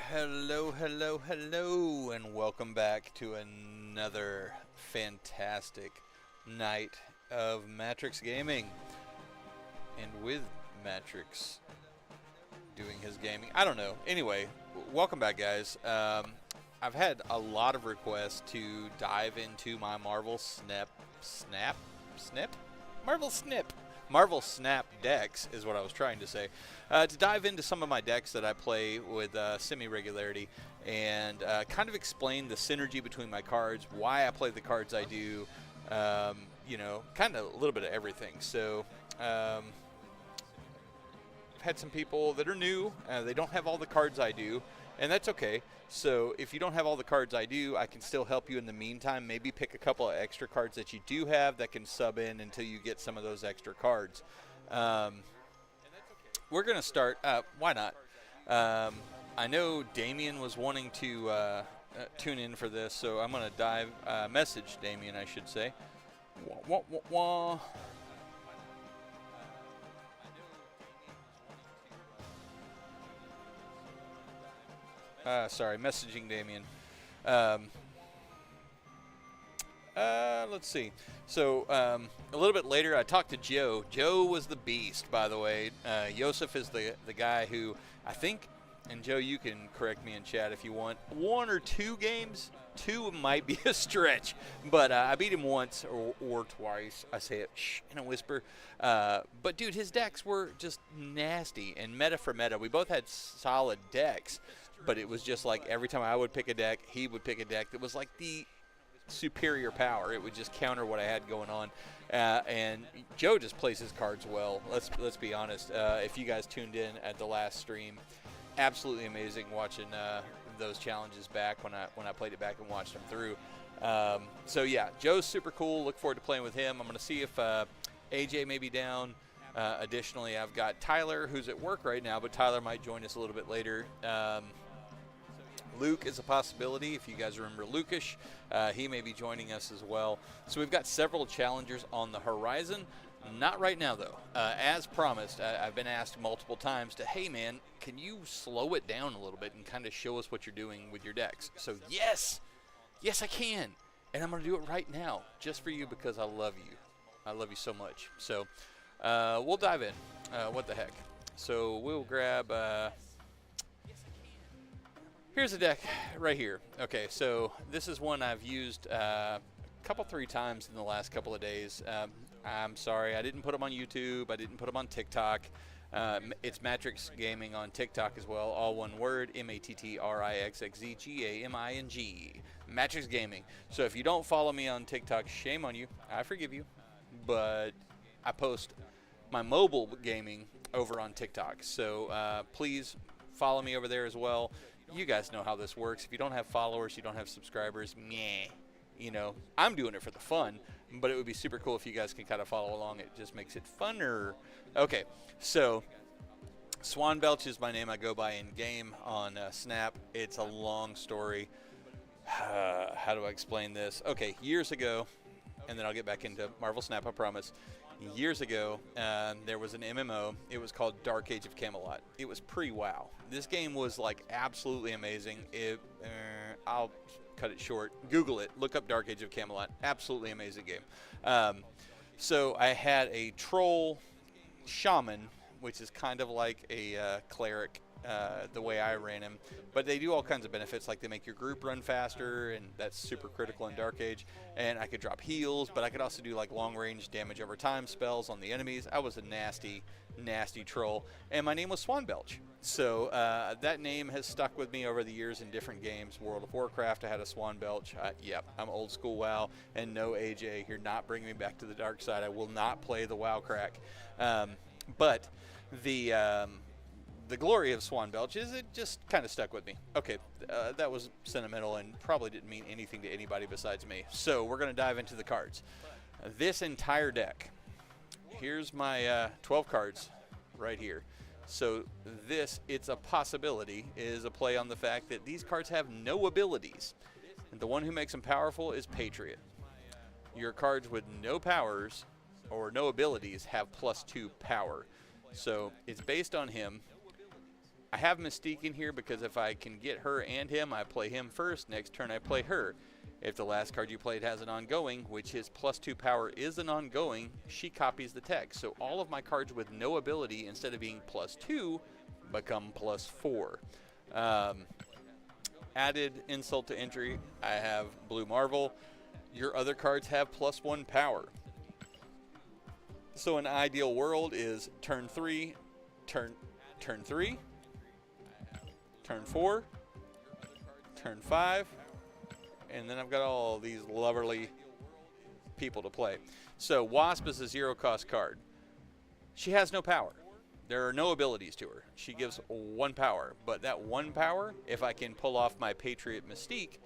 Hello, hello, hello, and welcome back to another fantastic night of Matrix Gaming. And with Matrix doing his gaming, I don't know. Anyway, welcome back, guys. I've had a lot of requests to dive into my Marvel Snip. Marvel Snap decks is what I was trying to say. To dive into some of my decks that I play with semi-regularity and kind of explain the synergy between my cards, why I play the cards I do, kind of a little bit of everything. So I've had some people that are new. They don't have all the cards I do, and that's okay. So if you don't have all the cards I do, I can still help you in the meantime. Maybe pick a couple of extra cards that you do have that can sub in until you get some of those extra cards. We're going to start. Why not? I know Damien was wanting to tune in for this, so I'm going to message Damien, I should say. Wah, wah, wah. Sorry, messaging Damien. Let's see. So a little bit later, I talked to Joe. Joe was the beast, by the way. Yosef is the guy who I think, and Joe, you can correct me in chat if you want. 1 or 2 games. 2 might be a stretch, but I beat him once or twice. I say it in a whisper. But dude, his decks were just nasty. And meta for meta, we both had solid decks. But it was just like every time I would pick a deck, he would pick a deck that was like the superior power. It would just counter what I had going on. And Joe just plays his cards well. Let's be honest. If you guys tuned in at the last stream, absolutely amazing watching those challenges back when I played it back and watched them through. So yeah, Joe's super cool. Look forward to playing with him. I'm going to see if AJ may be down. Additionally, I've got Tyler, who's at work right now, but Tyler might join us a little bit later. Luke is a possibility. If you guys remember Lukish, he may be joining us as well. So we've got several challengers on the horizon. Not right now, though. As promised, I've been asked multiple times to, hey, man, can you slow it down a little bit and kind of show us what you're doing with your decks? So, yes, I can. And I'm going to do it right now just for you because I love you. I love you so much. So we'll dive in. What the heck? So we'll grab... here's a deck right here. Okay, so this is one I've used a couple, 3 times in the last couple of days. I'm sorry, I didn't put them on YouTube. I didn't put them on TikTok. It's Matrix Gaming on TikTok as well. All one word, MATTRIXXZGAMING. Matrix Gaming. So if you don't follow me on TikTok, shame on you. I forgive you. But I post my mobile gaming over on TikTok. So please follow me over there as well. You guys know how this works. If you don't have followers, you don't have subscribers, meh. You know, I'm doing it for the fun, but it would be super cool if you guys can kind of follow along. It just makes it funner. Okay, so Swan Belch is my name I go by in game on Snap. It's a long story. How do I explain this? Okay, years ago, and then I'll get back into Marvel Snap, I promise. Years ago, there was an MMO. It was called Dark Age of Camelot. It was pre-WoW. This game was like absolutely amazing. I'll cut it short. Google it. Look up Dark Age of Camelot. Absolutely amazing game. So I had a troll shaman, which is kind of like a cleric, the way I ran him. But they do all kinds of benefits, like they make your group run faster, and that's super critical in Dark Age. And I could drop heals, but I could also do like long-range damage over time spells on the enemies. I was a nasty, nasty troll, and my name was Swan Belch. So that name has stuck with me over the years in different games. World of Warcraft, I had a Swan Belch. Yep, I'm old school WoW, and no AJ, you're not bringing me back to the dark side. I will not play the WoW crack. But the glory of Swan Belch is it just kind of stuck with me. Okay, that was sentimental and probably didn't mean anything to anybody besides me. So we're going to dive into the cards. This entire deck, here's my 12 cards right here. So this, it's a possibility, is a play on the fact that these cards have no abilities. And the one who makes them powerful is Patriot. Your cards with no powers or no abilities have +2 power. So it's based on him. I have Mystique in here because if I can get her and him, I play him first. Next turn, I play her. If the last card you played has an ongoing, which his +2 power is an ongoing, she copies the text. So all of my cards with no ability, instead of being +2, become +4. Added insult to injury, I have Blue Marvel. Your other cards have +1 power. So an ideal world is turn 3, turn 3, turn 4, turn 5, and then I've got all these lovely people to play. So Wasp is a 0-cost card. She has no power. There are no abilities to her. She gives 1 power, but that 1 power, if I can pull off my Patriot Mystique,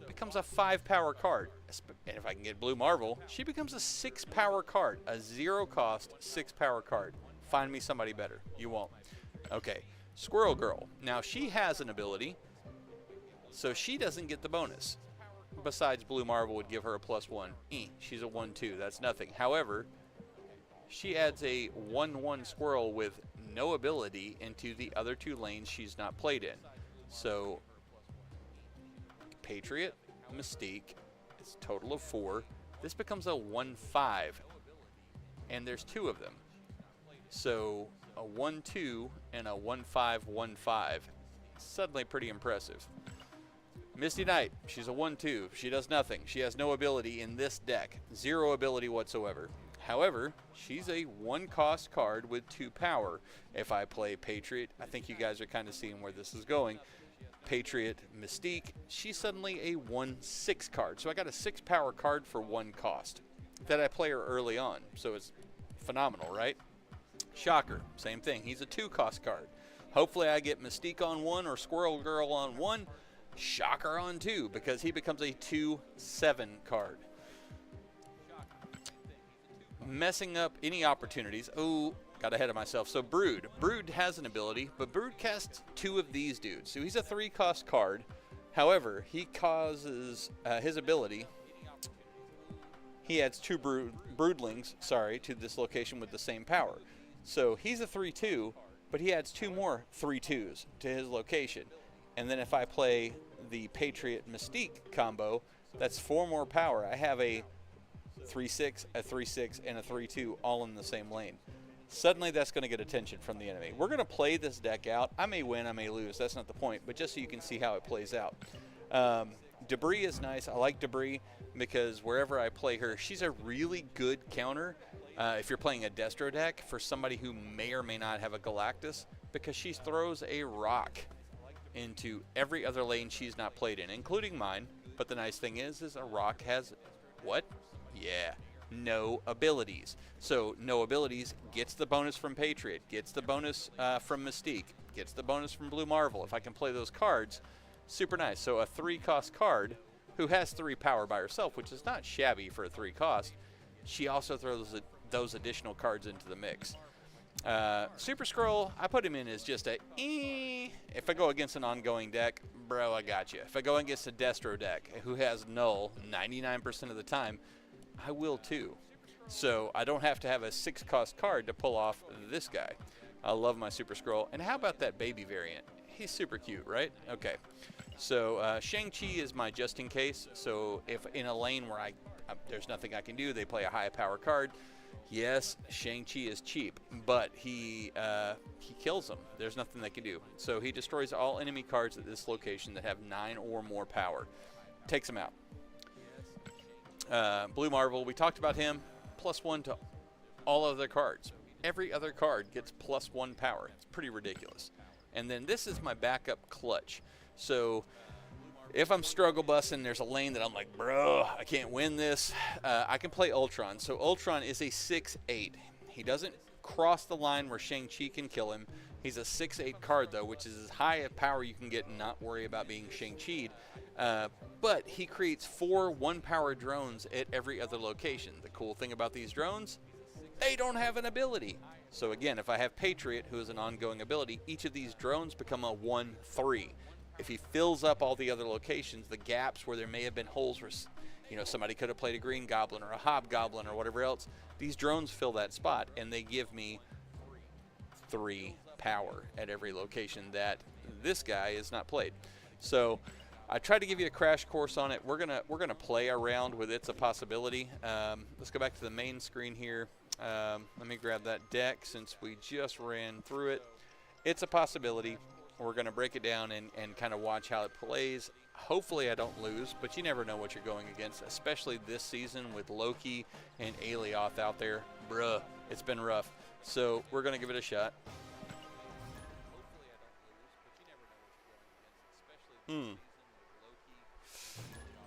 becomes a 5-power card. And if I can get Blue Marvel, she becomes a 6-power card, a 0-cost 6-power card. Find me somebody better. You won't. Okay, Squirrel Girl. Now she has an ability, so she doesn't get the bonus. Besides, Blue Marvel would give her a +1. She's a 1/2. That's nothing. However, she adds a 1/1 squirrel with no ability into the other 2 lanes she's not played in. So Patriot, Mystique, it's a total of 4. This becomes a 1/5, and there's 2 of them. So a 1/2 and a 1/5/1/5. Suddenly pretty impressive. Misty Knight, she's a 1/2. She does nothing. She has no ability in this deck. 0 ability whatsoever. However, she's a 1-cost card with 2 power. If I play Patriot, I think you guys are kind of seeing where this is going. Patriot Mystique, she's suddenly a 1/6 card. So I got a 6-power card for 1 cost that I play her early on. So it's phenomenal, right? Shocker, same thing. He's a 2-cost card. Hopefully I get Mystique on 1 or Squirrel Girl on 1. Shocker on 2, because he becomes a 2/7 card. Messing up any opportunities. Oh, got ahead of myself. So Brood. Brood has an ability, but Brood casts 2 of these dudes. So he's a 3-cost card. However, he causes his ability. He adds 2 broodlings, to this location with the same power. So he's a 3/2, but he adds 2 more 3/2s to his location. And then if I play the Patriot Mystique combo, that's 4 more power. I have a 3/6, a 3/6, and a 3/2 all in the same lane. Suddenly that's going to get attention from the enemy. We're going to play this deck out. I may win, I may lose. That's not the point, but just so you can see how it plays out. Debris is nice. I like Debris because wherever I play her, she's a really good counter if you're playing a Destro deck for somebody who may or may not have a Galactus, because she throws a rock into every other lane she's not played in, including mine. But the nice thing is a rock has what? Yeah, no abilities. So no abilities gets the bonus from Patriot, gets the bonus from Mystique, gets the bonus from Blue Marvel. If I can play those cards, super nice. So a 3-cost card who has 3 power by herself, which is not shabby for a 3-cost. She also throws those additional cards into the mix. Super Scroll, I put him in as just a if I go against an ongoing deck, bro, I got you. If I go against a Destro deck who has null 99% of the time, I will too. So I don't have to have a 6-cost card to pull off this guy. I love my Super Scroll. And how about that baby variant? He's super cute, right? Okay. So Shang-Chi is my just in case. So if in a lane where there's nothing I can do, they play a high power card. Yes, Shang-Chi is cheap, but he kills them. There's nothing they can do. So he destroys all enemy cards at this location that have 9 or more power. Takes them out. Blue Marvel, we talked about him. +1 to all other cards. Every other card gets +1 power. It's pretty ridiculous. And then this is my backup Clutch. So if I'm struggle bussing, there's a lane that I'm like, bro, I can't win this. I can play Ultron. So Ultron is a 6/8. He doesn't cross the line where Shang-Chi can kill him. He's a 6/8 card, though, which is as high a power you can get and not worry about being Shang-Chi'd. But he creates 4 1-power drones at every other location. The cool thing about these drones, they don't have an ability. So again, if I have Patriot, who is an ongoing ability, each of these drones become a 1/3. If he fills up all the other locations, the gaps where there may have been holes where, somebody could have played a Green Goblin or a Hobgoblin or whatever else, these drones fill that spot, and they give me 3 power at every location that this guy is not played. So I tried to give you a crash course on it. We're gonna play around with It's a Possibility. Let's go back to the main screen here. Let me grab that deck since we just ran through it. It's a Possibility. We're going to break it down and kind of watch how it plays. Hopefully I don't lose, but you never know what you're going against, especially this season with Loki and Aelioth out there. Bruh, it's been rough. So we're going to give it a shot.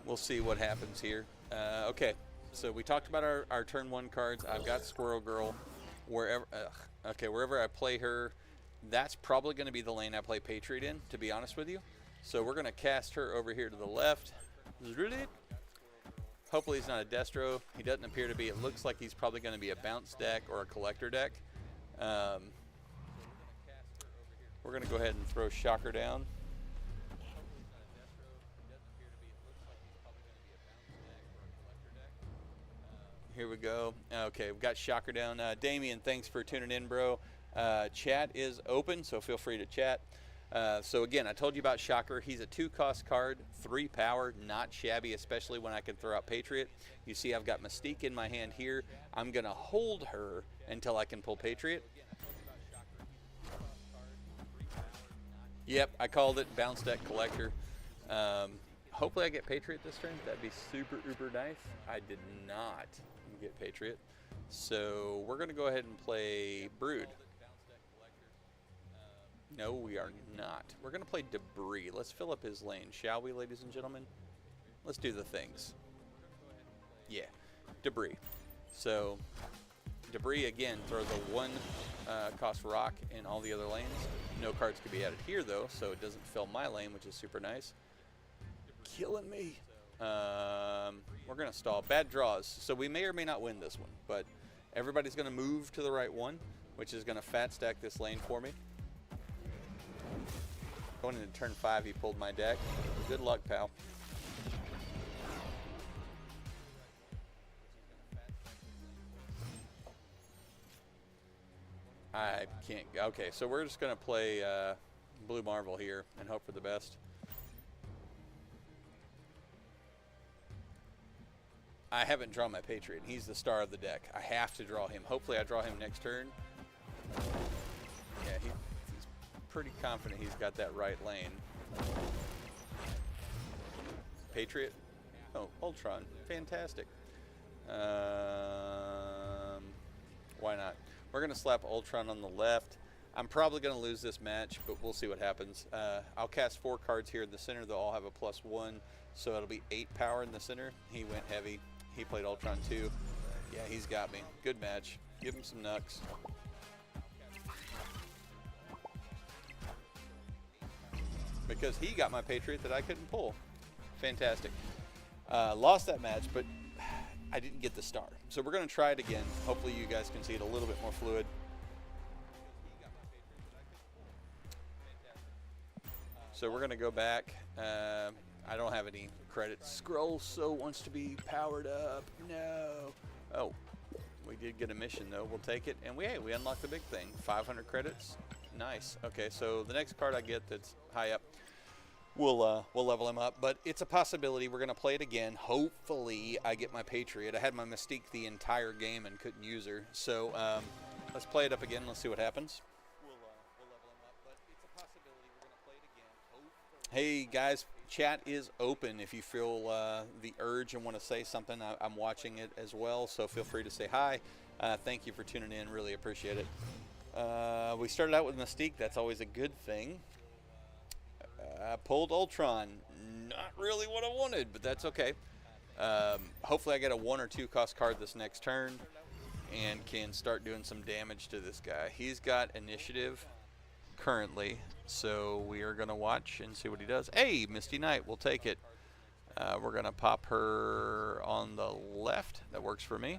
We'll see what happens here. Okay, so we talked about our turn 1 cards. I've got Squirrel Girl. Wherever I play her, that's probably going to be the lane I play Patriot in, to be honest with you. So we're going to cast her over here to the left. Hopefully he's not a Destro. He doesn't appear to be. It looks like he's probably going to be a bounce deck or a collector deck. We're going to go ahead and throw Shocker down. Here we go. Okay, we've got Shocker down. Damien, thanks for tuning in, bro. Chat is open, so feel free to chat. So again, I told you about Shocker. He's a 2-cost card, 3 power, not shabby, especially when I can throw out Patriot. You see I've got Mystique in my hand here. I'm going to hold her until I can pull Patriot. Yep, I called it, bounce deck collector. Hopefully I get Patriot this turn. That'd be super uber nice. I did not get Patriot. So we're going to go ahead and play Brood. No, we are not. We're going to play Debris. Let's fill up his lane, shall we, ladies and gentlemen? Let's do the things. Yeah, Debris. So Debris, again, throws a 1-cost rock in all the other lanes. No cards can be added here, though, so it doesn't fill my lane, which is super nice. Killing me. We're going to stall. Bad draws. So we may or may not win this one, but everybody's going to move to the right one, which is going to fat stack this lane for me. Going into turn 5, he pulled my deck. Good luck, pal. I can't. Okay, so we're just going to play Blue Marvel here and hope for the best. I haven't drawn my Patriot. He's the star of the deck. I have to draw him. Hopefully I draw him next turn. Yeah, he's pretty confident he's got that right lane. Patriot. Oh, Ultron. Fantastic. Why not? We're going to slap Ultron on the left. I'm probably going to lose this match, but we'll see what happens. I'll cast 4 cards here in the center. They'll all have a +1, so it'll be 8 power in the center. He went heavy. He played Ultron too. Yeah, he's got me. Good match. Give him some knucks. Because he got my Patriot that I couldn't pull. Fantastic. Lost that match, but I didn't get the star. So we're going to try it again. Hopefully you guys can see it a little bit more fluid. So we're going to go back. I don't have any credits. Scroll so wants to be powered up. No. Oh, we did get a mission though. We'll take it. And we unlocked the big thing. 500 credits. Nice. Okay, so the next card I get that's high up, we'll level him up. But it's a possibility. We're going to play it again. Hopefully I get my Patriot. I had my Mystique the entire game and couldn't use her. So let's play it up again. Let's see what happens. We'll level him up. But it's a possibility. We're going to play it again. Hopefully. Hey, guys. Chat is open if you feel the urge and want to say something. I'm watching it as well, so feel free to say hi. Thank you for tuning in. Really appreciate it. We started out with Mystique. That's always a good thing. Pulled Ultron. Not really what I wanted, but that's okay. Hopefully I get a 1 or 2 cost card this next turn and can start doing some damage to this guy. He's got initiative currently, so we are going to watch and see what he does. Hey, Misty Knight, we'll take it. We're going to pop her on the left. That works for me.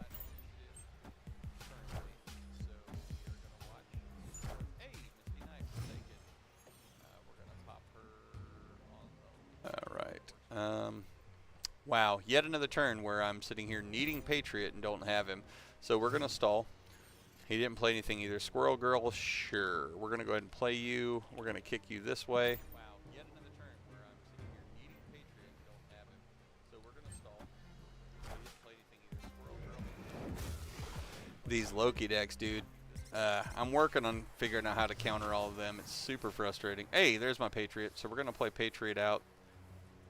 All right. Wow, yet another turn where I'm sitting here needing Patriot and don't have him. So we're going to stall. He didn't play anything either. Squirrel Girl, sure. We're going to go ahead and play you. We're going to kick you this way. These Loki decks, dude. I'm working on figuring out how to counter all of them. It's super frustrating. Hey, there's my Patriot. So we're going to play Patriot out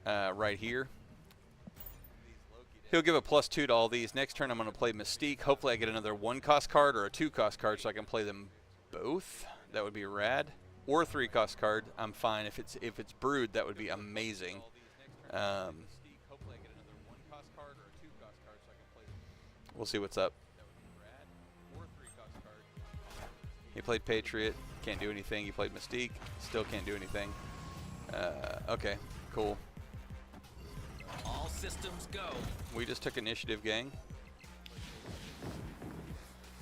right here. He'll give a +2 to all these. Next turn, I'm going to play Mystique. Hopefully, I get another 1-cost card or a 2-cost card so I can play them both. That would be rad. Or a 3-cost card. I'm fine. If it's Brood, that would be amazing. We'll see what's up. He played Patriot. Can't do anything. He played Mystique. Still can't do anything. Okay, cool. All systems go. We just took initiative, gang.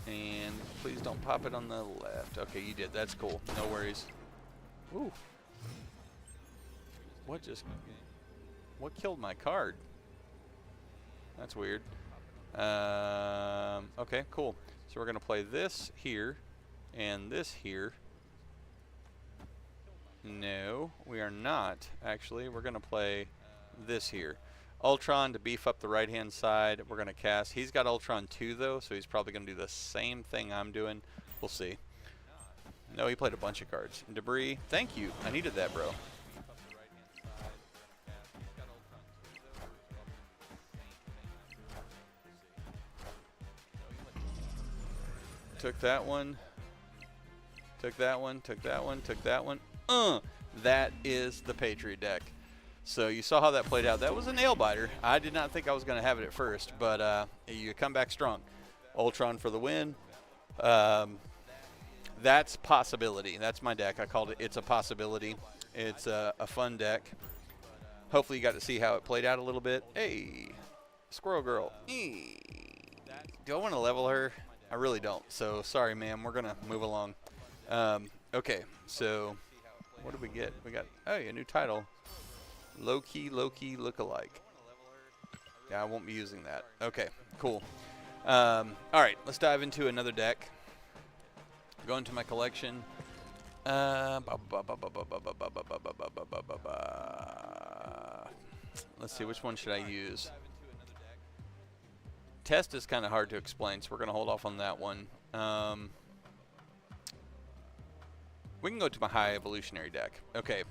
And please don't pop it on the left. Okay, you did. That's cool. No worries. Ooh. What killed my card? That's weird. Okay, cool. So we're going to play this here and this here. No, we are not. Actually, we're going to play this here. Ultron to beef up the right-hand side. We're going to cast. He's got Ultron 2, though, so he's probably going to do the same thing I'm doing. We'll see. No, he played a bunch of cards. Debris. Thank you. I needed that, bro. Took that one. Took that one. Took that one. Took that one. That is the Patriot deck. So you saw how that played out. That was a nail biter. I did not think I was going to have it at first, but you come back strong. Ultron for the win. That's possibility. That's my deck. I called it It's a Possibility. It's a fun deck. Hopefully you got to see how it played out a little bit. Hey, Squirrel Girl. Do I want to level her? I really don't. So sorry, ma'am. We're going to move along. Okay, so what did we get? We got, a new title. Loki Lookalike. Yeah, I won't be using that. Okay, cool. All right, let's dive into another deck. Go into my collection. Let's see, which one should I use? Test is kind of hard to explain, so we're going to hold off on that one. We can go to my High Evolutionary deck. Okay.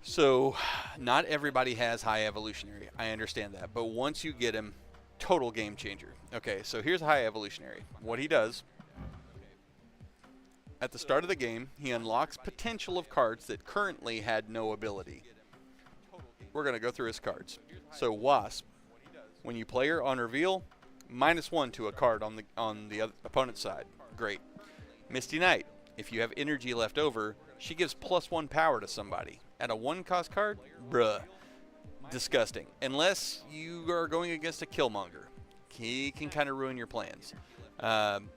So, not everybody has High Evolutionary. I understand that. But once you get him, total game changer. Okay, so here's High Evolutionary. What he does, at the start of the game, he unlocks potential of cards that currently had no ability. We're going to go through his cards. So, Wasp, when you play her on reveal, -1 to a card on the opponent's side. Great. Misty Knight, if you have energy left over, she gives +1 power to somebody. At a 1-cost card? Bruh. Disgusting. Unless you are going against a Killmonger. He can kind of ruin your plans.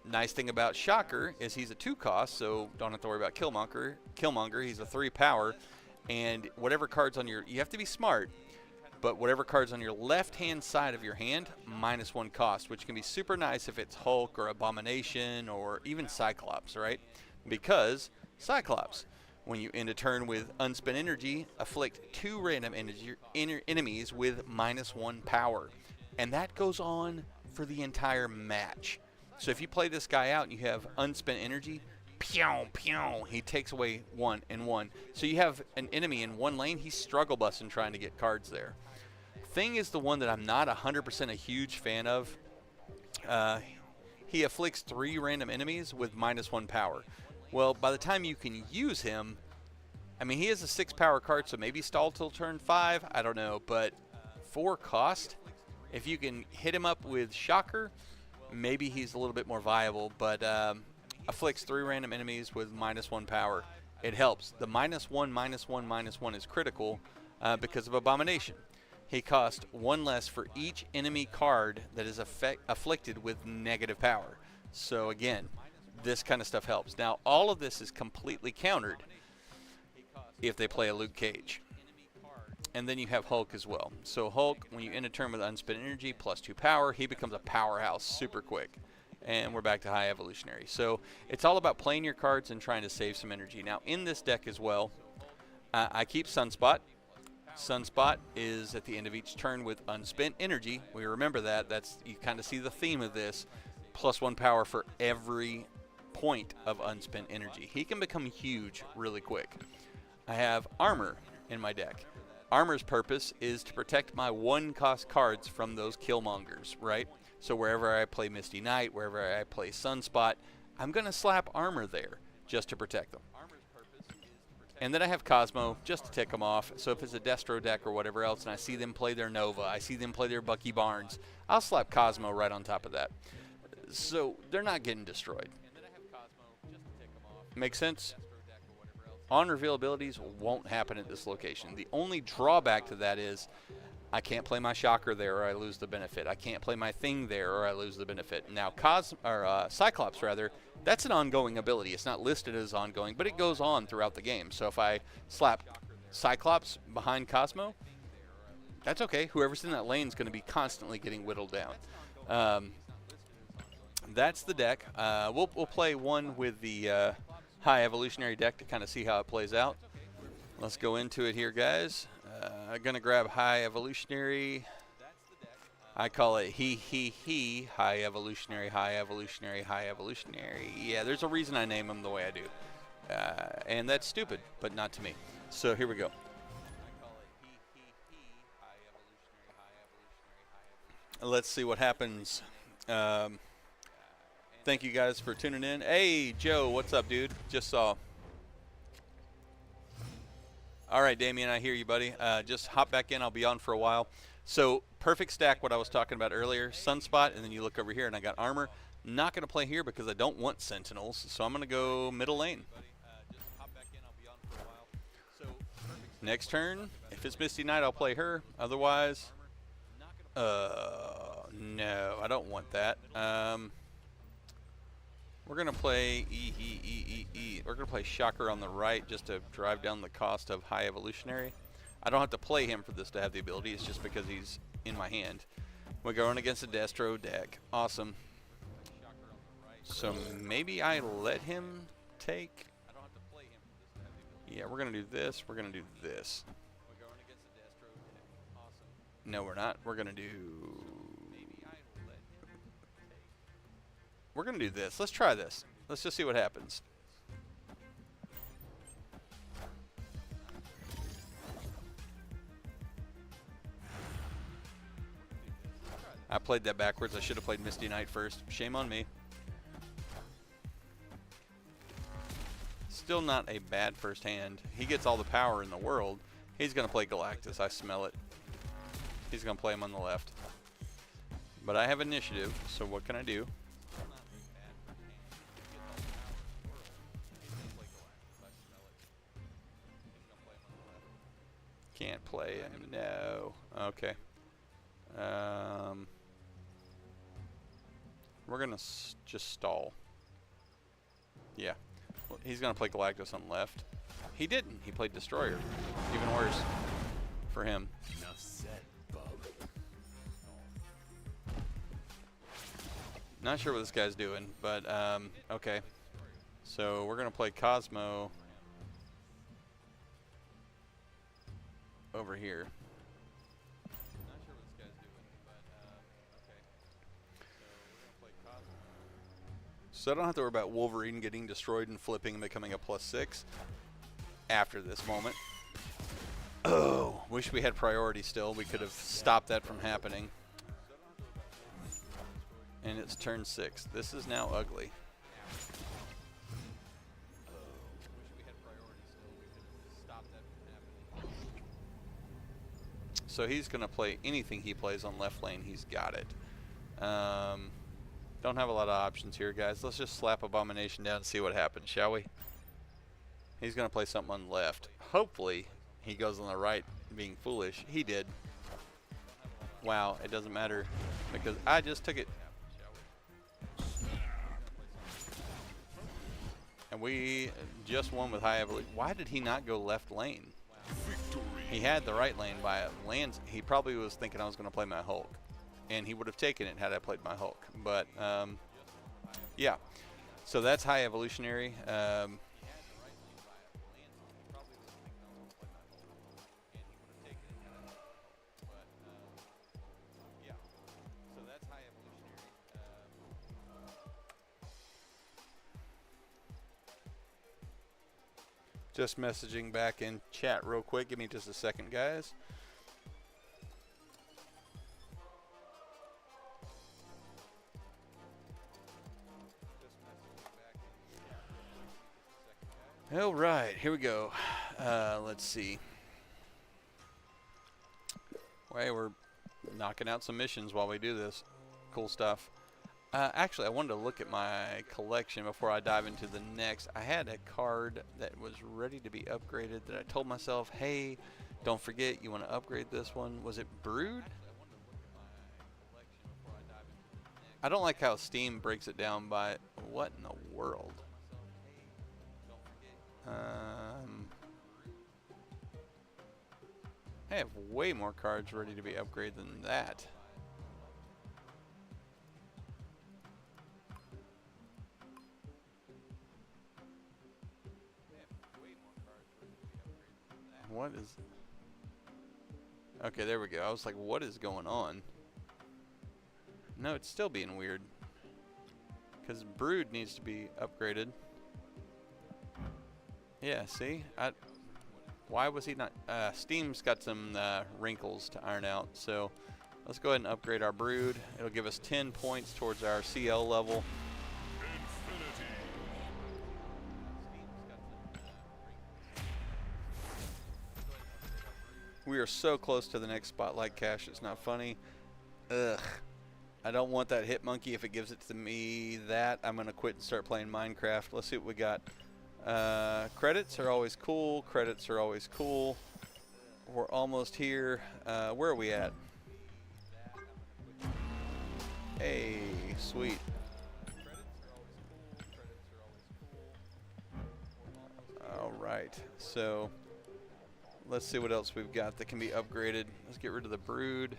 Nice thing about Shocker is he's a 2-cost, so don't have to worry about Killmonger. He's a 3 power. And whatever cards on your... You have to be smart. But whatever cards on your left-hand side of your hand, -1 cost. Which can be super nice if it's Hulk or Abomination or even Cyclops, right? Because Cyclops... When you end a turn with unspent energy, afflict 2 random enemies with -1 power. And that goes on for the entire match. So if you play this guy out and you have unspent energy, pew, pew, he takes away 1 and 1. So you have an enemy in one lane, he's struggle busting trying to get cards there. Thing is the one that I'm not 100% a huge fan of. He afflicts 3 random enemies with -1 power. Well, by the time you can use him, I mean, he is a 6-power card, so maybe stall till turn 5. I don't know, but 4 cost, if you can hit him up with Shocker, maybe he's a little bit more viable. But afflicts 3 random enemies with -1 power. It helps. The -1 is critical because of Abomination. He costs 1 less for each enemy card that is afflicted with negative power. So again, this kind of stuff helps. Now, all of this is completely countered if they play a Luke Cage. And then you have Hulk as well. So Hulk, when you end a turn with unspent energy, +2 power, he becomes a powerhouse super quick. and we're back to high evolutionary. So it's all about playing your cards and trying to save some energy. Now in this deck as well, I keep Sunspot. Sunspot is at the end of each turn with unspent energy. We remember that. That's, you kind of see the theme of this. +1 power for every point of unspent energy. He can become huge really quick. I have Armor in my deck. Armor's purpose is to protect my 1-cost cards from those Killmongers, right? So wherever I play Misty Knight, wherever I play Sunspot, I'm going to slap Armor there just to protect them. And then I have Cosmo just to tick them off. So if it's a Destro deck or whatever else, and I see them play their Nova, I see them play their Bucky Barnes, I'll slap Cosmo right on top of that. So they're not getting destroyed. Make sense? On-reveal abilities won't happen at this location. The only drawback to that is I can't play my Shocker there or I lose the benefit. I can't play my Thing there or I lose the benefit. Now Cyclops, rather, that's an ongoing ability. It's not listed as ongoing, but it goes on throughout the game. So if I slap Cyclops behind Cosmo, that's okay. Whoever's in that lane is going to be constantly getting whittled down. That's the deck. We'll play one with the high evolutionary deck to kind of see how it plays out. Let's go into it here, guys. I'm going to grab high evolutionary. I call it he, high evolutionary, high evolutionary, high evolutionary. Yeah, there's a reason I name them the way I do. And that's stupid, but not to me. So here we go. Let's see what happens. Thank you guys for tuning in. Hey, Joe, what's up, dude? Just saw. All right, Damien, I hear you, buddy. Just hop back in. I'll be on for a while. So perfect stack, what I was talking about earlier, Sunspot, and then you look over here, and I got Armor. Not going to play here because I don't want Sentinels, so I'm going to go middle lane. Next turn, if it's Misty Knight, I'll play her. Otherwise, no, I don't want that. We're going to play We're going to play Shocker on the right just to drive down the cost of high evolutionary. I don't have to play him for this to have the ability. It's just because he's in my hand. We're going against a Destro deck. Awesome. So maybe I let him take. Yeah, we're going to do this. We're going to do this. No, we're not. We're going to do. We're going to do this. Let's try this. Let's just see what happens. I played that backwards. I should have played Misty Knight first. Shame on me. Still not a bad first hand. He gets all the power in the world. He's going to play Galactus. I smell it. He's going to play him on the left. But I have initiative, so what can I do? Can't play him. No. Okay. We're going to just stall. Yeah. Well, he's going to play Galactus on left. He didn't. He played Destroyer. Even worse for him. Enough said, bub. Not sure what this guy's doing, but okay. So we're going to play Cosmo over here. So I don't have to worry about Wolverine getting destroyed and flipping and becoming a +6 after this moment. Oh, wish we had priority still. We could have stopped that from happening. And it's turn 6. This is now ugly. So he's going to play anything he plays on left lane. He's got it. Don't have a lot of options here, guys. Let's just slap Abomination down and see what happens, shall we? He's going to play something on left. Hopefully, he goes on the right being foolish. He did. Wow, it doesn't matter because I just took it. And we just won with high evolution. Why did he not go left lane? He had the right lane by a land. He probably was thinking I was going to play my Hulk. And he would have taken it had I played my Hulk. But Yeah. So that's high evolutionary. Just messaging back in chat real quick. Give me just a second, guys. All right, here we go. Let's see. Well, we're knocking out some missions while we do this. Cool stuff. Actually, I wanted to look at my collection before I dive into the next. I had a card that was ready to be upgraded that I told myself, hey, don't forget, you want to upgrade this one. Was it Brood? I don't like how Steam breaks it down by what in the world. I have way more cards ready to be upgraded than that. What is... Okay, there we go. I was like, what is going on? No, it's still being weird. Because Brood needs to be upgraded. Yeah, see? Why was he not... Steam's got some wrinkles to iron out. So let's go ahead and upgrade our Brood. It'll give us 10 points towards our CL level. We are so close to the next Spotlight Cache, it's not funny. Ugh. I don't want that Hitmonkey. If it gives it to me I'm going to quit and start playing Minecraft. Let's see what we got. Credits are always cool. Credits are always cool. We're almost here. Where are we at? Hey, sweet. All right. So let's see what else we've got that can be upgraded. Let's get rid of the Brood.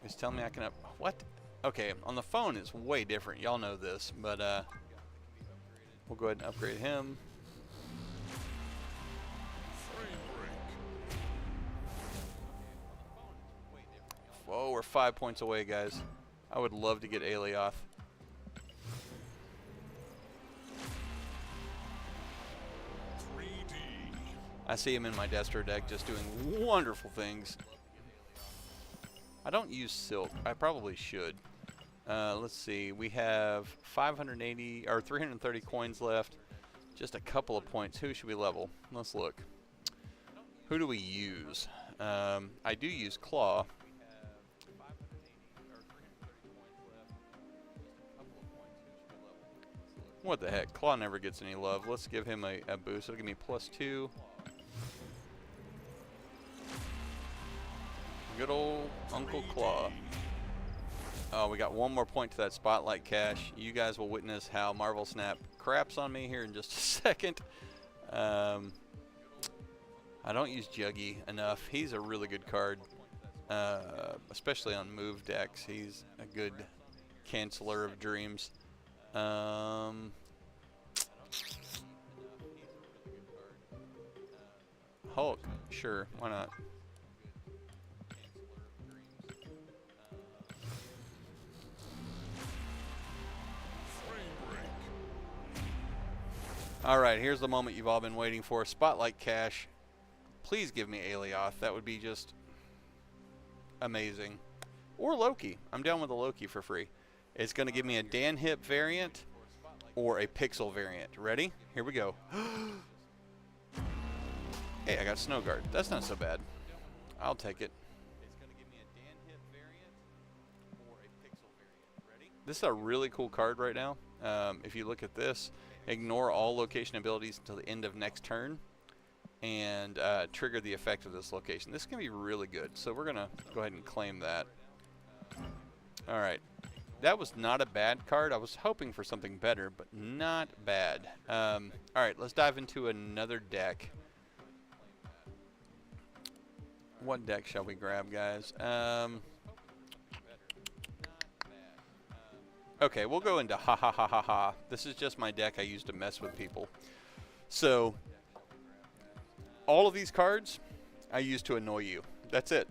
It's telling me I can what? Okay, on the phone it's way different. Y'all know this, but we'll go ahead and upgrade him. Whoa, we're 5 points away, guys. I would love to get Aelioth. I see him in my Destro deck just doing wonderful things. I don't use Silk. I probably should. Let's see. We have 580 or 330 coins left. Just a couple of points. Who should we level? Let's look. Who do we use? I do use Claw. What the heck? Claw never gets any love. Let's give him a boost. It'll give me +2. Good old Uncle Claw. Oh, we got one more point to that Spotlight Cache. You guys will witness how Marvel Snap craps on me here in just a second. I don't use Juggy enough. He's a really good card, especially on move decks. He's a good canceller of dreams. Hulk, sure, why not? Alright, here's the moment you've all been waiting for. Spotlight Cache. Please give me Aelioth. That would be just amazing. Or Loki. I'm down with the Loki for free. It's going to give me a Dan Hip variant or a Pixel variant. Ready? Here we go. Hey, I got Snow Guard. That's not so bad. I'll take it. This is a really cool card right now. If you look at this, ignore all location abilities until the end of next turn and trigger the effect of this location. This can be really good, so we're going to go ahead and claim that. Alright, that was not a bad card. I was hoping for something better, but not bad. Alright, let's dive into another deck. What deck shall we grab, guys? Okay, we'll go into ha ha ha ha ha. This is just my deck I use to mess with people. So, all of these cards I use to annoy you. That's it.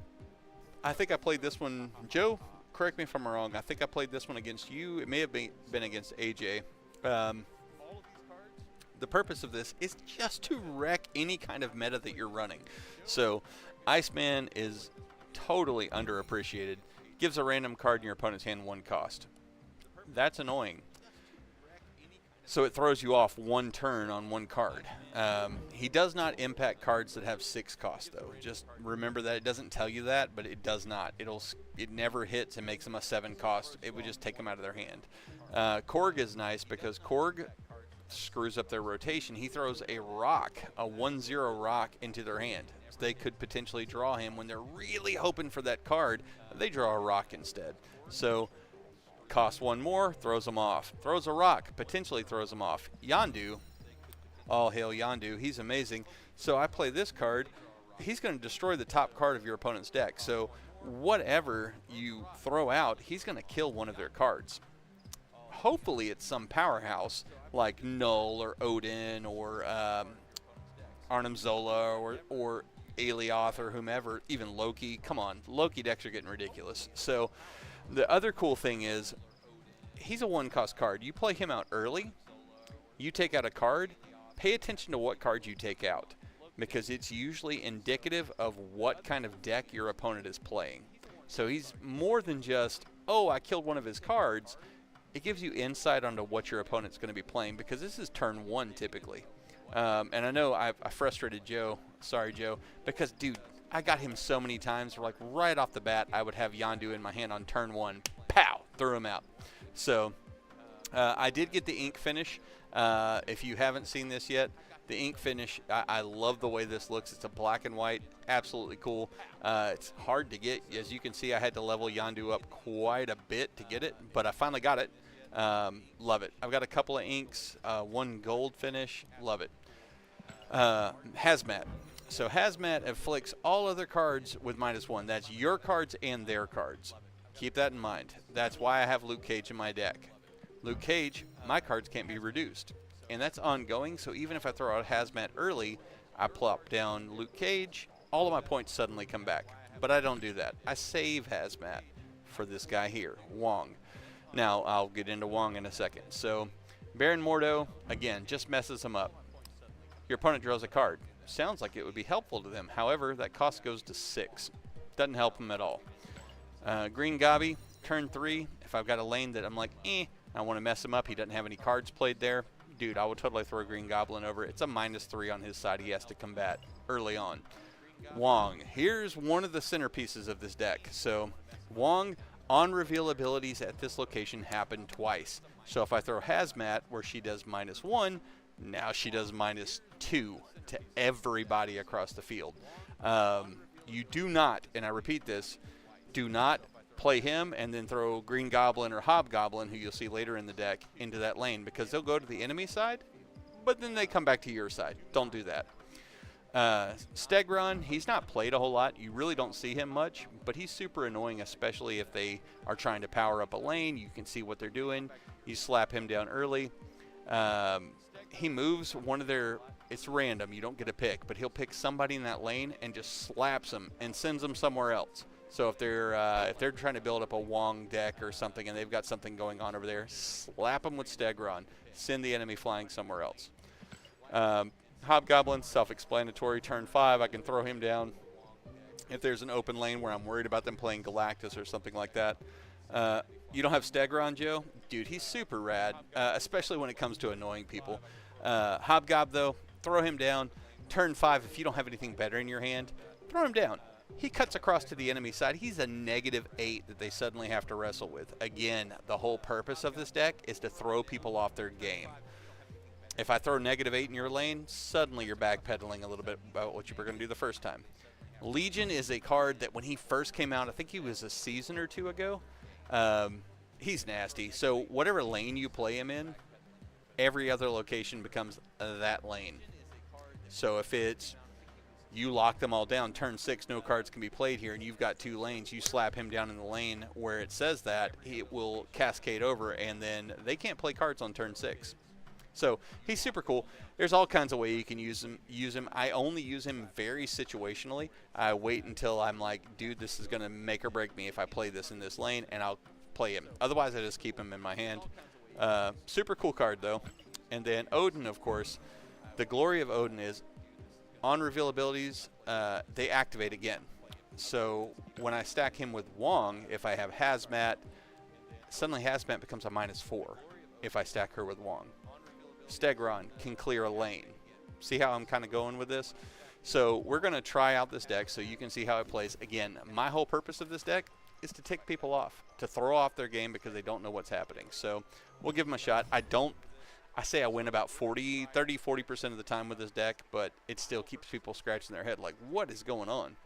I think I played this one, Joe, correct me if I'm wrong, I think I played this one against you. It may have been against AJ. The purpose of this is just to wreck any kind of meta that you're running. So, Iceman is totally underappreciated. Gives a random card in your opponent's hand 1 cost. That's annoying. So it throws you off 1 turn on 1 card. He does not impact cards that have 6 cost, though. Just remember that. It doesn't tell you that, but it does not. It never hits and makes them a 7 cost. It would just take them out of their hand. Korg is nice because Korg screws up their rotation. He throws a rock, a 1/0 rock, into their hand. So they could potentially draw him when they're really hoping for that card. They draw a rock instead. So costs 1 more, throws them off. Throws a rock, potentially throws them off. Yondu, all hail Yondu, he's amazing. So I play this card. He's going to destroy the top card of your opponent's deck. So whatever you throw out, he's going to kill one of their cards. Hopefully it's some powerhouse like Null or Odin or Arnim Zola or Aelioth or whomever, even Loki. Come on, Loki decks are getting ridiculous. So the other cool thing is he's a 1-cost card. You play him out early, you take out a card, pay attention to what card you take out because it's usually indicative of what kind of deck your opponent is playing. So he's more than just, oh, I killed one of his cards. It gives you insight onto what your opponent's going to be playing because this is turn 1 typically. And I know I frustrated Joe. Sorry, Joe. Because, dude, I got him so many times. Like, right off the bat, I would have Yondu in my hand on turn 1. Pow! Threw him out. So, I did get the ink finish. If you haven't seen this yet, the ink finish, I love the way this looks. It's a black and white. Absolutely cool. It's hard to get. As you can see, I had to level Yondu up quite a bit to get it, but I finally got it. Love it. I've got a couple of inks, 1 gold finish. Love it. Hazmat. So Hazmat afflicts all other cards with -1. That's your cards and their cards. Keep that in mind. That's why I have Luke Cage in my deck. Luke Cage, my cards can't be reduced. And that's ongoing, so even if I throw out Hazmat early, I plop down Luke Cage, all of my points suddenly come back. But I don't do that. I save Hazmat for this guy here, Wong. Now, I'll get into Wong in a second. So, Baron Mordo, again, just messes him up. Your opponent draws a card. Sounds like it would be helpful to them. However, that cost goes to 6. Doesn't help them at all. Green Gabi, turn 3. If I've got a lane that I'm like, I want to mess him up. He doesn't have any cards played there. Dude, I would totally throw a Green Goblin over. It's a -3 on his side he has to combat early on. Wong. Here's one of the centerpieces of this deck. So, Wong, on reveal abilities at this location happen twice. So if I throw Hazmat where she does -1, now she does -2 to everybody across the field. You do not, and I repeat this, do not play him and then throw Green Goblin or Hobgoblin, who you'll see later in the deck, into that lane because they'll go to the enemy side, but then they come back to your side. Don't do that. Stegron, he's not played a whole lot. You really don't see him much, but he's super annoying, especially if they are trying to power up a lane. You can see what they're doing. You slap him down early. He moves one of their, it's random, you don't get a pick, but he'll pick somebody in that lane and just slaps them and sends them somewhere else. So if they're trying to build up a Wong deck or something and they've got something going on over there, slap them with Stegron, send the enemy flying somewhere else. Hobgoblin, self-explanatory. Turn 5, I can throw him down if there's an open lane where I'm worried about them playing Galactus or something like that. You don't have Stegron, Joe? Dude, he's super rad, especially when it comes to annoying people. Hobgob, though, throw him down. Turn 5, if you don't have anything better in your hand, throw him down. He cuts across to the enemy side. He's a -8 that they suddenly have to wrestle with. Again, the whole purpose of this deck is to throw people off their game. If I throw -8 in your lane, suddenly you're backpedaling a little bit about what you were going to do the first time. Legion is a card that when he first came out, I think he was a season or 2 ago, he's nasty. So whatever lane you play him in, every other location becomes that lane. So if it's You lock them all down. Turn 6, no cards can be played here, and you've got 2 lanes. You slap him down in the lane where it says that, it will cascade over, and then they can't play cards on turn 6. So he's super cool. There's all kinds of ways you can use him. I only use him very situationally. I wait until I'm like, dude, this is going to make or break me if I play this in this lane, and I'll play him. Otherwise, I just keep him in my hand. Super cool card, though. And then Odin, of course. The glory of Odin is on reveal abilities, they activate again. So when I stack him with Wong, if I have Hazmat, suddenly Hazmat becomes a -4 if I stack her with Wong. Stegron can clear a lane. See how I'm kind of going with this? So we're going to try out this deck so you can see how it plays. Again, my whole purpose of this deck is to tick people off, to throw off their game because they don't know what's happening. So we'll give them a shot. I say I win about 30-40% of the time with this deck, but it still keeps people scratching their head like, what is going on?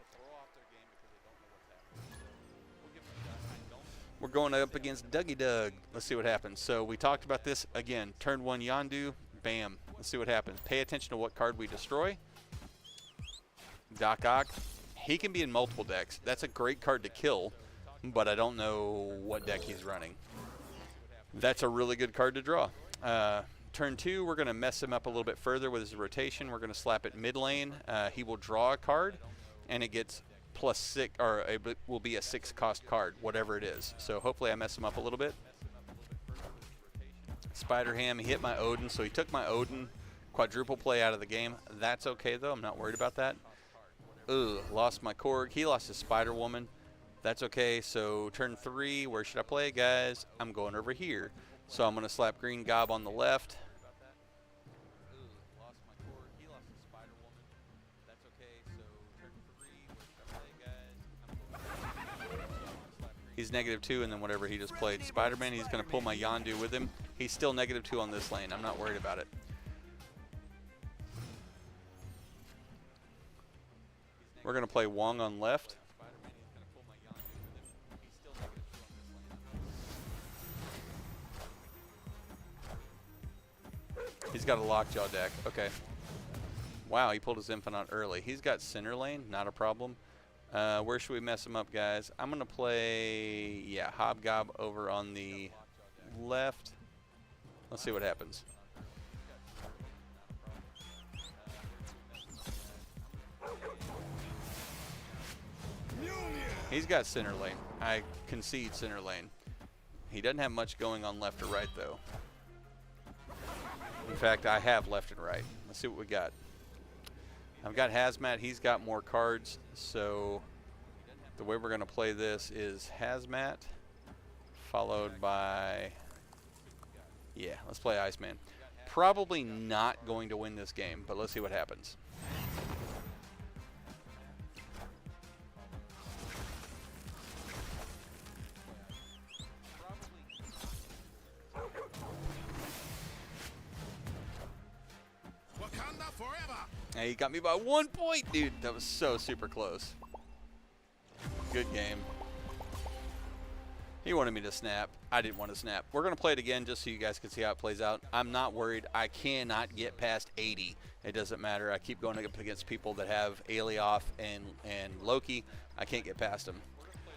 We're going up against Dougie Doug. Let's see what happens. So we talked about this. Again, turn 1 Yondu. Bam. Let's see what happens. Pay attention to what card we destroy. Doc Ock. He can be in multiple decks. That's a great card to kill, but I don't know what deck he's running. That's a really good card to draw. Turn 2, we're going to mess him up a little bit further with his rotation. We're going to slap it mid lane. He will draw a card, and it gets +6, or it will be a 6-cost card, whatever it is. So hopefully I mess him up a little bit. Spider Ham, he hit my Odin, so he took my Odin. Quadruple play out of the game. That's okay, though. I'm not worried about that. Ugh, lost my Korg. He lost his Spider Woman. That's okay. So turn 3, where should I play, guys? I'm going over here. So I'm going to slap Green Gob on the left. He's -2, and then whatever he just played. Spider-Man, he's going to pull my Yondu with him. He's still -2 on this lane. I'm not worried about it. We're going to play Wong on left. He's got a Lockjaw deck. Okay. Wow, he pulled his Infinite early. He's got center lane. Not a problem. Where should we mess him up, guys? I'm going to play, yeah, Hobgob over on the left. Let's see what happens. He's got center lane. I concede center lane. He doesn't have much going on left or right, though. In fact, I have left and right. Let's see what we got. I've got Hazmat. He's got more cards. So the way we're going to play this is Hazmat followed by, yeah, let's play Iceman. Probably not going to win this game, but let's see what happens. He got me by 1 point, dude. That was so super close. Good game. He wanted me to snap. I didn't want to snap. We're going to play it again just so you guys can see how it plays out. I'm not worried. I cannot get past 80. It doesn't matter. I keep going up against people that have Aelioth and Loki. I can't get past them.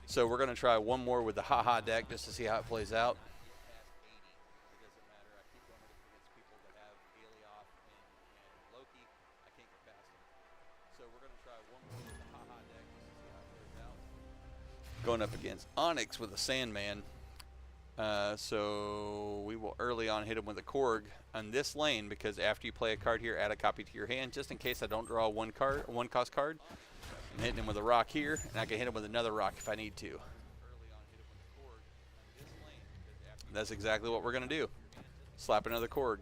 So we're going to try one more with the haha deck just to see how it plays out. Going up against Onyx with a Sandman. So we will early on hit him with a Korg on this lane, because after you play a card here, add a copy to your hand, just in case I don't draw a one-cost card. I'm hitting him with a rock here, and I can hit him with another rock if I need to. That's exactly what we're going to do. Slap another Korg.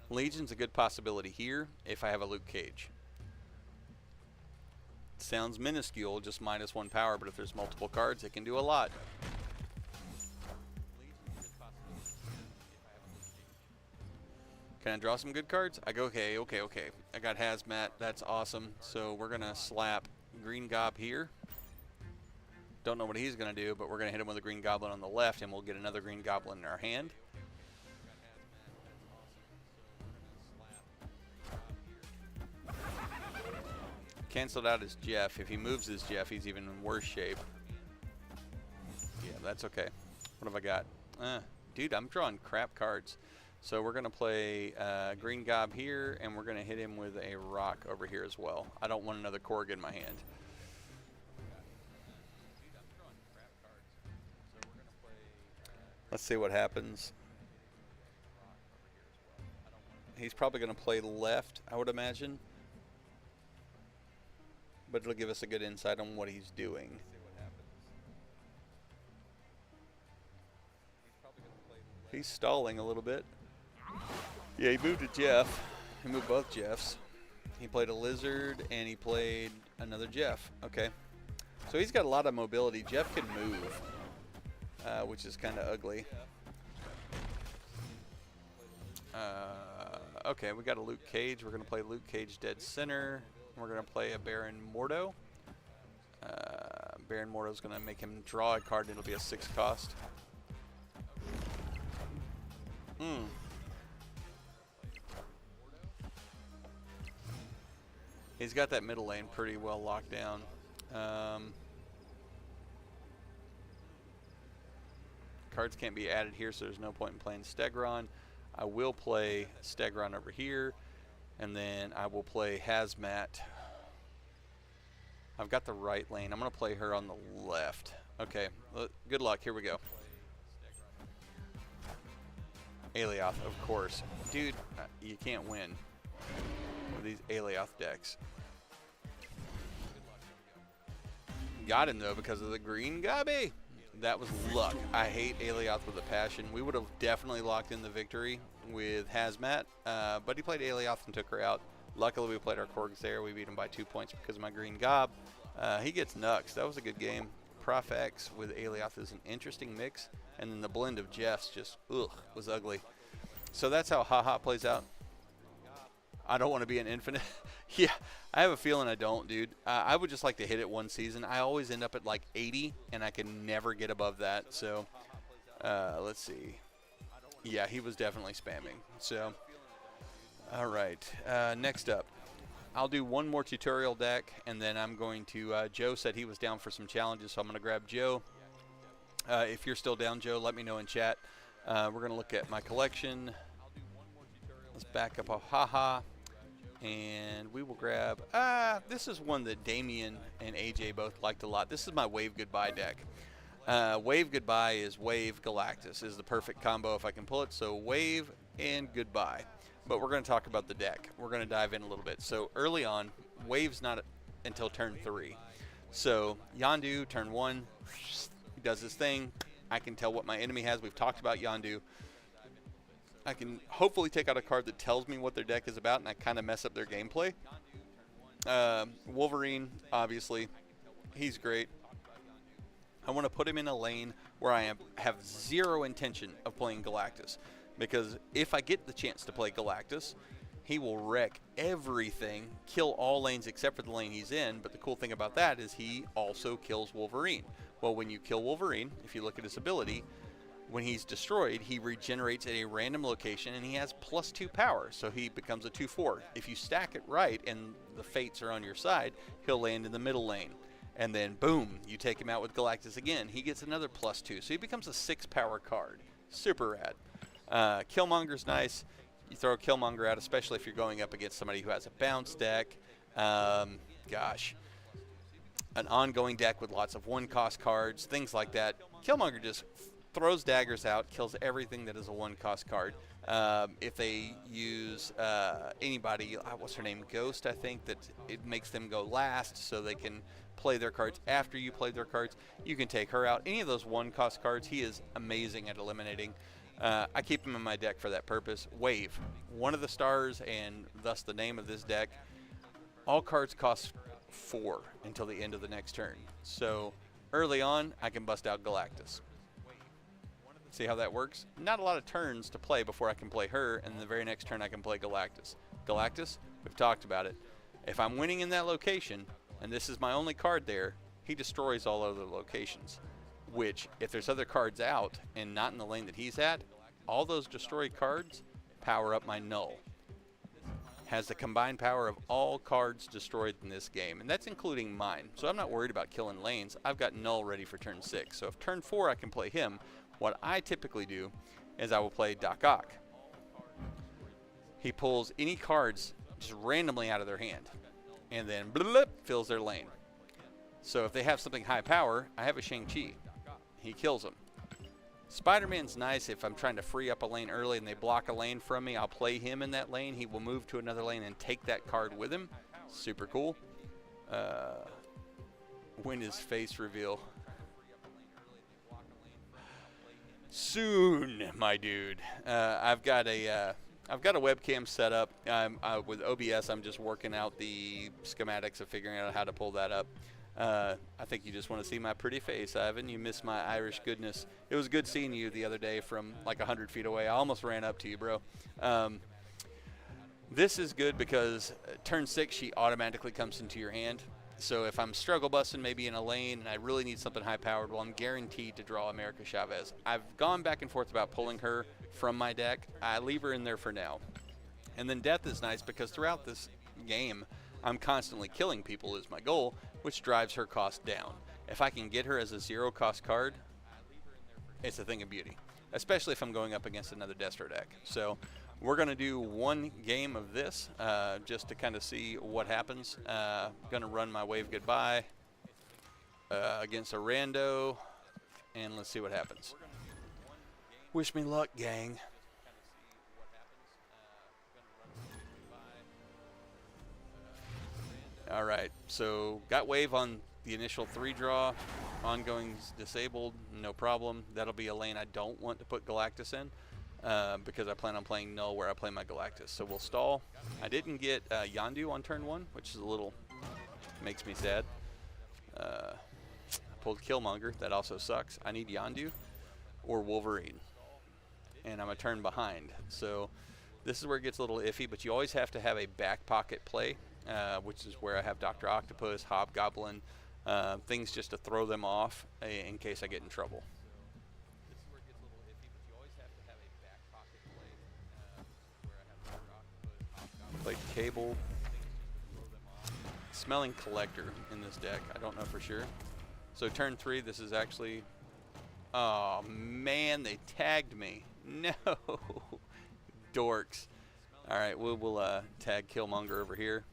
Legion's a good possibility here if I have a Luke Cage. Sounds minuscule, just -1 power, but if there's multiple cards, it can do a lot. Can I draw some good cards? I go, okay. I got Hazmat. That's awesome. So we're going to slap Green Gob here. Don't know what he's going to do, but we're going to hit him with a Green Goblin on the left, and we'll get another Green Goblin in our hand. Canceled out his Jeff. If he moves his Jeff, he's even in worse shape. Yeah, that's okay. What have I got? Dude, I'm drawing crap cards. So we're going to play Green Gob here, and we're going to hit him with a rock over here as well. I don't want another Korg in my hand. Let's see what happens. He's probably going to play left, I would imagine. But it'll give us a good insight on what he's doing. He's stalling a little bit. Yeah, he moved a Jeff. He moved both Jeffs. He played a Lizard, and he played another Jeff. Okay. So he's got a lot of mobility. Jeff can move, which is kind of ugly. Okay, we got a Luke Cage. We're going to play Luke Cage dead center. We're going to play a Baron Mordo. Baron Mordo is going to make him draw a card, and it'll be a 6 cost. He's got that middle lane pretty well locked down. Cards can't be added here, so there's no point in playing Stegron. I will play Stegron over here, and then I will play Hazmat. I've got the right lane. I'm going to play her on the left. Okay, good luck. Here we go. Aelioth, of course. Dude, you can't win with these Aelioth decks. Got him, though, because of the Green Gobby. That was luck. I hate Aelioth with a passion. We would have definitely locked in the victory with Hazmat, but he played Aelioth and took her out. Luckily, we played our Korgs there. We beat him by 2 points because of my Green Gob. He gets Nux. That was a good game. Prof X with Aelioth is an interesting mix, and then the blend of Jeffs just, was ugly. So that's how Haha plays out. I don't want to be an infinite. Yeah, I have a feeling I don't, dude. I would just like to hit it one season. I always end up at like 80, and I can never get above that. So let's see. Yeah, he was definitely spamming. So, all right. Next up, I'll do one more tutorial deck, and then I'm going to Joe said he was down for some challenges, so I'm going to grab Joe. If you're still down, Joe, let me know in chat. We're going to look at my collection. Let's back up a Haha. And we will grab, this is one that Damien and AJ both liked a lot. This is my Wave Goodbye deck. Wave Goodbye is Wave Galactus is the perfect combo if I can pull it. So Wave and Goodbye. But we're going to talk about the deck. We're going to dive in a little bit. So early on, Wave's not until turn 3. So Yondu, turn 1, he does his thing. I can tell what my enemy has. We've talked about Yondu. I can hopefully take out a card that tells me what their deck is about, and I kind of mess up their gameplay. Wolverine, obviously, he's great. I want to put him in a lane where I have zero intention of playing Galactus, because if I get the chance to play Galactus, he will wreck everything, kill all lanes except for the lane he's in. But the cool thing about that is he also kills Wolverine. Well, when you kill Wolverine, if you look at his ability, when he's destroyed, he regenerates at a random location, and he has +2 power, so he becomes a 2/4. If you stack it right and the fates are on your side, he'll land in the middle lane. And then, boom, you take him out with Galactus again. He gets another +2, so he becomes a 6-power card. Super rad. Killmonger's nice. You throw a Killmonger out, especially if you're going up against somebody who has a bounce deck. Gosh. An ongoing deck with lots of 1-cost cards, things like that. Killmonger just throws daggers out, kills everything that is a 1-cost card. If they use anybody, what's her name, Ghost, I think, that it makes them go last so they can play their cards after you play their cards. You can take her out. Any of those 1-cost cards, he is amazing at eliminating. I keep him in my deck for that purpose. Wave, one of the stars, and thus the name of this deck. All cards cost 4 until the end of the next turn. So early on, I can bust out Galactus. See how that works? Not a lot of turns to play before I can play her, and the very next turn I can play Galactus. Galactus, we've talked about it. If I'm winning in that location, and this is my only card there, he destroys all other locations. Which, if there's other cards out and not in the lane that he's at, all those destroyed cards power up my Null. Has the combined power of all cards destroyed in this game, and that's including mine. So I'm not worried about killing lanes. I've got Null ready for turn 6. So if turn 4 I can play him, what I typically do is I will play Doc Ock. He pulls any cards just randomly out of their hand, and then blip, fills their lane. So if they have something high power, I have a Shang-Chi. He kills them. Spider-Man's nice if I'm trying to free up a lane early and they block a lane from me. I'll play him in that lane. He will move to another lane and take that card with him. Super cool. When is face reveal? Soon, my dude. I've got a webcam set up. With OBS, I'm just working out the schematics of figuring out how to pull that up. I think you just want to see my pretty face, Ivan. You miss my Irish goodness. It was good seeing you the other day from like 100 feet away. I almost ran up to you, bro. This is good because turn 6, she automatically comes into your hand. So if I'm struggle busting maybe in a lane and I really need something high powered, well, I'm guaranteed to draw America Chavez. I've gone back and forth about pulling her from my deck. I leave her in there for now. And then Death is nice because throughout this game, I'm constantly killing people is my goal, which drives her cost down. If I can get her as a 0 cost card, it's a thing of beauty, especially if I'm going up against another Destro deck. So we're going to do one game of this just to kind of see what happens. Going to run my Wave Goodbye against a rando, and let's see what happens. Wish me luck, gang. All right, so got Wave on the initial 3 draw. Ongoing's disabled, no problem. That'll be a lane I don't want to put Galactus in because I plan on playing Null where I play my Galactus. So we'll stall. I didn't get Yondu on turn 1, which is a little, makes me sad. I pulled Killmonger, that also sucks. I need Yondu or Wolverine, and I'm a turn behind. So this is where it gets a little iffy, but you always have to have a back pocket play. Which is where I have Dr. Octopus, Hobgoblin, things just to throw them off in case I get in trouble. This is where it gets a little iffy, but you always have to have a back pocket play, where I have Dr. Octopus, Hobgoblin. Played Cable. Smelling Collector in this deck. I don't know for sure. So turn 3, this is actually... Oh, man, they tagged me. No. Dorks. All right, we'll tag Killmonger over here.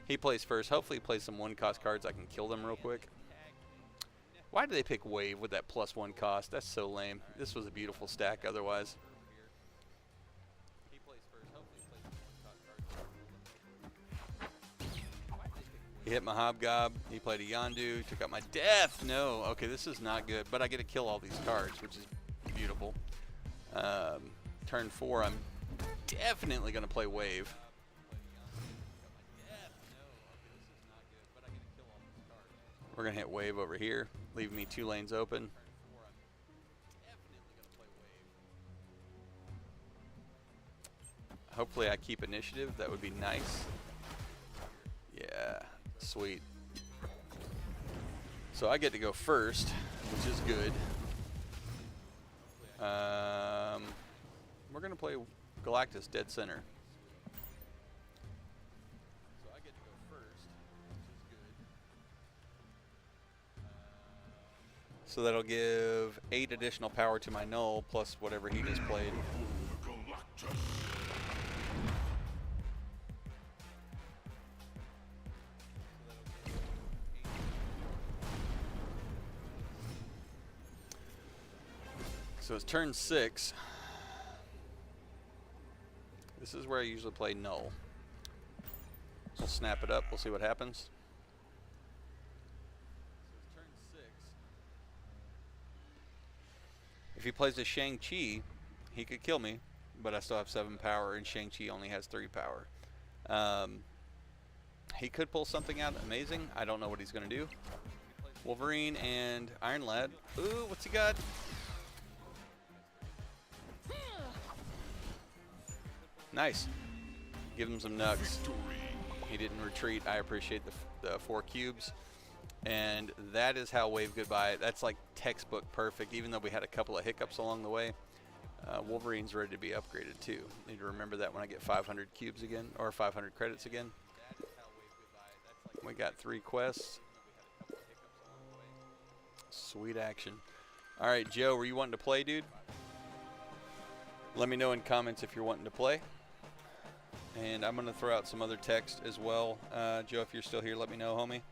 He plays first. Hopefully he plays some 1-cost cards. I can kill them real quick. Why do they pick Wave with that +1 cost? That's so lame. This was a beautiful stack otherwise. He hit my Hobgob. He played a Yondu. Took out my Death. No. Okay, this is not good. But I get to kill all these cards, which is beautiful. Turn 4, I'm definitely going to play Wave. We're going to hit Wave over here, leave me 2 lanes open. Hopefully I keep initiative. That would be nice. Yeah, sweet. So I get to go first, which is good. We're going to play Galactus dead center. So I get to go first, which is good. So that'll give 8 additional power to my Null plus whatever he just played. So it's turn 6. This is where I usually play Null. We'll snap it up. We'll see what happens. So it's turn 6. If he plays a Shang-Chi, he could kill me, but I still have 7 power, and Shang-Chi only has 3 power. He could pull something out amazing. I don't know what he's going to do. Wolverine and Iron Lad. Ooh, what's he got? Nice. Give him some nugs. He didn't retreat. I appreciate the 4 cubes. And that is how Wave Goodbye. That's like textbook perfect, even though we had a couple of hiccups along the way. Wolverine's ready to be upgraded too. Need to remember that when I get 500 cubes again, or 500 credits again. We got 3 quests. Sweet action. All right, Joe, were you wanting to play, dude? Let me know in comments if you're wanting to play. And I'm going to throw out some other text as well. Joe, if you're still here, let me know, homie.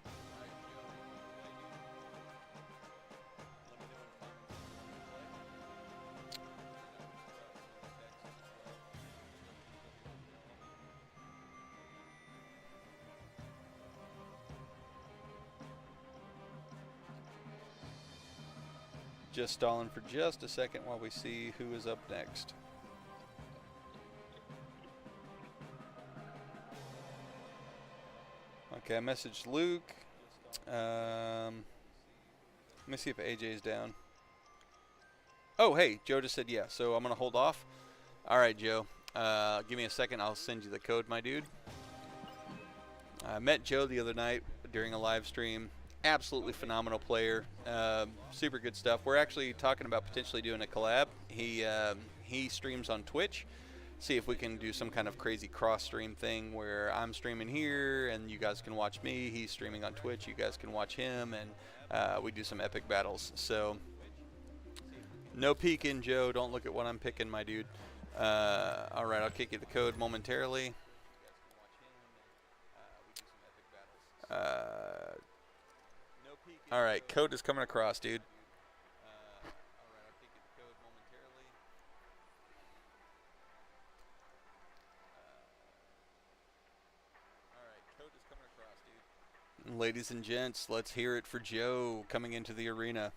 Just stalling for just a second while we see who is up next. Okay, I messaged Luke. Let me see if AJ's down. Oh, hey, Joe just said yeah, so I'm going to hold off. All right, Joe. Give me a second. I'll send you the code, my dude. I met Joe the other night during a live stream. Absolutely phenomenal player. Super good stuff. We're actually talking about potentially doing a collab. He streams on Twitch. See if we can do some kind of crazy cross stream thing where I'm streaming here and you guys can watch me. He's streaming on Twitch. You guys can watch him, and we do some epic battles. So no peeking, Joe. Don't look at what I'm picking, my dude. All right, I'll kick you the code momentarily. All right, code is coming across, dude. Ladies and gents, let's hear it for Joe coming into the arena.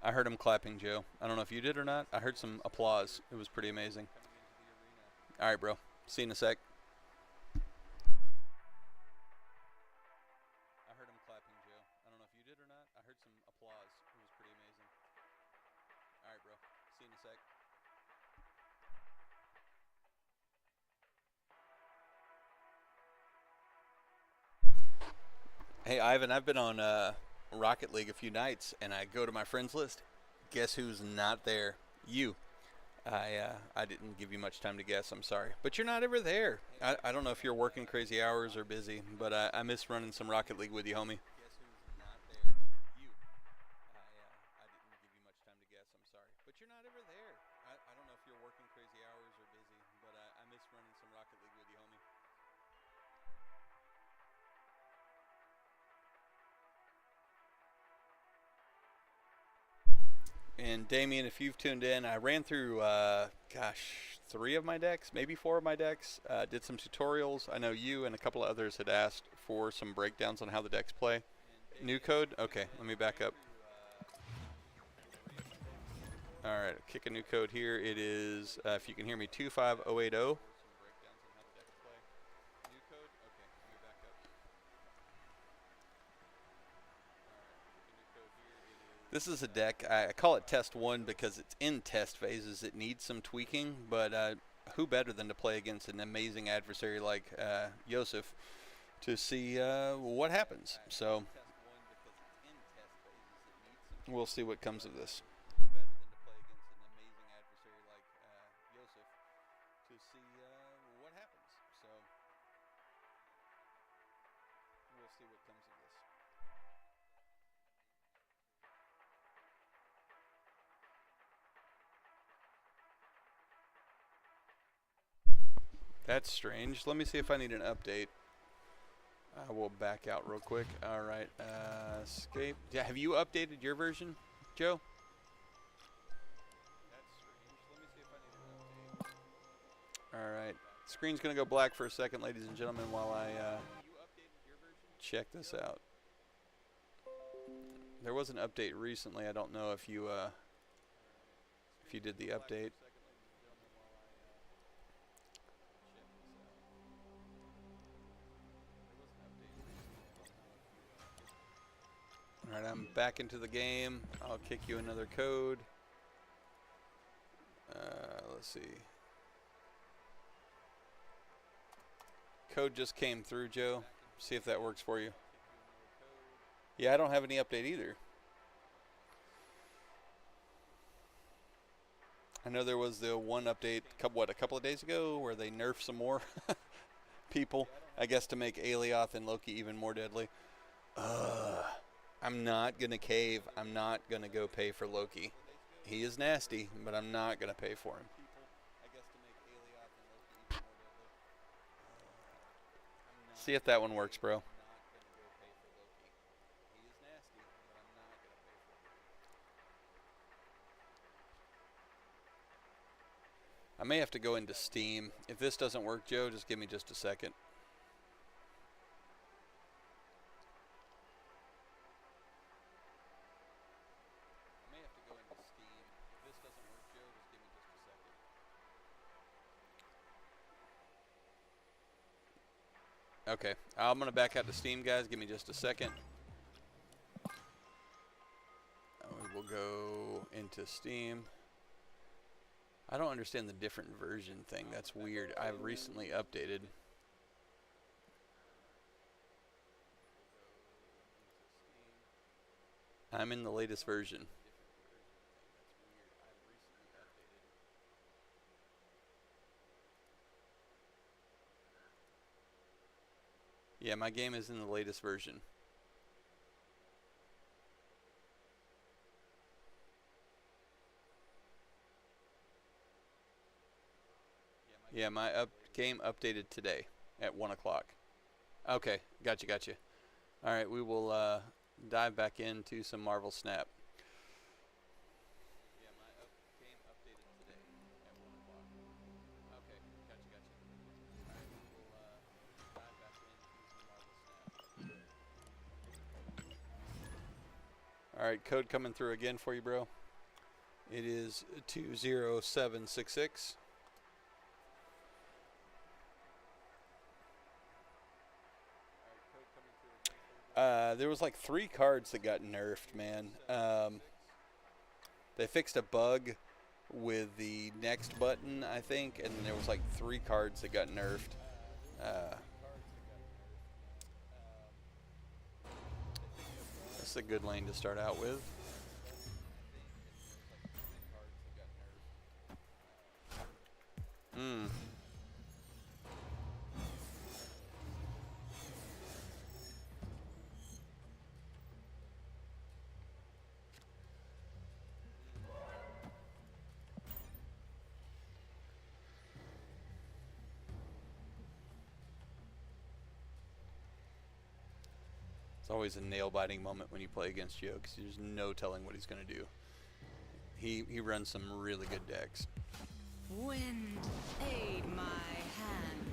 I heard him clapping, Joe. I don't know if you did or not. I heard some applause. It was pretty amazing. All right, bro. See you in a sec. I heard him clapping, Joe. I don't know if you did or not. I heard some applause. It was pretty amazing. All right, bro. See you in a sec. Hey, Ivan, I've been on Rocket League a few nights, and I go to my friends list. Guess who's not there? You. I didn't give you much time to guess. I'm sorry. But you're not ever there. I don't know if you're working crazy hours or busy, but I miss running some Rocket League with you, homie. Guess who's not there? You. I didn't give you much time to guess. I'm sorry. But you're not ever there. I don't know if you're working crazy hours or busy, but I miss running some Rocket League with you, homie. And Damien, if you've tuned in, I ran through, 3 of my decks, maybe 4 of my decks. Did some tutorials. I know you and a couple of others had asked for some breakdowns on how the decks play. New code? Okay, let me back up. All right, kick a new code here. It is, if you can hear me, 25080. This is a deck, I call it Test 1 because it's in test phases. It needs some tweaking, but who better than to play against an amazing adversary like Yosef to see what happens. So we'll see what comes of this. Who better than to play against an amazing adversary like Yosef to see what happens. So we'll see what comes of this. That's strange. Let me see if I need an update. I will back out real quick. All right, escape. Yeah, have you updated your version, Joe? That's strange. Let me see if I need an update. All right, screen's gonna go black for a second, ladies and gentlemen, while I check this out. There was an update recently. I don't know if you did the update. Alright, I'm back into the game. I'll kick you another code. Let's see. Code just came through, Joe. See if that works for you. Yeah, I don't have any update either. I know there was the one update, a couple of days ago, where they nerfed some more people, I guess, to make Aelioth and Loki even more deadly. I'm not going to cave. I'm not going to go pay for Loki. He is nasty, but I'm not going to pay for him. See if that one works, bro. I may have to go into Steam. If this doesn't work, Joe, just give me just a second. Okay, I'm going to back out to Steam, guys. Give me just a second. We'll go into Steam. I don't understand the different version thing. That's weird. I've recently updated. I'm in the latest version. Yeah, my game is in the latest version. Yeah, my game updated today at 1 o'clock. Okay, gotcha. All right, we will dive back into some Marvel Snap. All right, code coming through again for you, bro. It is 20766. There was like 3 cards that got nerfed, man. They fixed a bug with the next button, I think, and then there was like 3 cards that got nerfed. That's a good lane to start out with. It's always a nail-biting moment when you play against Joe, because there's no telling what he's going to do. He runs some really good decks. Wind, aid my hand.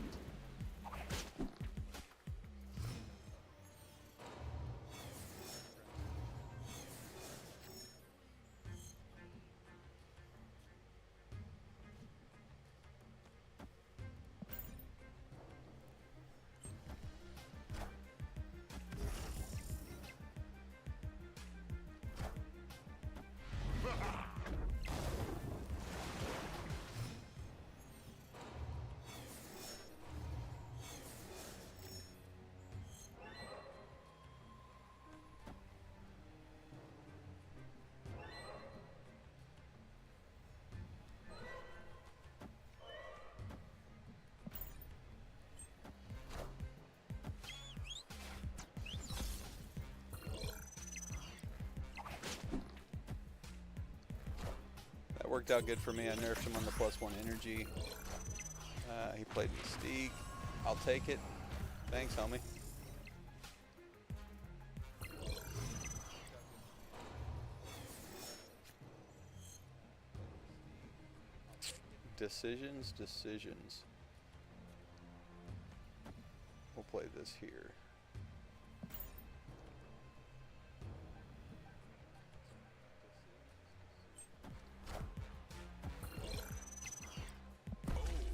That worked out good for me. I nerfed him on the +1 energy. He played Mystique. I'll take it. Thanks, homie. Decisions. We'll play this here.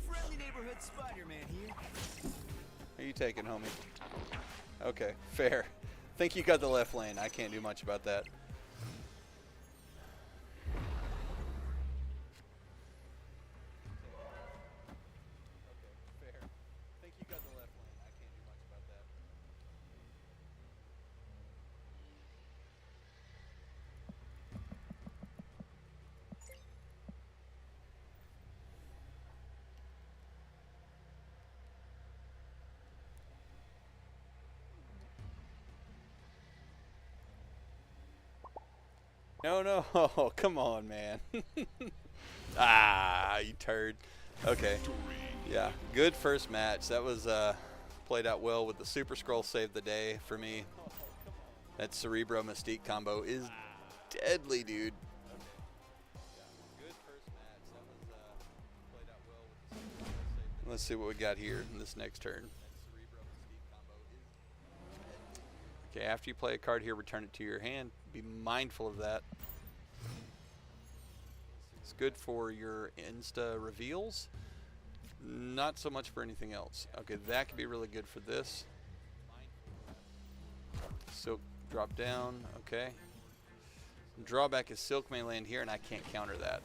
Friendly neighborhood Spider-Man here. Who are you taking, homie? Okay, fair. Think you got the left lane. I can't do much about that. Fair. Think you got the left lane. No, no. Oh, come on, man. Ah, you turd. Okay. Yeah, good first match. That was played out well with the Super Scroll saved the day for me. That Cerebro Mystique combo is deadly, dude. Let's see what we got here in this next turn. Okay, after you play a card here, return it to your hand. Be mindful of that. It's good for your insta reveals. Not so much for anything else. Okay, that could be really good for this. Silk drop down, okay. Drawback is Silk may land here and I can't counter that.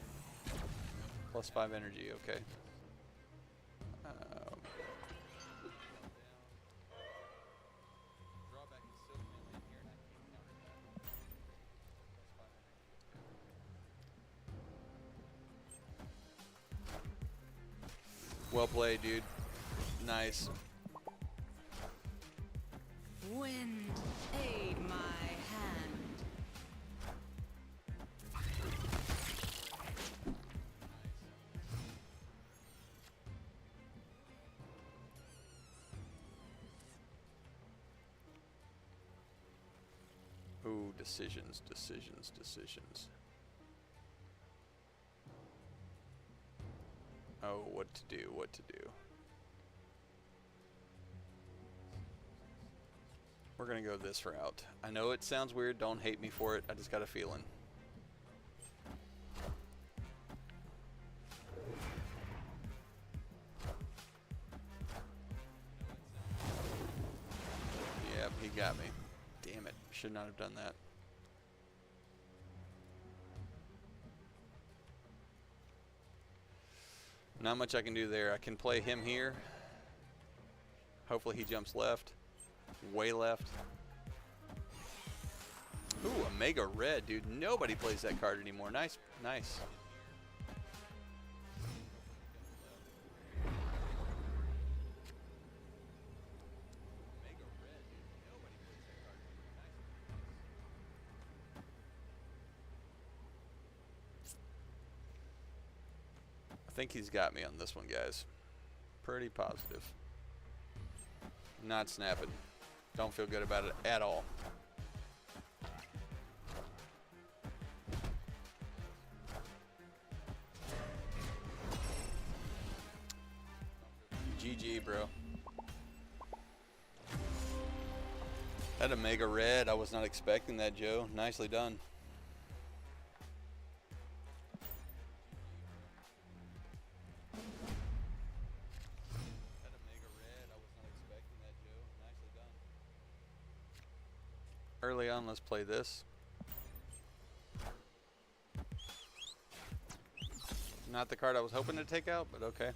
+5 energy, okay. Well played, dude. Nice. Wind, aid my hand. Ooh, decisions, decisions, decisions. Oh, what to do, what to do. We're gonna go this route. I know it sounds weird, don't hate me for it, I just got a feeling. Yep, he got me. Damn it, should not have done that. Not much I can do there. I can play him here. Hopefully he jumps left. Way left. Ooh, a Mega Red, dude. Nobody plays that card anymore. Nice, nice. I think he's got me on this one, guys. Pretty positive. Not snapping. Don't feel good about it at all. GG, bro. Had a Mega Red. I was not expecting that, Joe. Nicely done. Early on, let's play this. Not the card I was hoping to take out, but okay.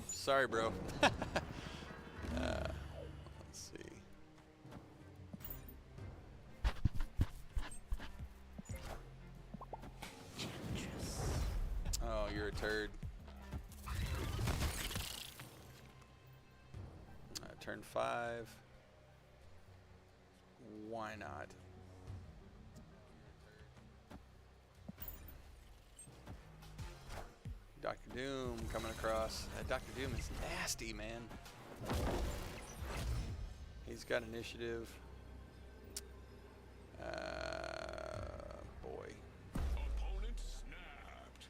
Sorry, bro. Let's see. Oh, you're a turd. Turn 5. Why not? Dr. Doom coming across. Dr. Doom is nasty, man. He's got initiative. Boy. Opponent snapped.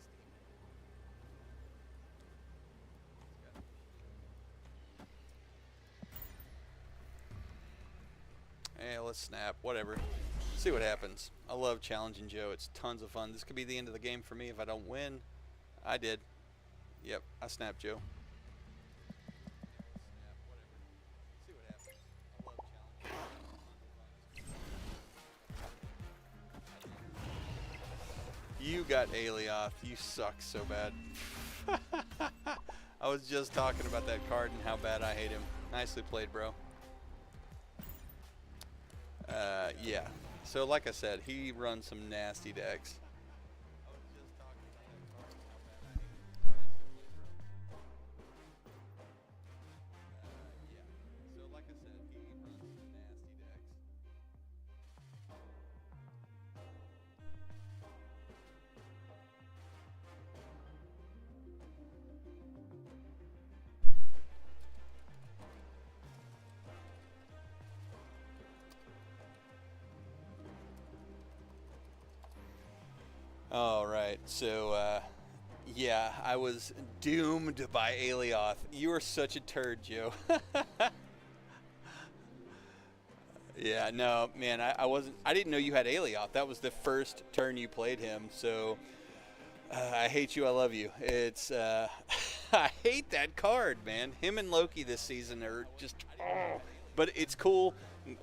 Hey, let's snap. Whatever. See what happens. I love challenging Joe. It's tons of fun. This could be the end of the game for me if I don't win. I did. Yep, I snapped Joe. You got Aelioth. You suck so bad. I was just talking about that card and how bad I hate him. Nicely played, bro. Yeah. So like I said, he runs some nasty decks. All right, so yeah, I was doomed by Aelioth. You are such a turd, Joe. Yeah, no, man, I wasn't. I didn't know you had Aelioth. That was the first turn you played him. So I hate you. I love you. It's I hate that card, man. Him and Loki this season are just. Oh. But it's cool.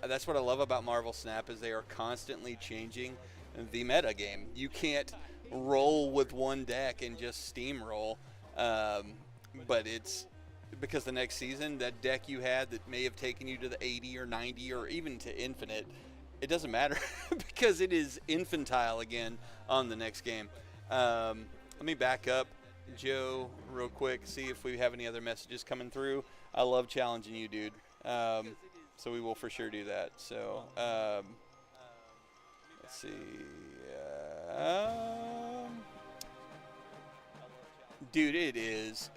That's what I love about Marvel Snap is they are constantly changing the meta game. You can't roll with one deck and just steamroll, but it's because the next season that deck you had that may have taken you to the 80 or 90 or even to infinite, it doesn't matter because it is infantile again on the next game. Let me back up, Joe, real quick, see if we have any other messages coming through. I love challenging you, dude. So we will for sure do that. So let's see. Dude, it is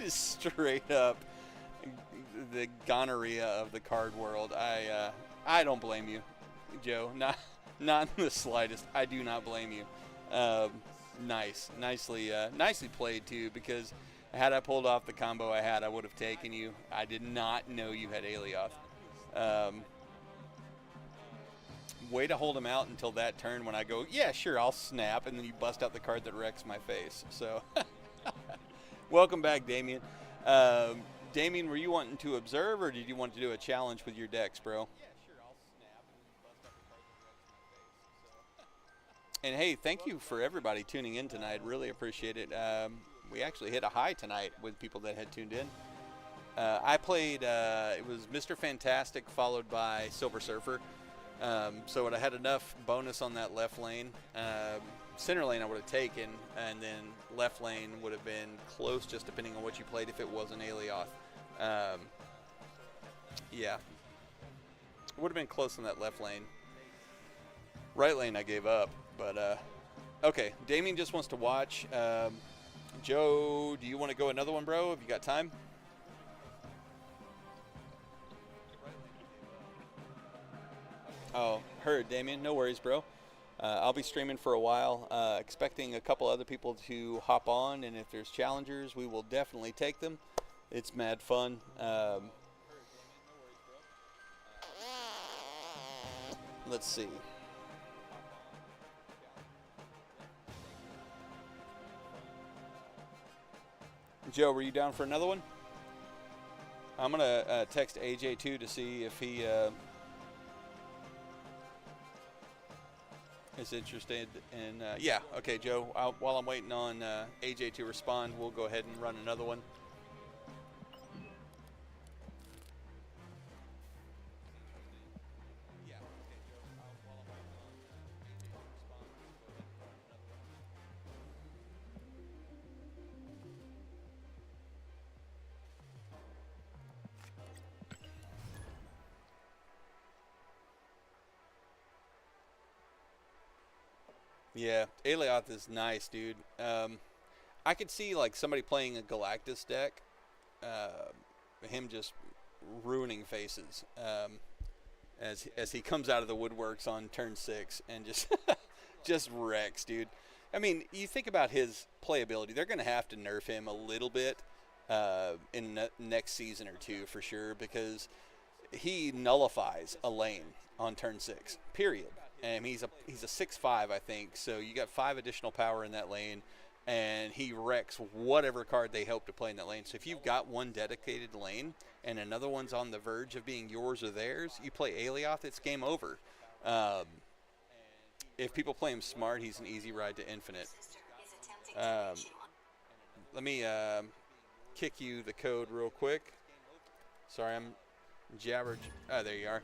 straight up the gonorrhea of the card world. I don't blame you, Joe. Not in the slightest. I do not blame you. Nicely played too. Because had I pulled off the combo I had, I would have taken you. I did not know you had Aelioth. Way to hold him out until that turn when I go, yeah, sure, I'll snap, and then you bust out the card that wrecks my face. So, welcome back, Damien. Damien, were you wanting to observe, or did you want to do a challenge with your decks, bro? Yeah, sure, I'll snap, and then you bust out the card that wrecks my face. And hey, thank you for everybody tuning in tonight. Really appreciate it. We actually hit a high tonight with people that had tuned in. I played, it was Mr. Fantastic followed by Silver Surfer. So I had enough bonus on that left lane. Center lane I would have taken, and then left lane would have been close just depending on what you played if it wasn't Aelioth. Yeah. It would have been close on that left lane. Right lane I gave up, but okay. Damien just wants to watch. Joe, do you want to go another one, bro? Have you got time? Oh, heard, Damien. No worries, bro. I'll be streaming for a while, expecting a couple other people to hop on, and if there's challengers, we will definitely take them. It's mad fun. Let's see. Joe, were you down for another one? I'm going to text AJ too to see if he is interested in, yeah, okay, Joe, while I'm waiting on AJ to respond, we'll go ahead and run another one. Yeah, Aelioth is nice, dude. I could see like somebody playing a Galactus deck, him just ruining faces as he comes out of the woodworks on turn 6 and just just wrecks, dude. I mean, you think about his playability; they're going to have to nerf him a little bit in the next season or two for sure because he nullifies a lane on turn 6. Period. And he's a 6/5, I think. So you got 5 additional power in that lane, and he wrecks whatever card they hope to play in that lane. So if you've got one dedicated lane and another one's on the verge of being yours or theirs, you play Aelioth, it's game over. if people play him smart, he's an easy ride to infinite. Let me kick you the code real quick. Sorry, I'm jabber. Oh, there you are.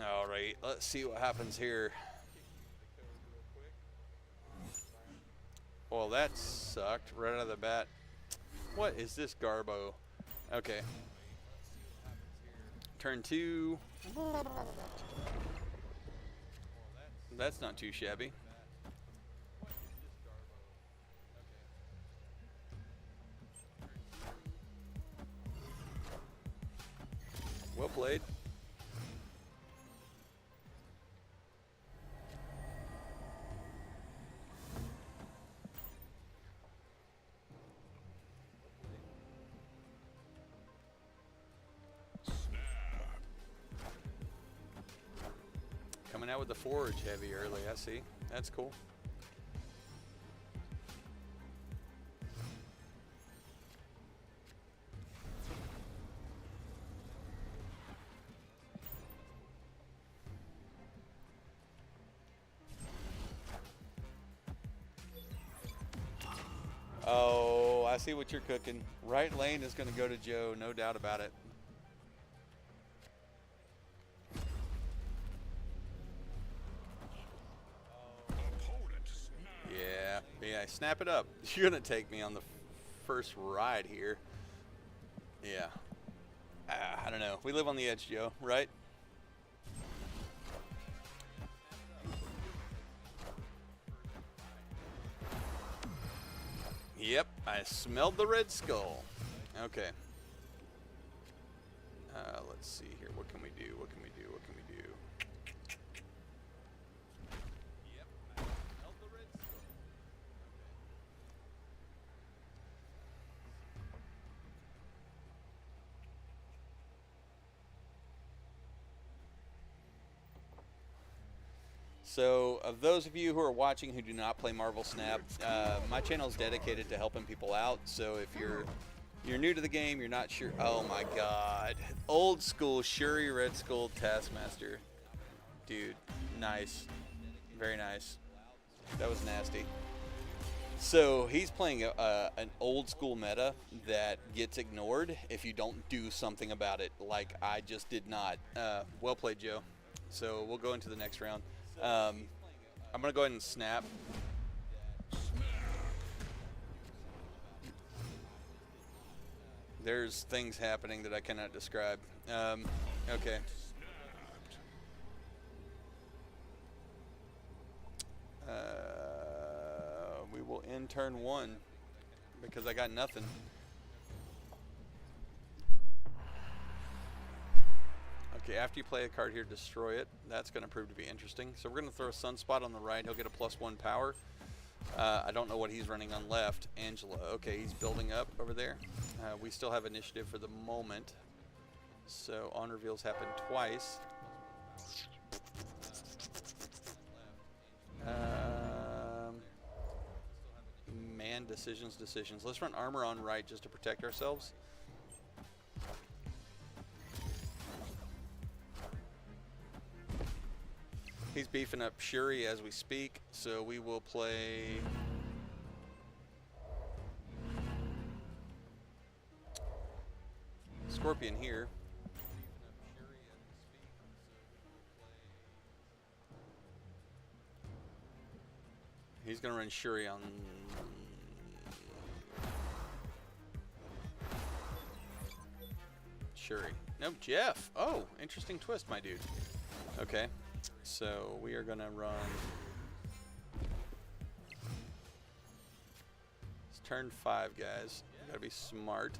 All right, let's see what happens here. Well, that sucked right out of the bat. What is this garbo? Okay. Turn 2. That's not too shabby. Well played. Coming out with the forge heavy early, I see. That's cool. Oh, I see what you're cooking. Right lane is going to go to Joe, no doubt about it. Yeah, snap it up. You're going to take me on the first ride here. Yeah. I don't know. We live on the edge, Joe, right? Yep, I smelled the red skull. Okay. Let's see here. What can we do? What can we do? What can we do? Yep, I smelled the red skull. So, of those of you who are watching who do not play Marvel Snap, my channel is dedicated to helping people out. So, if you're new to the game, you're not sure. Oh my God, old school Shuri Red Skull Taskmaster, dude, nice, very nice. That was nasty. So he's playing an old school meta that gets ignored if you don't do something about it, like I just did not. Well played, Joe. So we'll go into the next round. I'm gonna go ahead and snap. There's things happening that I cannot describe. Okay. We will end turn 1 because I got nothing. Okay, after you play a card here, destroy it. That's going to prove to be interesting. So we're going to throw a Sunspot on the right. He'll get a +1 power. I don't know what he's running on left. Angela. Okay, he's building up over there. We still have initiative for the moment. So on reveals happen twice. Man, decisions. Let's run armor on right just to protect ourselves. He's beefing up Shuri as we speak, so we will play Scorpion here. He's going to run Shuri on... Shuri. Nope, Jeff. Oh, interesting twist, my dude. Okay. So we are going to run... It's turn 5, guys. Gotta be smart.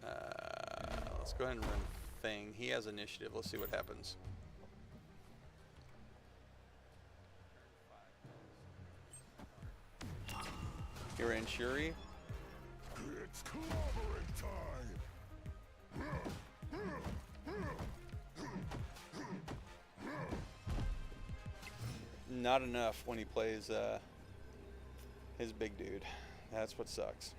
Let's go ahead and run Thing. He has initiative. Let's see what happens. Here in Shuri. It's clobbering time. Not enough when he plays his big dude. That's what sucks.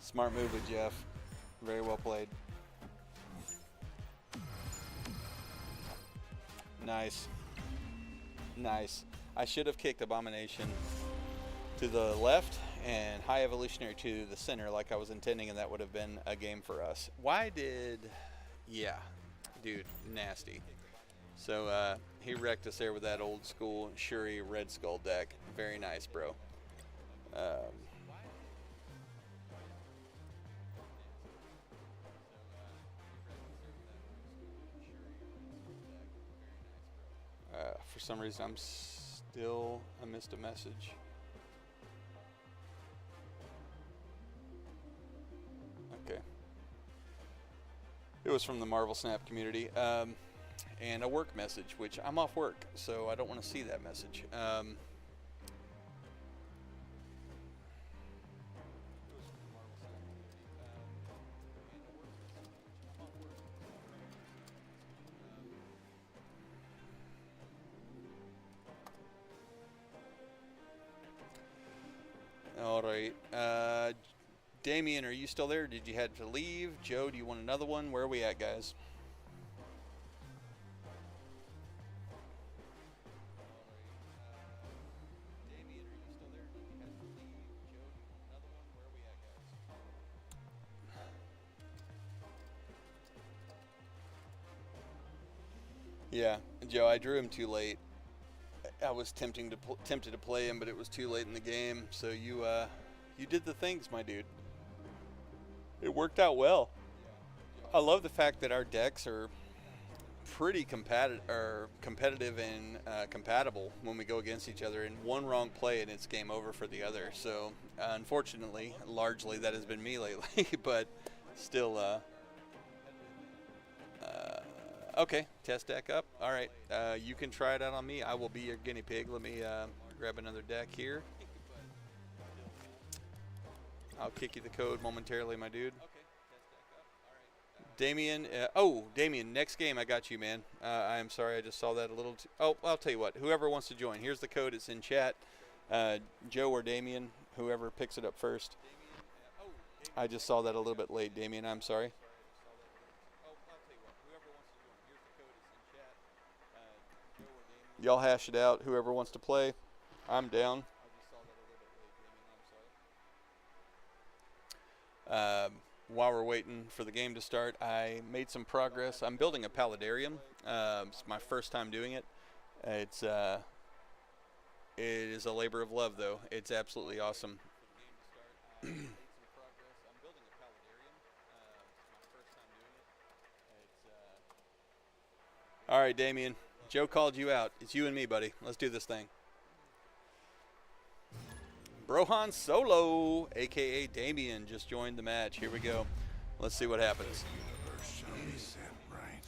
Smart move with Jeff. Very well played. Nice. Nice. I should have kicked Abomination to the left and High Evolutionary to the center like I was intending, and that would have been a game for us. Why did... Yeah. Dude, nasty. So he wrecked us there with that old school Shuri Red Skull deck. Very nice, bro. For some reason, I missed a message. Okay. It was from the Marvel Snap community. And a work message, which I'm off work, so I don't want to see that message. All right. Damien, are you still there? Did you have to leave? Joe, do you want another one? Where are we at, guys? Yeah, Joe, I drew him too late. I was tempted to play him, but it was too late in the game. So you did the things, my dude. It worked out well. I love the fact that our decks are pretty competitive and compatible when we go against each other. And one wrong play and it's game over for the other. So unfortunately, largely that has been me lately, but still. Okay, test deck up. All right, you can try it out on me. I will be your guinea pig. Let me grab another deck here. I'll kick you the code momentarily, my dude. Damien, Damien, next game I got you, man. I am sorry, I just saw that a little too. Oh, I'll tell you what, whoever wants to join, here's the code, it's in chat. Joe or Damien, whoever picks it up first. I just saw that a little bit late, Damien, I'm sorry. Y'all hash it out, whoever wants to play. I'm down. While we're waiting for the game to start, I made some progress. I'm building a Paludarium. It's my first time doing it. It is a labor of love, though. It's absolutely awesome. All right, Damien. Joe called you out. It's you and me, buddy. Let's do this thing. Brohan Solo, a.k.a. Damien, just joined the match. Here we go. Let's see what happens. Universe shall be set right.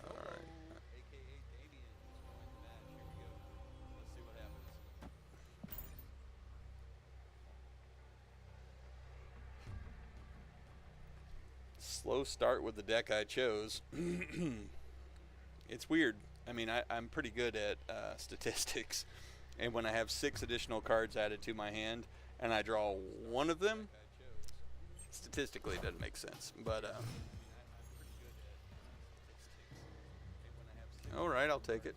All right. Slow start with the deck I chose. It's weird. I mean, I'm pretty good at statistics, and when I have 6 additional cards added to my hand and I draw one of them, statistically it doesn't make sense. But all right, I'll take it.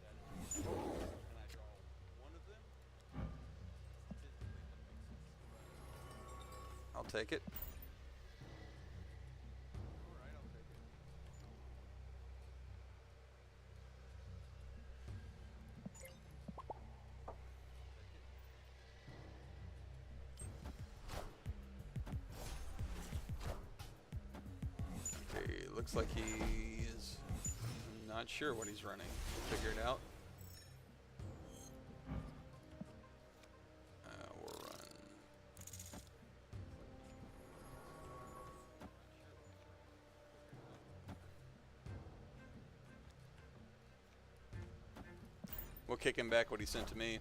I'll take it. Looks like he's not sure what he's running. We'll figure it out. We'll run. We'll kick him back what he sent to me.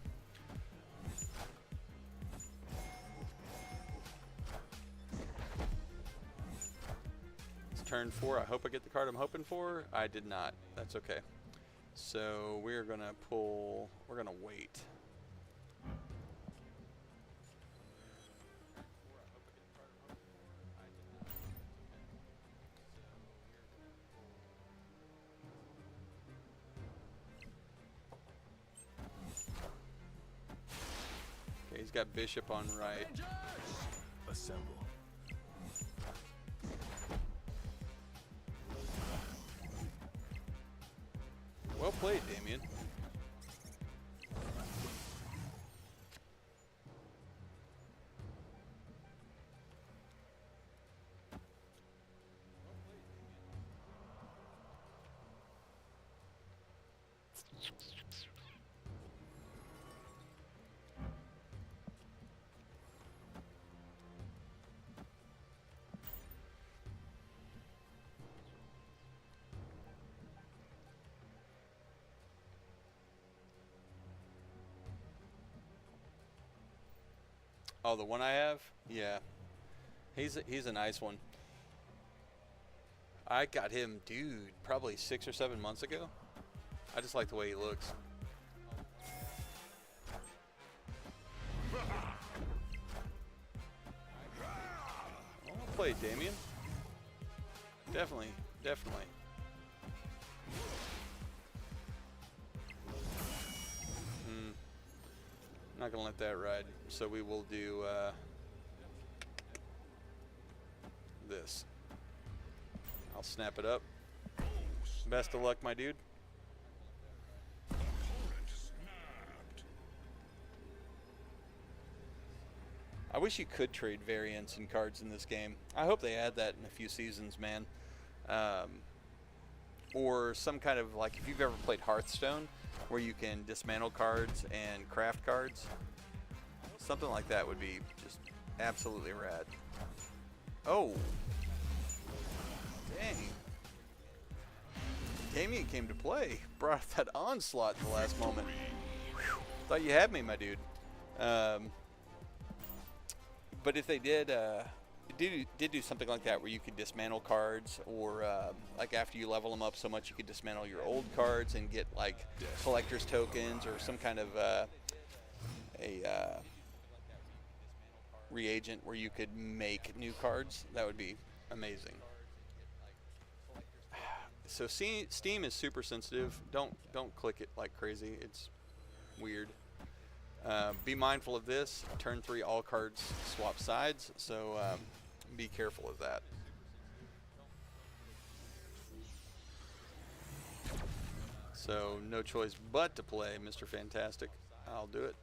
Turn 4. I hope I get the card I'm hoping for. I did not. That's okay. So we're gonna pull. We're gonna wait. got bishop on right. Assemble. Well played, Damien. Oh, the one I have? Yeah. He's a nice one. I got him, dude, probably 6 or 7 months ago. I just like the way he looks. Well played, Damien. Definitely, definitely. Not gonna let that ride, so we will do this. I'll snap it up. Best of luck, my dude. I wish you could trade variants and cards in this game. I hope they add that in a few seasons, man. Or some kind of, like, if you've ever played Hearthstone, where you can dismantle cards and craft cards. Something like that would be just absolutely rad. Oh. Dang. Damien came to play. Brought that onslaught in the last moment. Whew. Thought you had me, my dude. But if they did do something like that, where you could dismantle cards, or like after you level them up so much, you could dismantle your old cards and get like collector's tokens or some kind of a reagent where you could make new cards, that would be amazing. So Steam is super sensitive. Don't click it like crazy. It's weird. Be mindful of this. Turn 3, all cards swap sides, so be careful of that. So no choice but to play Mr. Fantastic. I'll do it.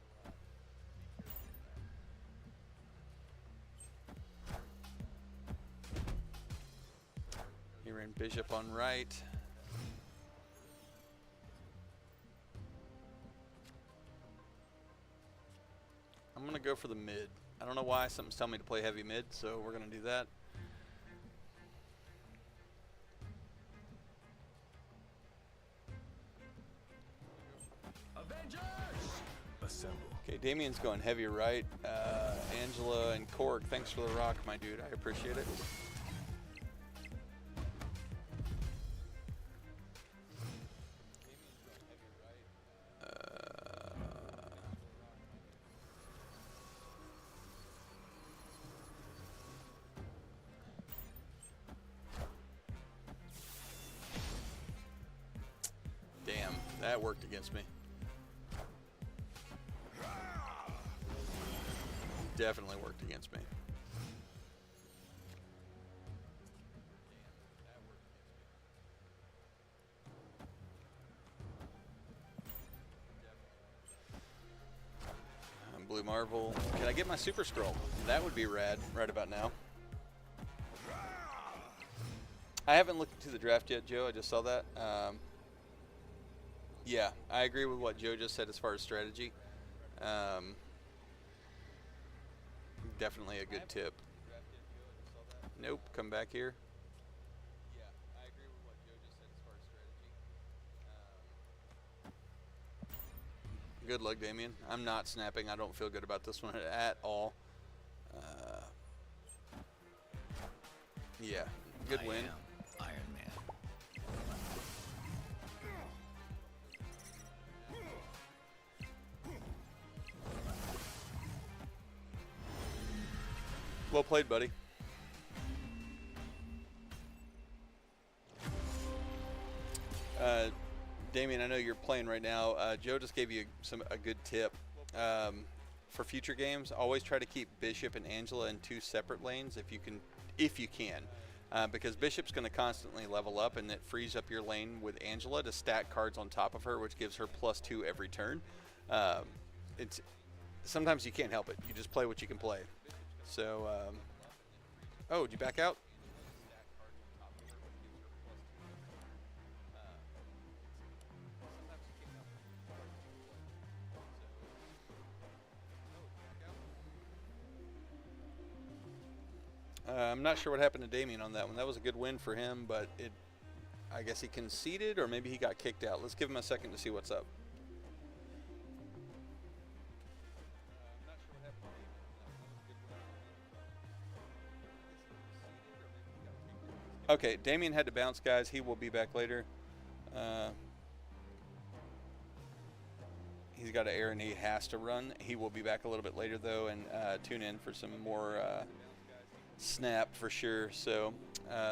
He ran bishop on right. I'm going to go for the mid. I don't know why, something's telling me to play heavy mid, so we're going to do that. Assemble. Okay, Damien's going heavy right. Angela and Korg, thanks for the rock, my dude. I appreciate it. Damn, that worked against me. Definitely worked against me. Blue Marvel. Can I get my Super Scroll? That would be rad right about now. I haven't looked into the draft yet, Joe. I just saw that. Yeah, I agree with what Joe just said as far as strategy. Definitely a good tip. Nope, come back here. Yeah, I agree with what Joe just said as far as strategy. Good luck, Damien. I'm not snapping. I don't feel good about this one at all. Yeah, good win. Iron Man. Well played, buddy. Damien, I know you're playing right now. Joe just gave you a good tip. for future games, always try to keep Bishop and Angela in 2 separate lanes if you can. Because Bishop's going to constantly level up, and it frees up your lane with Angela to stack cards on top of her, which gives her +2 every turn. Sometimes you can't help it. You just play what you can play. So, oh, did you back out? I'm not sure what happened to Damien on that one. That was a good win for him, but I guess he conceded, or maybe he got kicked out. Let's give him a second to see what's up. Okay, Damien had to bounce, guys. He will be back later. He's got an errand he has to run. He will be back a little bit later, though, and tune in for some more Snap for sure. So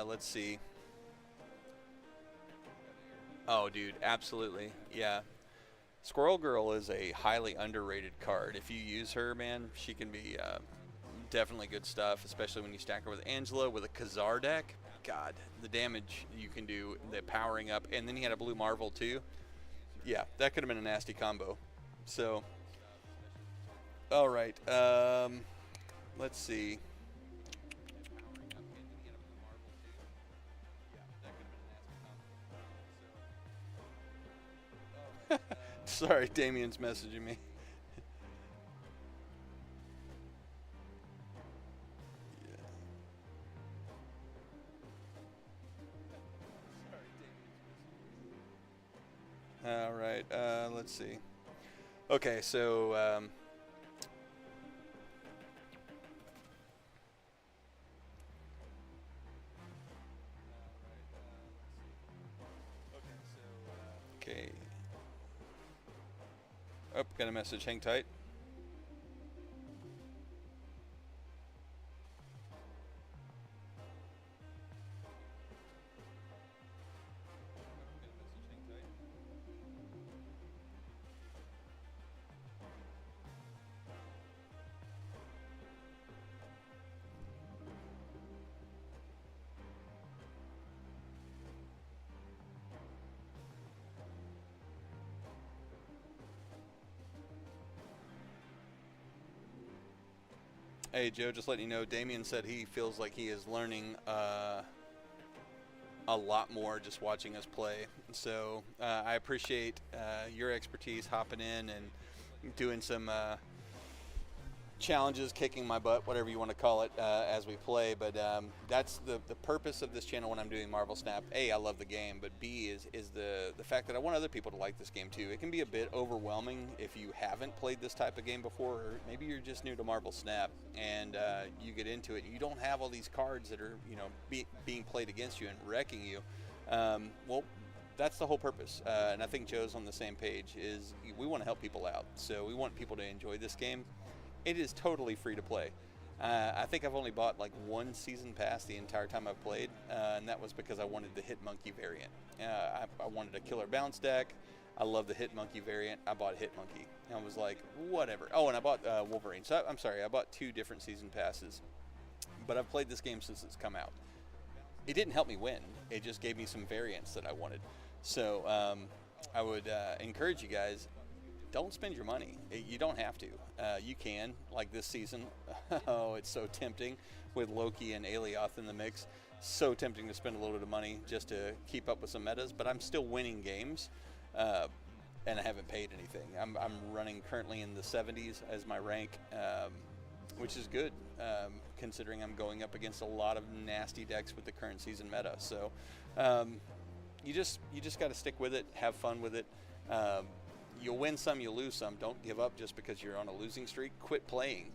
let's see. Oh, dude, absolutely. Yeah. Squirrel Girl is a highly underrated card. If you use her, man, she can be definitely good stuff, especially when you stack her with Angela with a Khazar deck. God, the damage you can do, the powering up, and then he had a Blue Marvel too. Yeah, that could have been a nasty combo. So, all right, let's see. Sorry, Damien's messaging me. All right, let's see. Okay, so okay. Oh, got a message. Hang tight. Hey, Joe, just letting you know, Damien said he feels like he is learning a lot more just watching us play. So I appreciate your expertise hopping in and doing some challenges, kicking my butt, whatever you want to call it, as we play. But that's the purpose of this channel when I'm doing Marvel Snap. A, I love the game, but B is the fact that I want other people to like this game too. It can be a bit overwhelming if you haven't played this type of game before, or maybe you're just new to Marvel Snap and you get into it. You don't have all these cards that are being played against you and wrecking you. Well, that's the whole purpose, and I think Joe's on the same page. Is we want to help people out, so we want people to enjoy this game. It is totally free to play. I think I've only bought like 1 season pass the entire time I've played, and that was because I wanted the Hitmonkey variant. I wanted a killer bounce deck. I love the Hitmonkey variant. I bought Hitmonkey. And I was like, whatever. Oh, and I bought Wolverine. So I'm sorry, I bought 2 different season passes. But I've played this game since it's come out. It didn't help me win. It just gave me some variants that I wanted. So I would encourage you guys, don't spend your money. You don't have to. You can, like this season. Oh, it's so tempting with Loki and Alioth in the mix. So tempting to spend a little bit of money just to keep up with some metas, but I'm still winning games, and I haven't paid anything. I'm running currently in the 70s as my rank, which is good, considering I'm going up against a lot of nasty decks with the current season meta. So you just got to stick with it, have fun with it. You'll win some, you'll lose some. Don't give up just because you're on a losing streak. Quit playing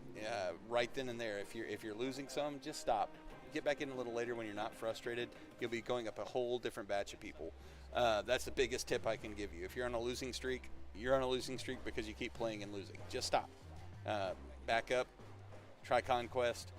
right then and there. If you're losing some, just stop. Get back in a little later when you're not frustrated. You'll be going up a whole different batch of people. That's the biggest tip I can give you. If you're on a losing streak, you're on a losing streak because you keep playing and losing. Just stop. Back up. Try Conquest.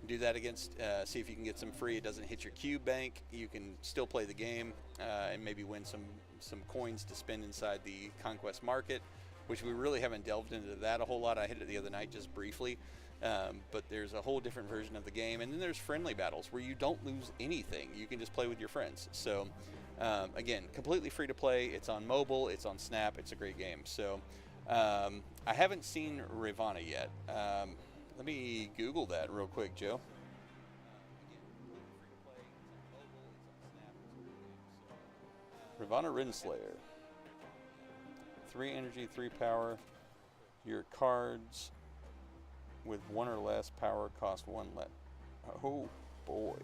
Do that against, see if you can get some free. It doesn't hit your cube bank. You can still play the game and maybe win some coins to spend inside the Conquest market. which we really haven't delved into that a whole lot. I hit it the other night just briefly. But there's a whole different version of the game. And then there's friendly battles where you don't lose anything. You can just play with your friends. So, again, completely free to play. It's on mobile. It's on Snap. It's a great game. So, I haven't seen Ravana yet. Let me Google that real quick, Joe. Ravana Renslayer. 3 energy, 3 power. Your cards with 1 or less power cost 1 less. Oh boy.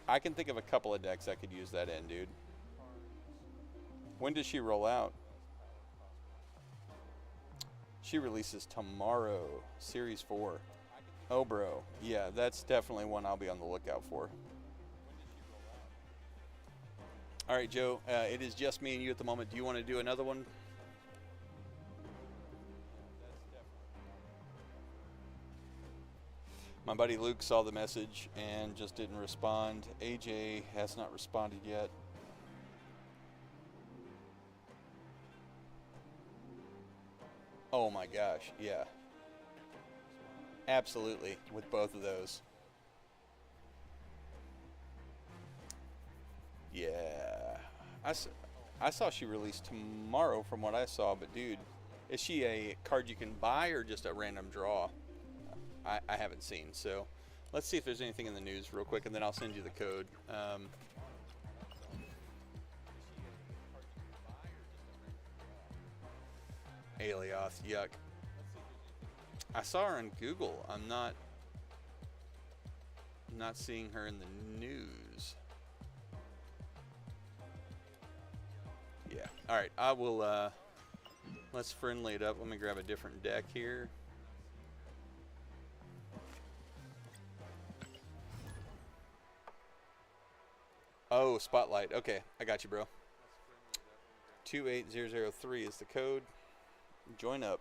I can think of a couple of decks I could use that in, dude. When does she roll out? She releases tomorrow, Series 4. Oh, bro. Yeah, that's definitely one I'll be on the lookout for. All right, Joe, it is just me and you at the moment. Do you want to do another one? My buddy Luke saw the message and just didn't respond. AJ has not responded yet. Oh my gosh, yeah. Absolutely, with both of those. Yeah. I saw she released tomorrow from what I saw, but dude, is she a card you can buy or just a random draw? I haven't seen, so let's see if there's anything in the news real quick, and then I'll send you the code. Alioth, yuck. I saw her on Google. I'm not seeing her in the news. Yeah. All right. I will. Let's friendly it up. Let me grab a different deck here. Oh, Spotlight. Okay, I got you, bro. 28003 is the code. Join up.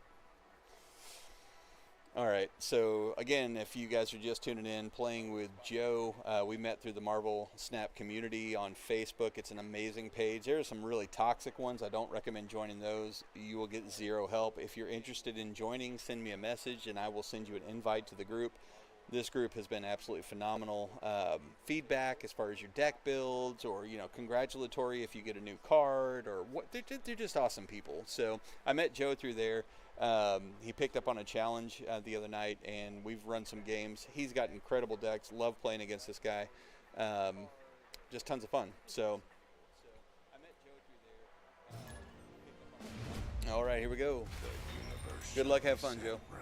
All right, so again, if you guys are just tuning in, playing with Joe, we met through the Marvel Snap community on Facebook. It's an amazing page. There are some really toxic ones. I don't recommend joining those. You will get zero help. If you're interested in joining, send me a message and I will send you an invite to the group. This group has been absolutely phenomenal. Feedback as far as your deck builds, or congratulatory if you get a new card, or what. They're just awesome people. So I met Joe through there. He picked up on a challenge the other night, and we've run some games. He's got incredible decks. Love playing against this guy. Just tons of fun. So I met Joe through there. All right, here we go. Good luck. Have fun, Joe. Right.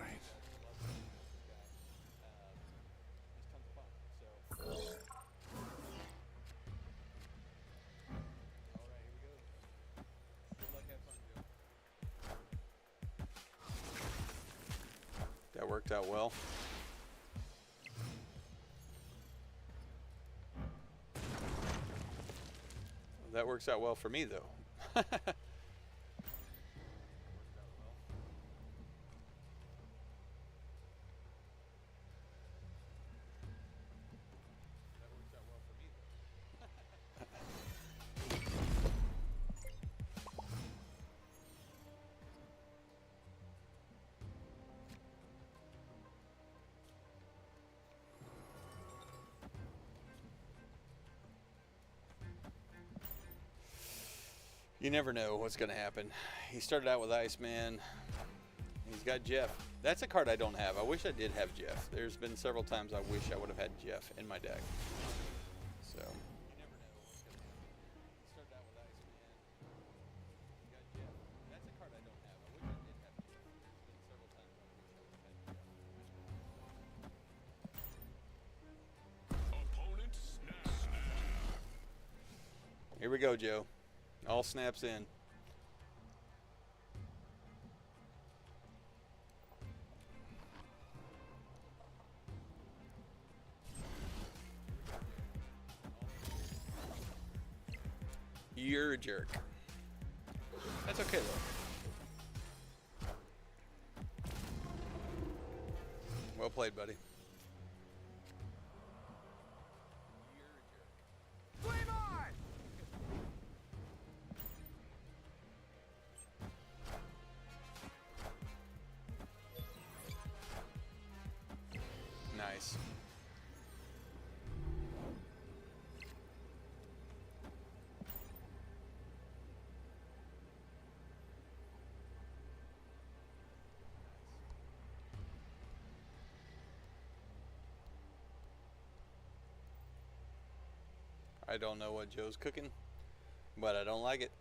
That worked out well. That works out well for me, though. You never know what's going to happen. He started out with Iceman. He's got Jeff. That's a card I don't have. I wish I did have Jeff. There's been several times I wish I would have had Jeff in my deck. So. You never know what's going to happen. He started out with Iceman. He's got Jeff. That's a card I don't have. I wish I did have Jeff. There's been several times I wish I would have had Jeff. Opponent snap. Here we go, Joe. All snaps in. You're a jerk. That's okay, though. Well played, buddy. Flame on! Nice. I don't know what Joe's cooking, but I don't like it.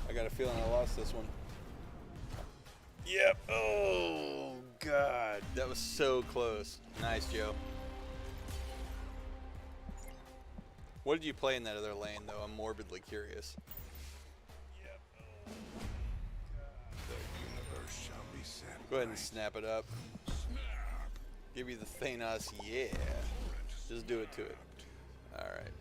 I got a feeling I lost this one. Yep. Oh, God. That was so close. Nice, Joe. What did you play in that other lane, though? I'm morbidly curious. The universe shall be set. Go ahead and snap it up. Give you the Thanos, yeah. Just do it to it. All right.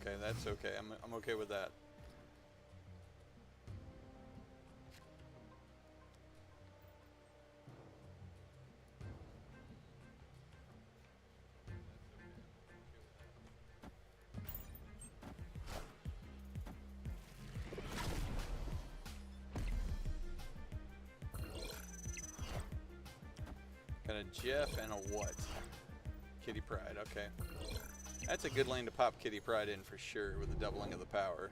Okay, that's okay. I'm okay with that. Got a Jeff and a what? Kitty Pryde, okay. That's a good lane to pop Kitty Pryde in for sure with the doubling of the power.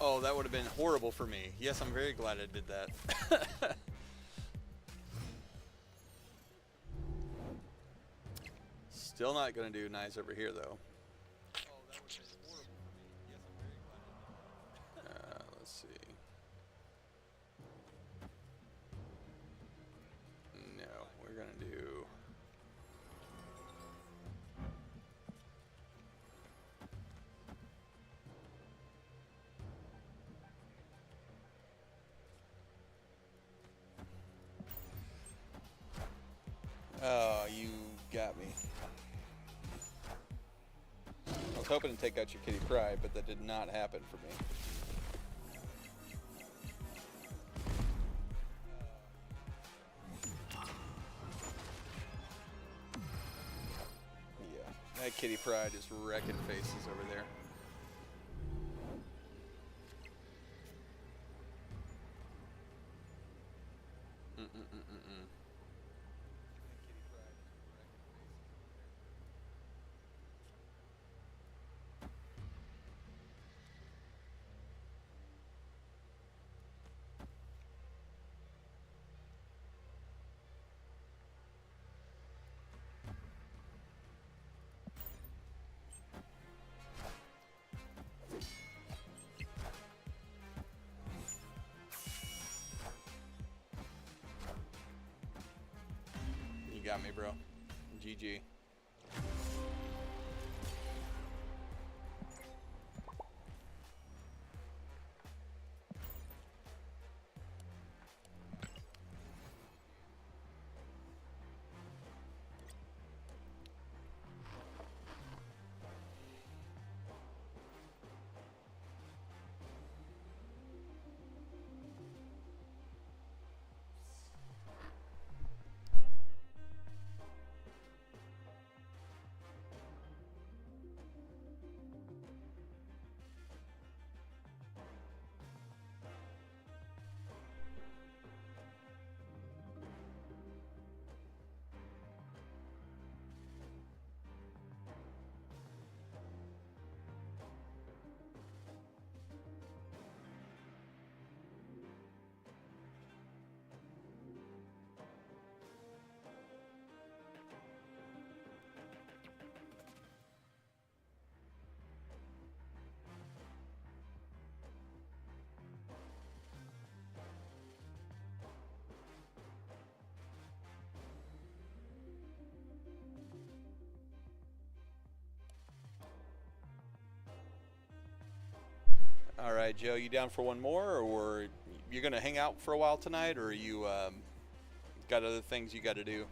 Oh, that would have been horrible for me. Yes, I'm very glad I did that. Still not going to do nice over here, though. Let's see. No, we're going to do... Oh, you got me. I was hoping to take out your Kitty Pryde, but that did not happen for me. Yeah, that Kitty Pryde is wrecking faces over there. You got me, bro. GG. All right, Joe, you down for one more, or you're gonna hang out for a while tonight, or you got other things you got to do?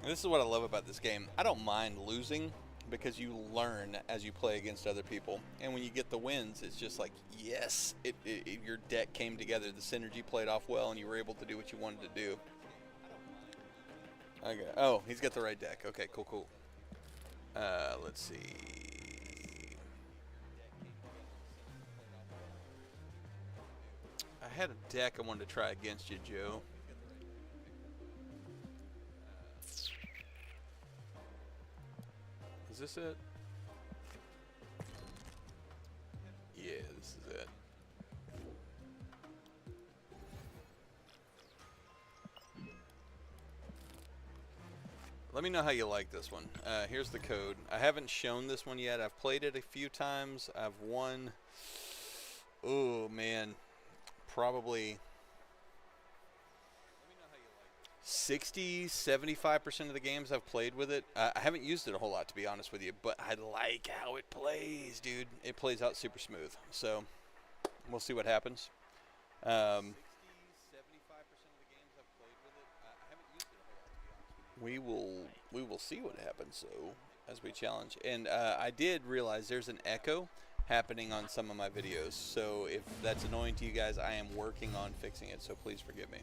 This is what I love about this game. I don't mind losing because you learn as you play against other people, and when you get the wins, it's just like, yes, your deck came together, the synergy played off well, and you were able to do what you wanted to do. Okay. Oh, he's got the right deck. Okay, cool. Let's see. I had a deck I wanted to try against you, Joe. Is this it? Yeah, this is it. Let me know how you like this one. Here's the code. I haven't shown this one yet. I've played it a few times. I've won. Oh man, probably 60-75% of the games I've played with it. I haven't used it a whole lot, to be honest with you, but I like how it plays, dude. It plays out super smooth. So we'll see what happens. We will see what happens, so as we challenge. And I did realize there's an echo happening on some of my videos, so if that's annoying to you guys, I am working on fixing it, so please forgive me.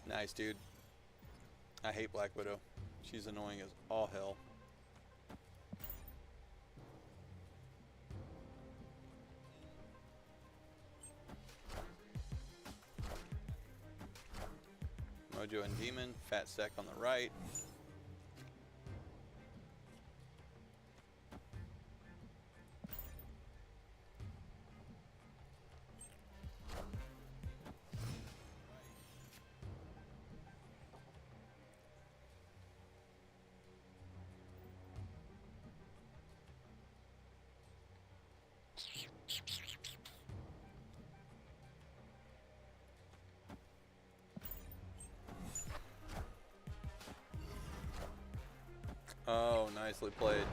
Nice, dude. I hate Black Widow. She's annoying as all hell. Mojo and Demon, Fat Stack on the right. Oh, nicely played.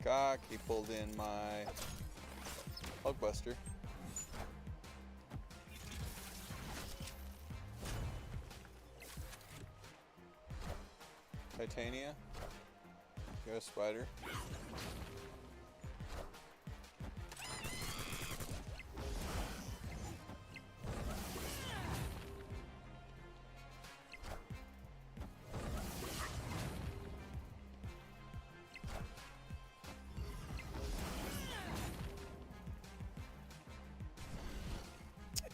Doc, he pulled in my Hulkbuster. Titania. Go Spider.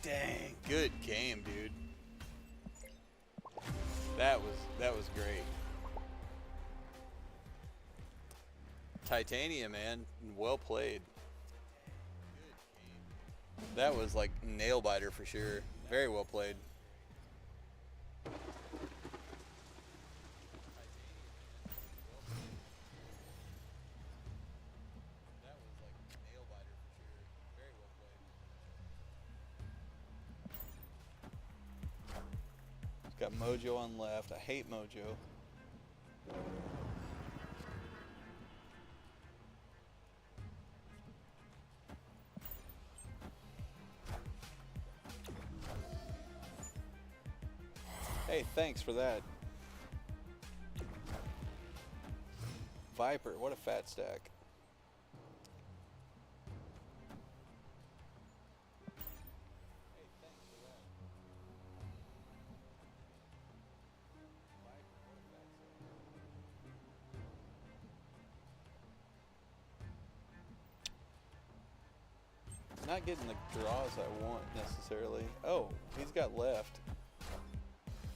Dang, good game, dude. That was great. Titania, man, well played. That was like nail biter for sure. Very well played. Got Mojo on left. I hate Mojo. Hey, thanks for that. Viper, what a fat stack. Not getting the draws I want necessarily. Oh, he's got left.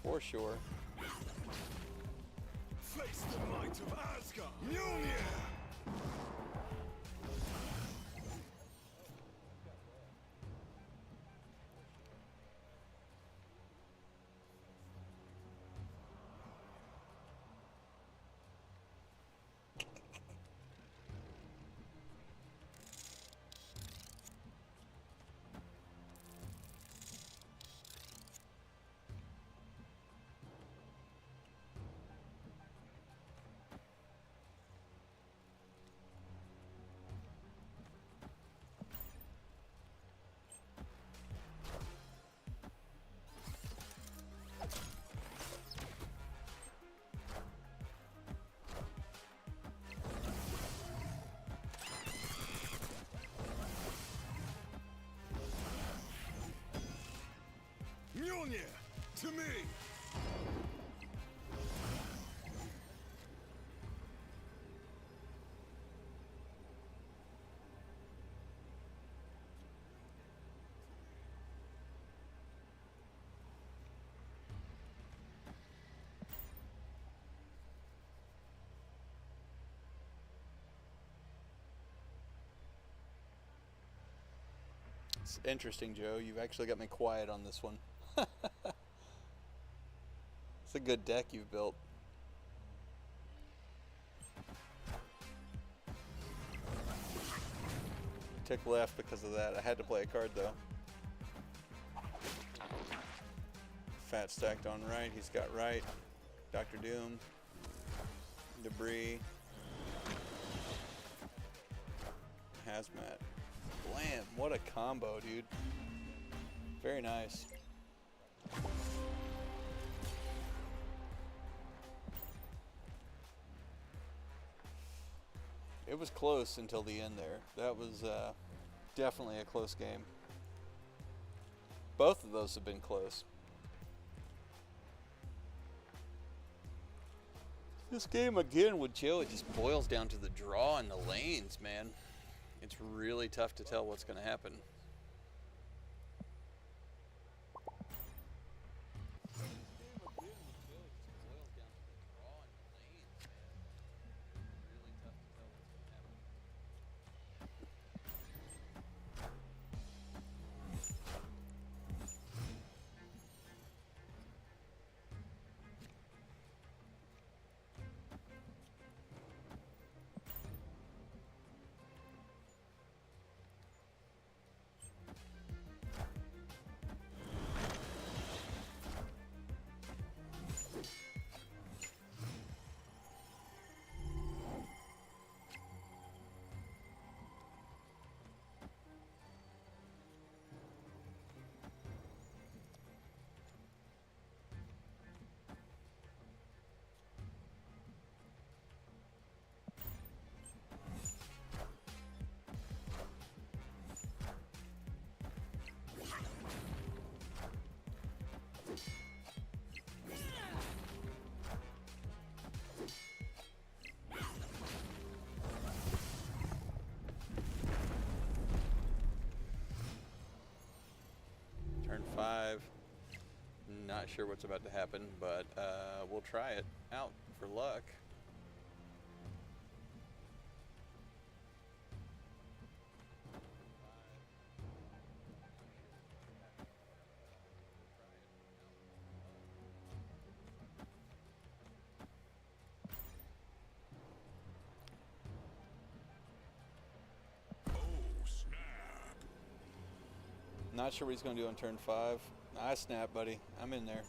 For sure. Face the might of Asgard. Mjolnir. Mjolnir, to me! It's interesting, Joe. You've actually got me quiet on this one. It's a good deck you've built. Took left because of that. I had to play a card though. Fat stacked on right. He's got right. Dr. Doom. Debris. Hazmat. Blam. What a combo, dude. Very nice. It was close until the end there. That was definitely a close game. Both of those have been close. This game again with Joe, it just boils down to the draw and the lanes, man. It's really tough to tell what's going to happen. Turn 5. Not sure what's about to happen, but we'll try it out for luck. Not sure what he's going to do on turn 5. I snap, buddy. I'm in there.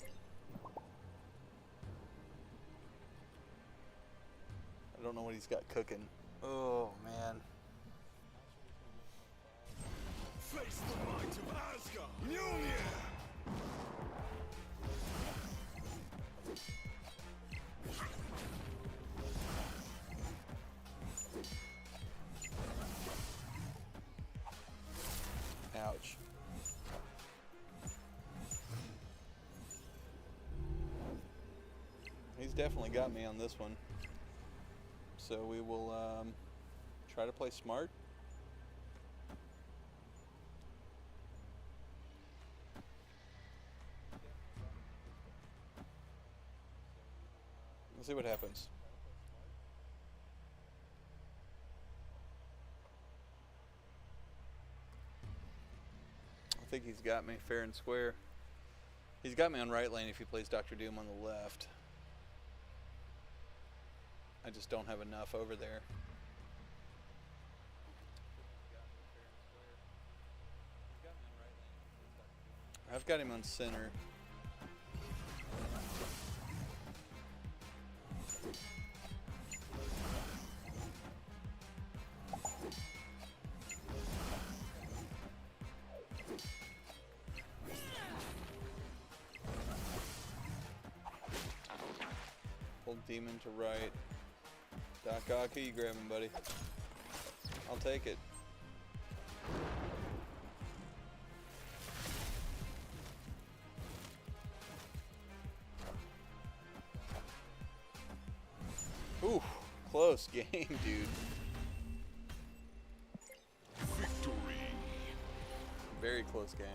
he's got cooking. Oh, man. Face the might of Asgard. Mjolnir. Ouch. He's definitely got me on this one. So we will try to play smart. Let's see what happens. I think he's got me fair and square. He's got me on right lane if he plays Dr. Doom on the left. I just don't have enough over there. I've got him on center. Pull demon to right. Doc Ock, you grab him, buddy. I'll take it. Ooh, close game, dude. Victory. Very close game.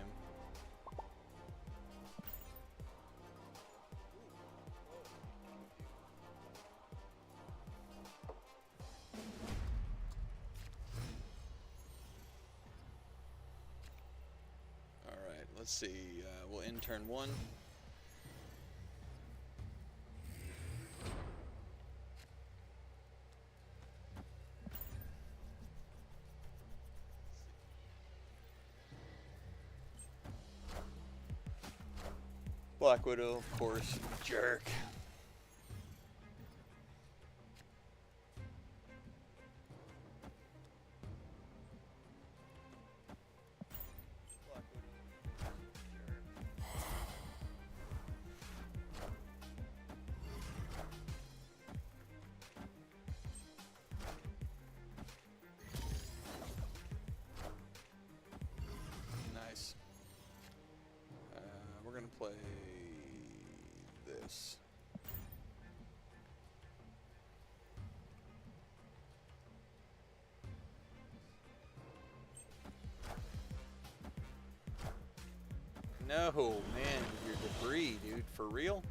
All right, let's see. We'll end turn one. Black Widow, of course, jerk. Nice. We're gonna play this. No, man, your debris, dude, for real?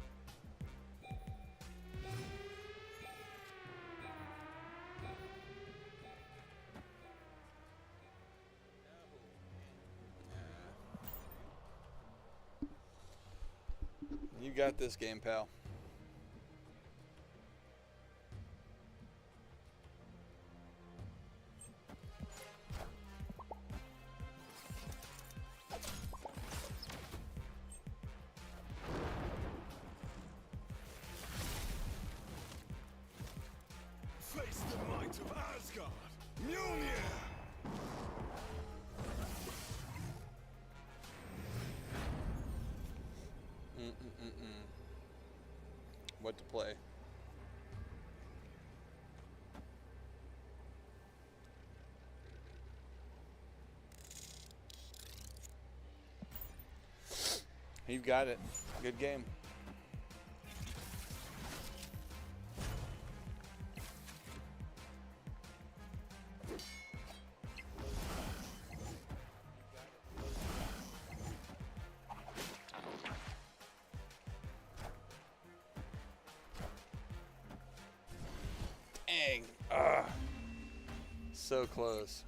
You got this game, pal. Face the might of Asgard. Mjolnir. What to play? You've got it. Good game. Dang. So close.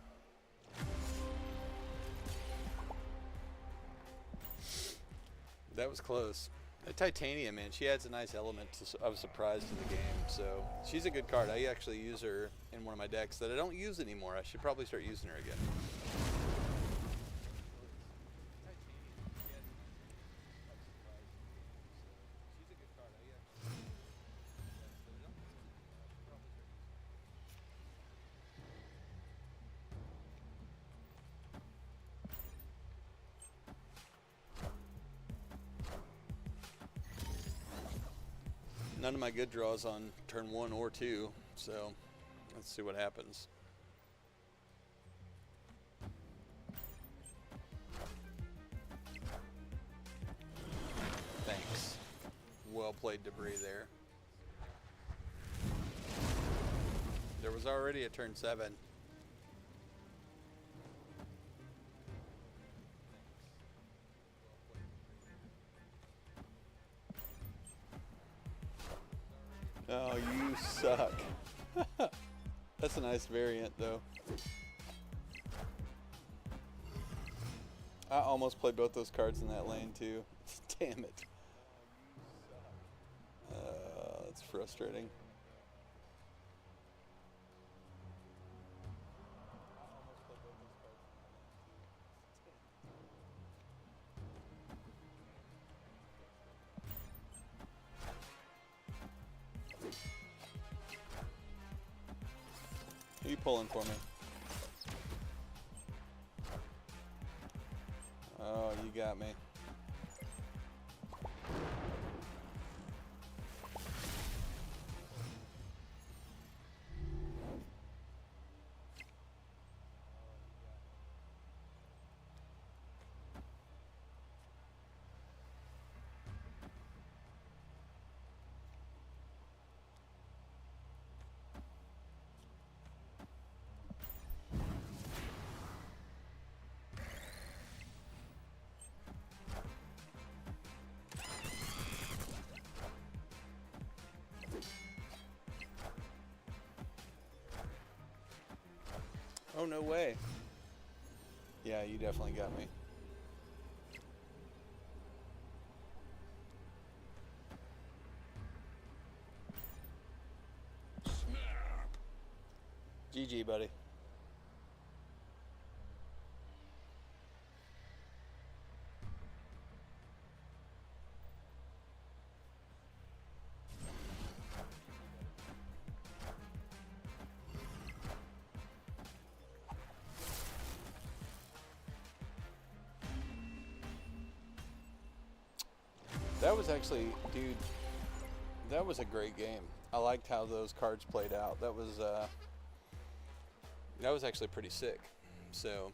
That was close. Titania, man, she adds a nice element of surprise to the game. So she's a good card. I actually use her in one of my decks that I don't use anymore. I should probably start using her again. none of my good draws on turn 1 or 2, so let's see what happens. Thanks. Well played, Debris, there. There was already a turn 7. Oh, you suck. That's a nice variant, though. I almost played both those cards in that lane, too. Damn it. That's frustrating. Who you pulling for me? Oh, you got me. Oh, no way. Yeah, you definitely got me. GG, buddy. That was actually, dude, that was a great game. I liked how those cards played out. That was actually pretty sick. So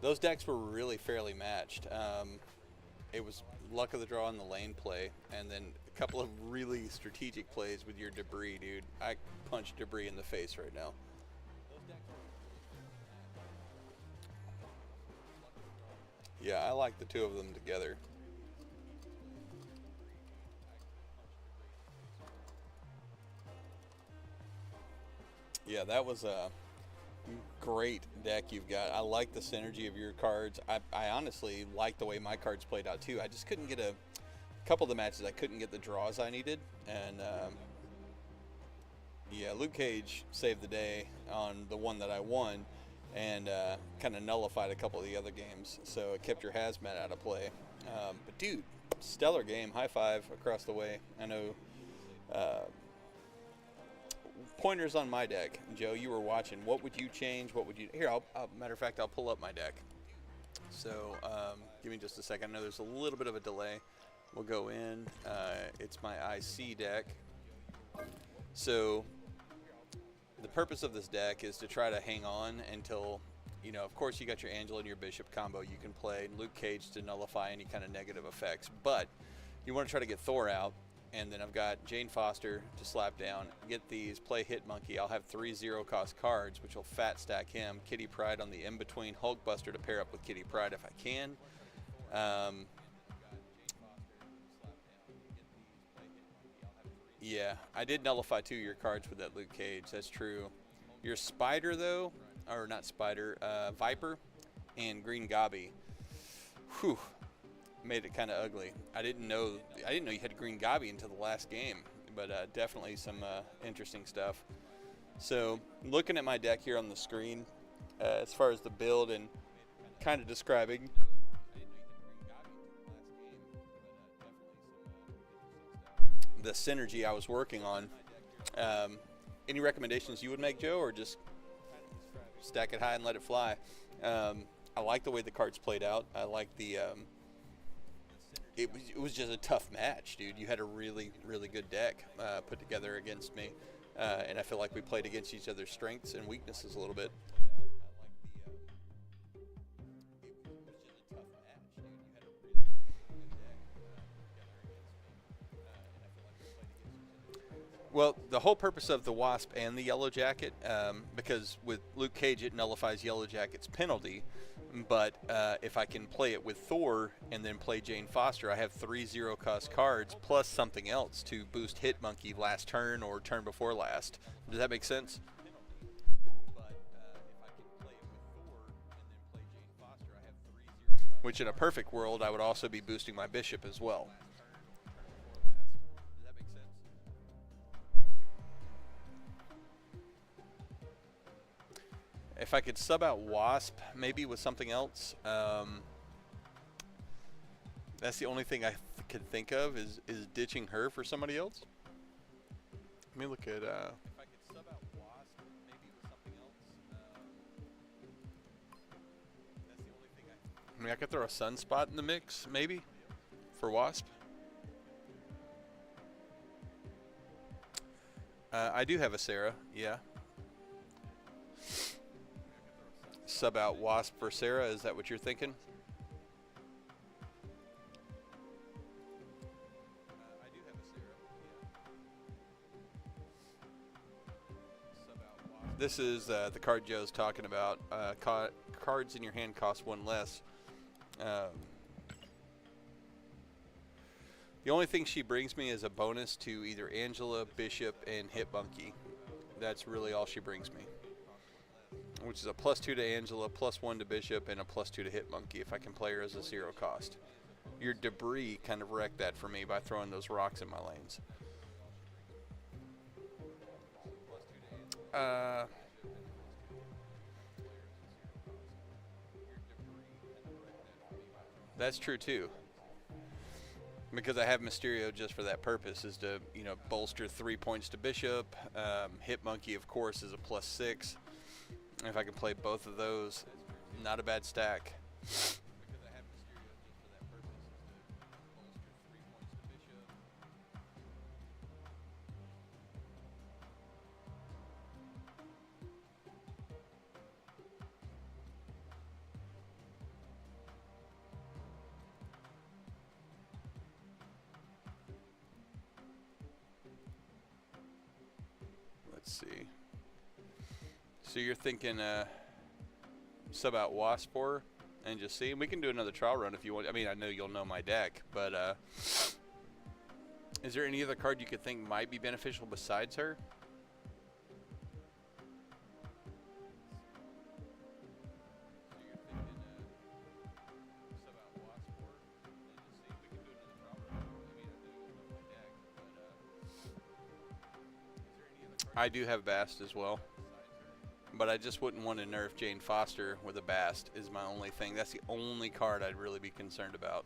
those decks were really fairly matched. It was luck of the draw in the lane play, and then a couple of really strategic plays with your Debris, dude. I punched Debris in the face right now. Yeah, I like the two of them together. Yeah, that was a great deck you've got. I like the synergy of your cards. I honestly like the way my cards played out too. I just couldn't get a couple of the matches. I couldn't get the draws I needed, and yeah, Luke Cage saved the day on the one that I won, and kind of nullified a couple of the other games. So it kept your hazmat out of play. But dude, stellar game. High five across the way. I know. Pointers on my deck. Joe, you were watching. What would you change? What would you... Here, matter of fact, I'll pull up my deck. So, give me just a second. I know there's a little bit of a delay. We'll go in. It's my IC deck. So, the purpose of this deck is to try to hang on until, you know, of course you got your Angela and your Bishop combo you can play. Luke Cage to nullify any kind of negative effects. But, you want to try to get Thor out. And then I've got Jane Foster to slap down, get these, play Hit Monkey. I'll have 3 0-cost cards, which will fat stack him. Kitty Pryde on the in-between. Hulkbuster to pair up with Kitty Pryde if I can. Yeah, I did nullify 2 of your cards with that Luke Cage. That's true. Your Spider, though, or not Spider, Viper and Green Gobby. Whew. Made it kind of ugly. I didn't know you had Green Gobby until the last game, but definitely some interesting stuff. So looking at my deck here on the screen, as far as the build and kind of describing. The synergy I was working on. Any recommendations you would make, Joe, or just stack it high and let it fly? I like the way the cards played out. I like the it was just a tough match, dude. You had a really, really good deck put together against me, and I feel like we played against each other's strengths and weaknesses a little bit. Well, the whole purpose of the Wasp and the Yellow Jacket, because with Luke Cage it nullifies Yellow Jacket's penalty, but if I can play it with Thor and then play Jane Foster, I have 3 zero-cost cards plus something else to boost Hit Monkey last turn or turn before last. Does that make sense? Which in a perfect world, I would also be boosting my Bishop as well. If I could sub out Wasp, maybe with something else. That's the only thing I can think of is ditching her for somebody else. Let me look at. If I could sub out Wasp, maybe with something else. That's the only thing I mean, I could throw a Sunspot in the mix, maybe, for Wasp. I do have a Sarah, yeah. Sub out Wasp for Sarah, is that what you're thinking? I do have a Sarah, yeah. Sub out Wasp. This is the card Joe's talking about. Cards in your hand cost 1 less. The only thing she brings me is a bonus to either Angela, Bishop, and Hit Monkey. That's really all she brings me. Which is a +2 to Angela, +1 to Bishop, and a +2 to Hit Monkey if I can play her as a 0 cost. Your Debris kind of wrecked that for me by throwing those rocks in my lanes. That's true too. Because I have Mysterio just for that purpose, is to, you know, bolster 3 points to Bishop. Hit Monkey, of course, is a +6. If I can play both of those, not a bad stack. Let's see. So you're thinking sub out Wasp for her and just see. We can do another trial run if you want. I mean, I know you'll know my deck, but is there any other card you could think might be beneficial besides her? I do have Bast as well. But I just wouldn't want to nerf Jane Foster with a Bast is my only thing. That's the only card I'd really be concerned about.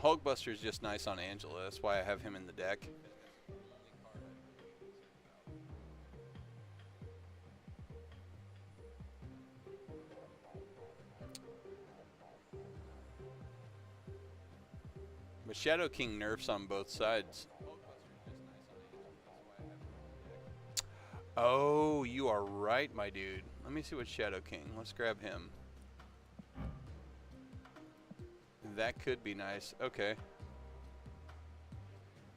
Hulkbuster is just nice on Angela. That's why I have him in the deck. But Shadow King nerfs on both sides. Oh, you are right, my dude. Let me see what Shadow King. Let's grab him. That could be nice. Okay.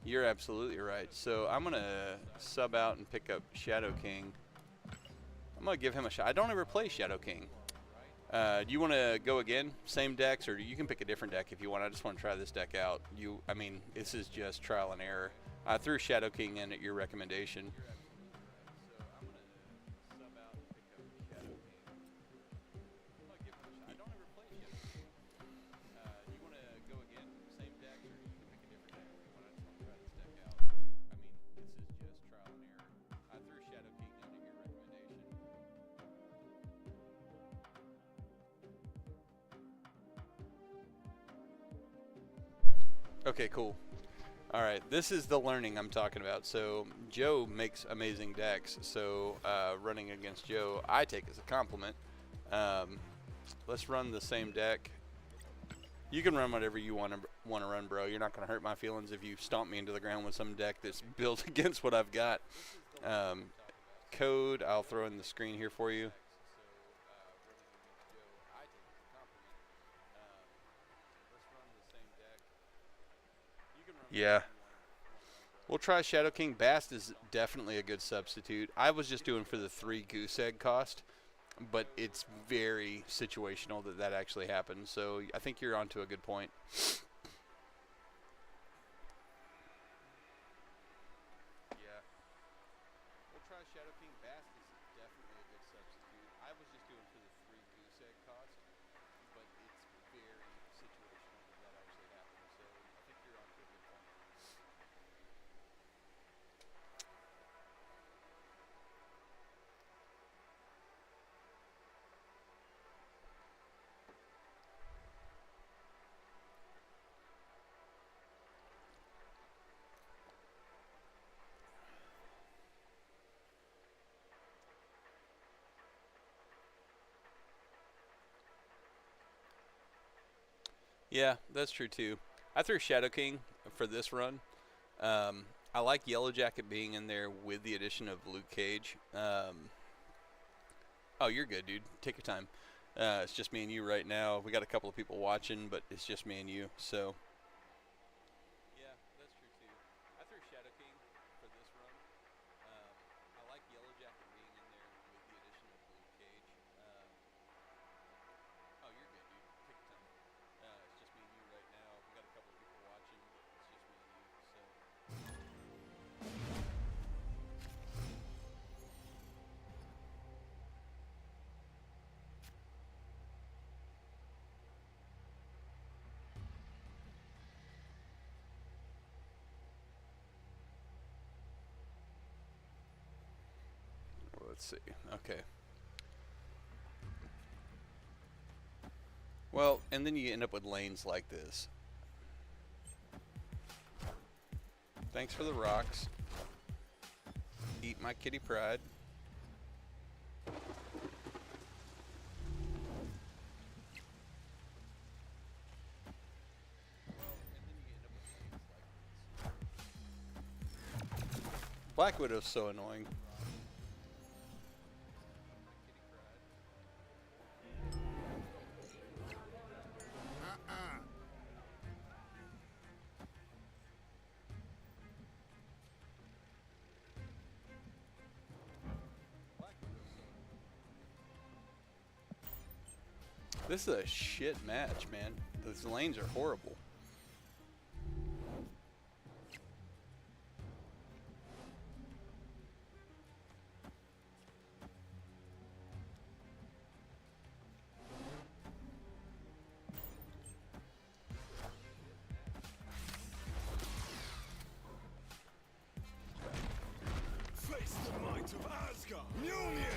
You're absolutely right. So I'm going to sub out and pick up Shadow King. I'm going to give him a shot. I don't ever play Shadow King. Do you want to go again? Same decks, or you can pick a different deck if you want. I just want to try this deck out. I mean, this is just trial and error. I threw Shadow King in at your recommendation. Okay, cool. All right, this is the learning I'm talking about. So Joe makes amazing decks. So running against Joe, I take as a compliment. Let's run the same deck. You can run whatever you want to run, bro. You're not going to hurt my feelings if you stomp me into the ground with some deck that's built against what I've got. Code, I'll throw in the screen here for you. Yeah. We'll try Shadow King. Bast is definitely a good substitute. I was just doing for the 3 goose egg cost, but it's very situational that actually happens. So I think you're onto a good point. Yeah. We'll try Shadow King. Bast is definitely a good substitute. I was just doing for the 3 goose egg cost, but it's very situational that actually happens. So I think you're onto a good point. Yeah, that's true too. I threw Shadow King for this run. I like Yellow Jacket being in there with the addition of Luke Cage. Oh, you're good, dude. Take your time. It's just me and you right now. We got a couple of people watching, but it's just me and you. So. Yeah, that's true too. I threw Shadow King for this run. I like Yellow Jacket being in there with the addition of Luke Cage. Oh, you're good, dude. Take your time. It's just me and you right now. We got a couple of people watching, but it's just me and you. So. Let's see. Okay. Well, and then you end up with lanes like this. Thanks for the rocks. Eat my kitty pride. Black Widow's so annoying. This is a shit match, man. Those lanes are horrible. Face the might of Asgard. Mjolnir.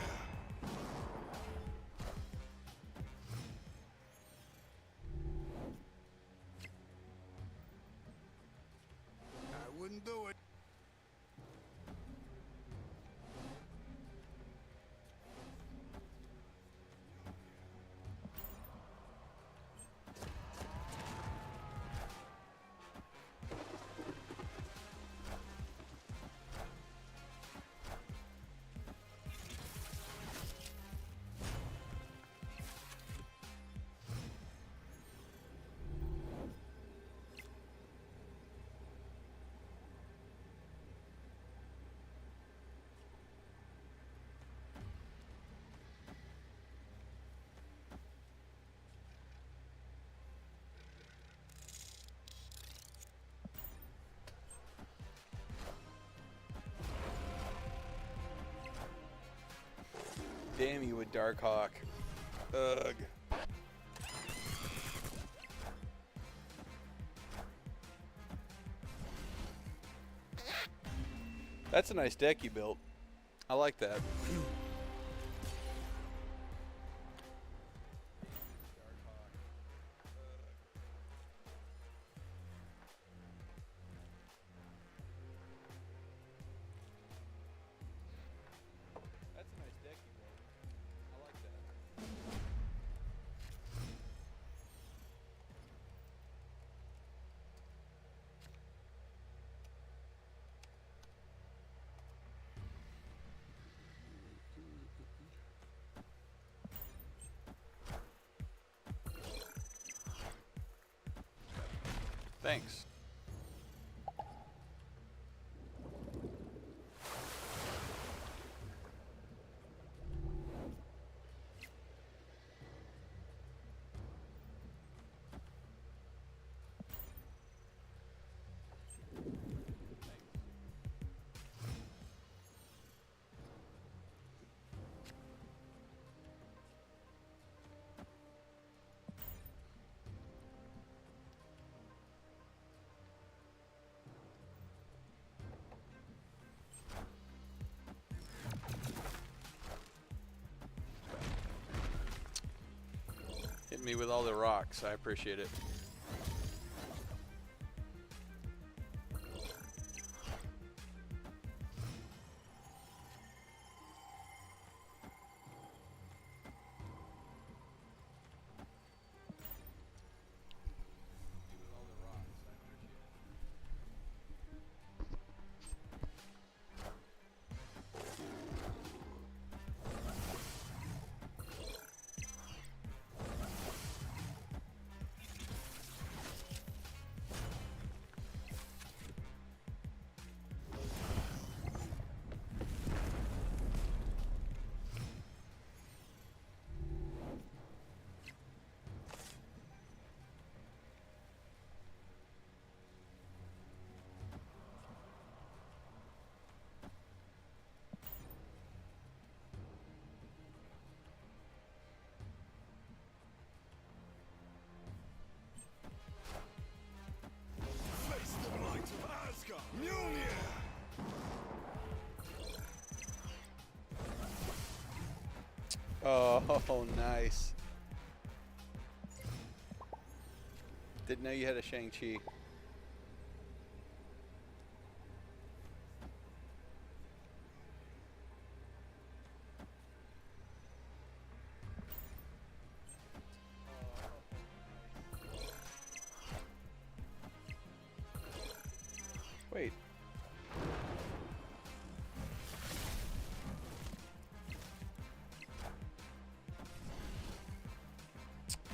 I wouldn't do it. Damn you with Darkhawk. Ugh. That's a nice deck you built. I like that. Thanks. Hit me with all the rocks. I appreciate it. Face the might of Asgard. Mjolnir. Oh, nice. Didn't know you had a Shang-Chi. Wait.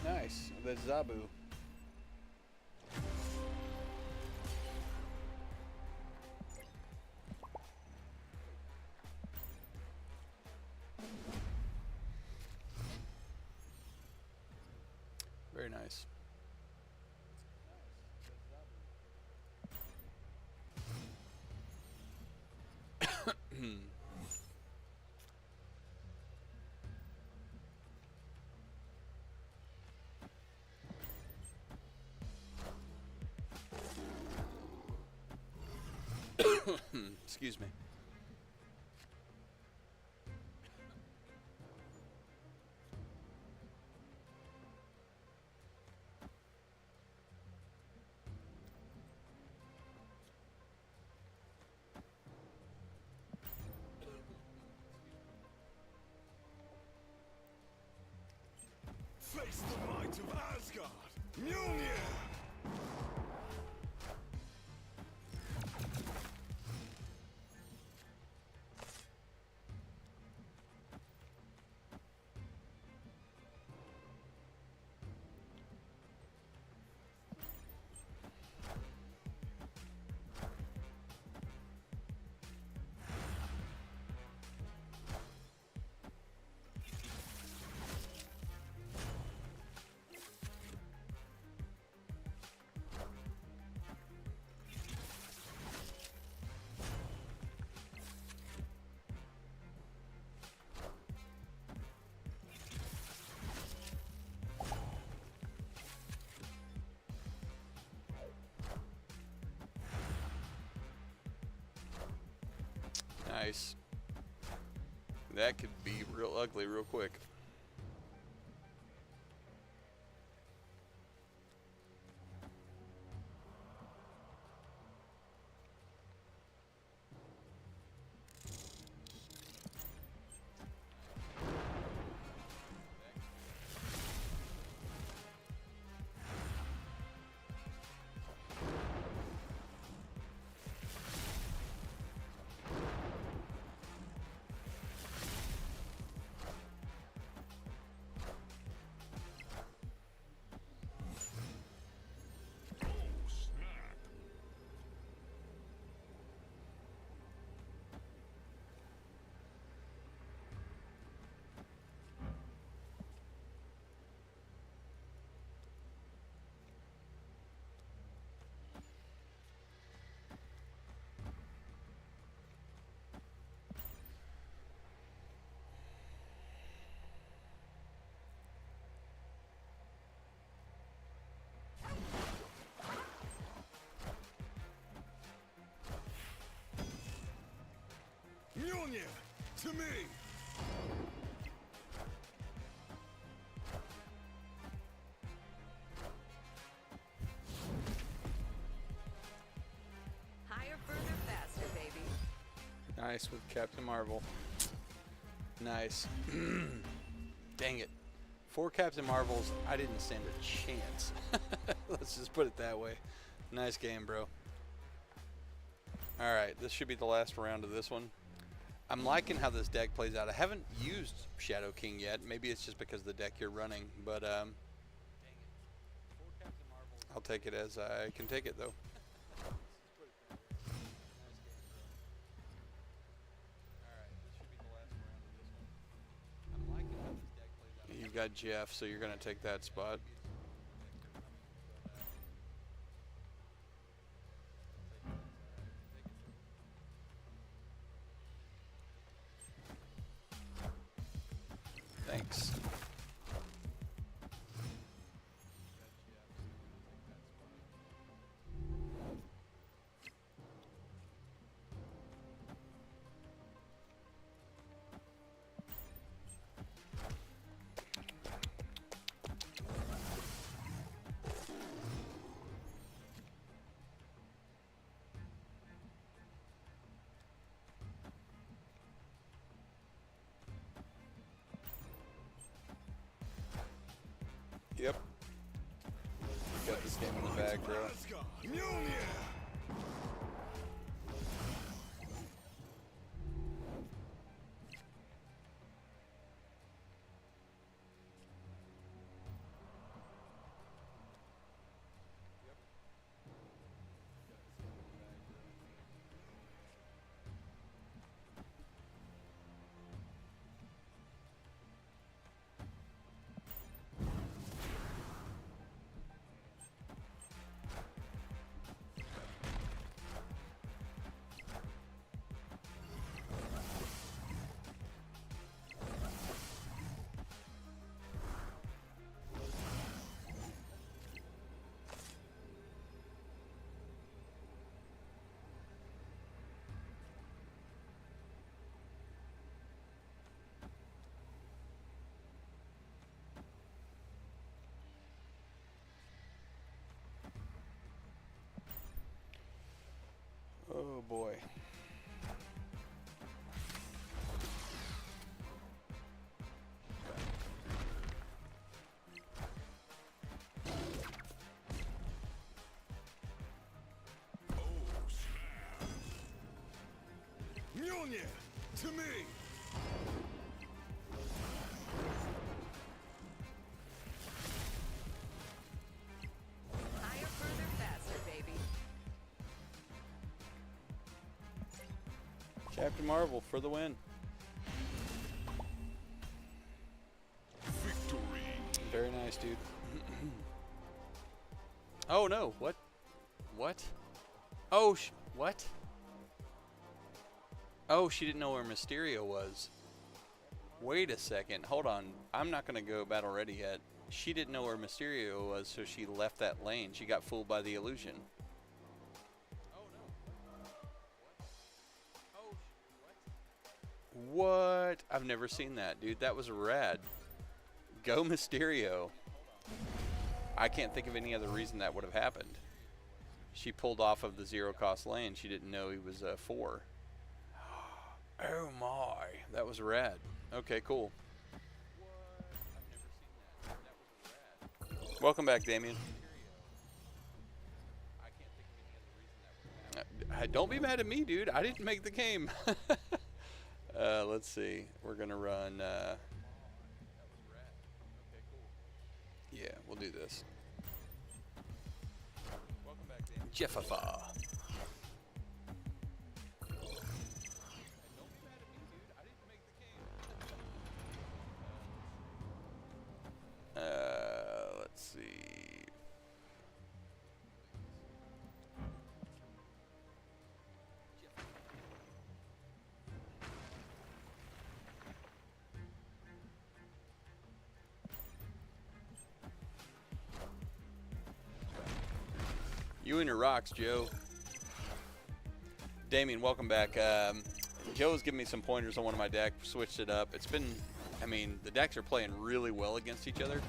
Nice. The Zabu. Very nice. Excuse me. Face the might of Asgard. Mjolnir. Nice. That could be real ugly real quick. Mjolnir, to me! Higher, further, faster, baby. Nice with Captain Marvel. Nice. Dang it. 4 Captain Marvels, I didn't stand a chance. Let's just put it that way. Nice game, bro. Alright, this should be the last round of this one. I'm liking how this deck plays out. I haven't used Shadow King yet. Maybe it's just because of the deck you're running, but I'll take it as I can take it, though. You've got Jeff, so you're going to take that spot. Thanks. Yep. Got this game in the bag, bro. Asgard, Mjolnir! Oh boy. Mjolnir, to me! Higher, further, faster, baby. Captain Marvel for the win. Victory! Very nice, dude. Oh no, what? What? Oh, what? Oh, she didn't know where Mysterio was. Wait a second, hold on. I'm not gonna go battle ready yet. She didn't know where Mysterio was, so she left that lane. She got fooled by the illusion. What? I've never seen that, dude. That was rad. Go Mysterio. I can't think of any other reason that would have happened. She pulled off of the zero cost lane. She didn't know he was 4. Oh my. That was rad. Okay, cool. Welcome back, Damien. Don't be mad at me, dude. I didn't make the game. Let's see. We're going to run... yeah, we'll do this. Jeffafa. Let's see. You and your rocks, Joe. Damien, welcome back. Joe was giving me some pointers on one of my decks, switched it up. It's been, I mean, the decks are playing really well against each other.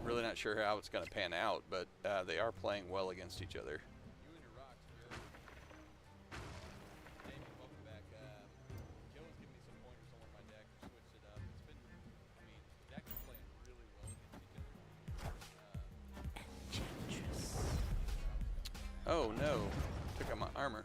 Really not sure how it's going to pan out, but they are playing well against each other. Oh no, took out my armor.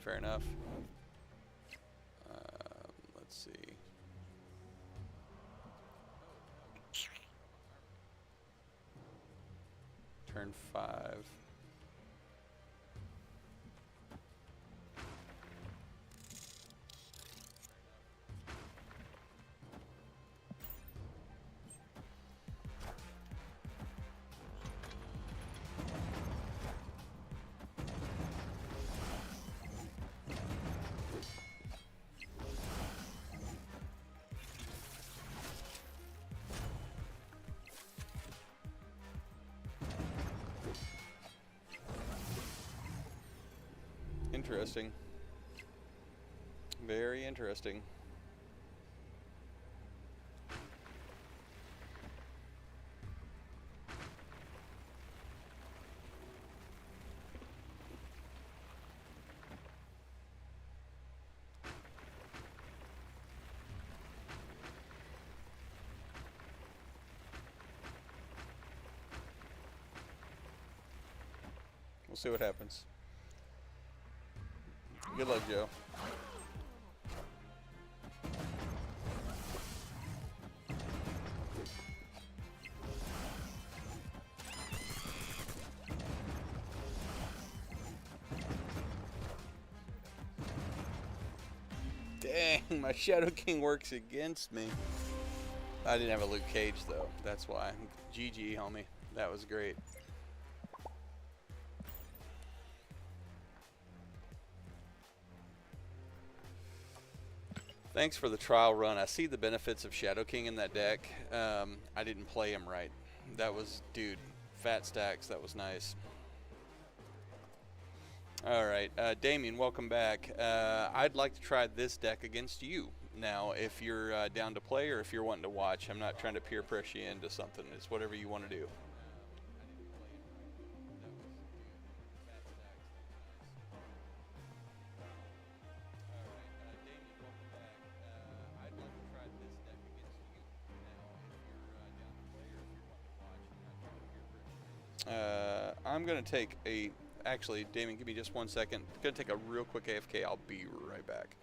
Fair enough. Let's see. Turn 5. Interesting. Very interesting. We'll see what happens. Good luck, Joe. Dang, my Shadow King works against me. I didn't have a Luke Cage, though. That's why. GG, homie. That was great. Thanks for the trial run. I see the benefits of Shadow King in that deck. I didn't play him right. That was, dude, fat stacks. That was nice. All right, Damien, welcome back. I'd like to try this deck against you. Now, if you're down to play or if you're wanting to watch, I'm not trying to peer pressure you into something. It's whatever you want to do. I'm going to take a... Actually, Damien, give me just 1 second. I'm going to take a real quick AFK. I'll be right back.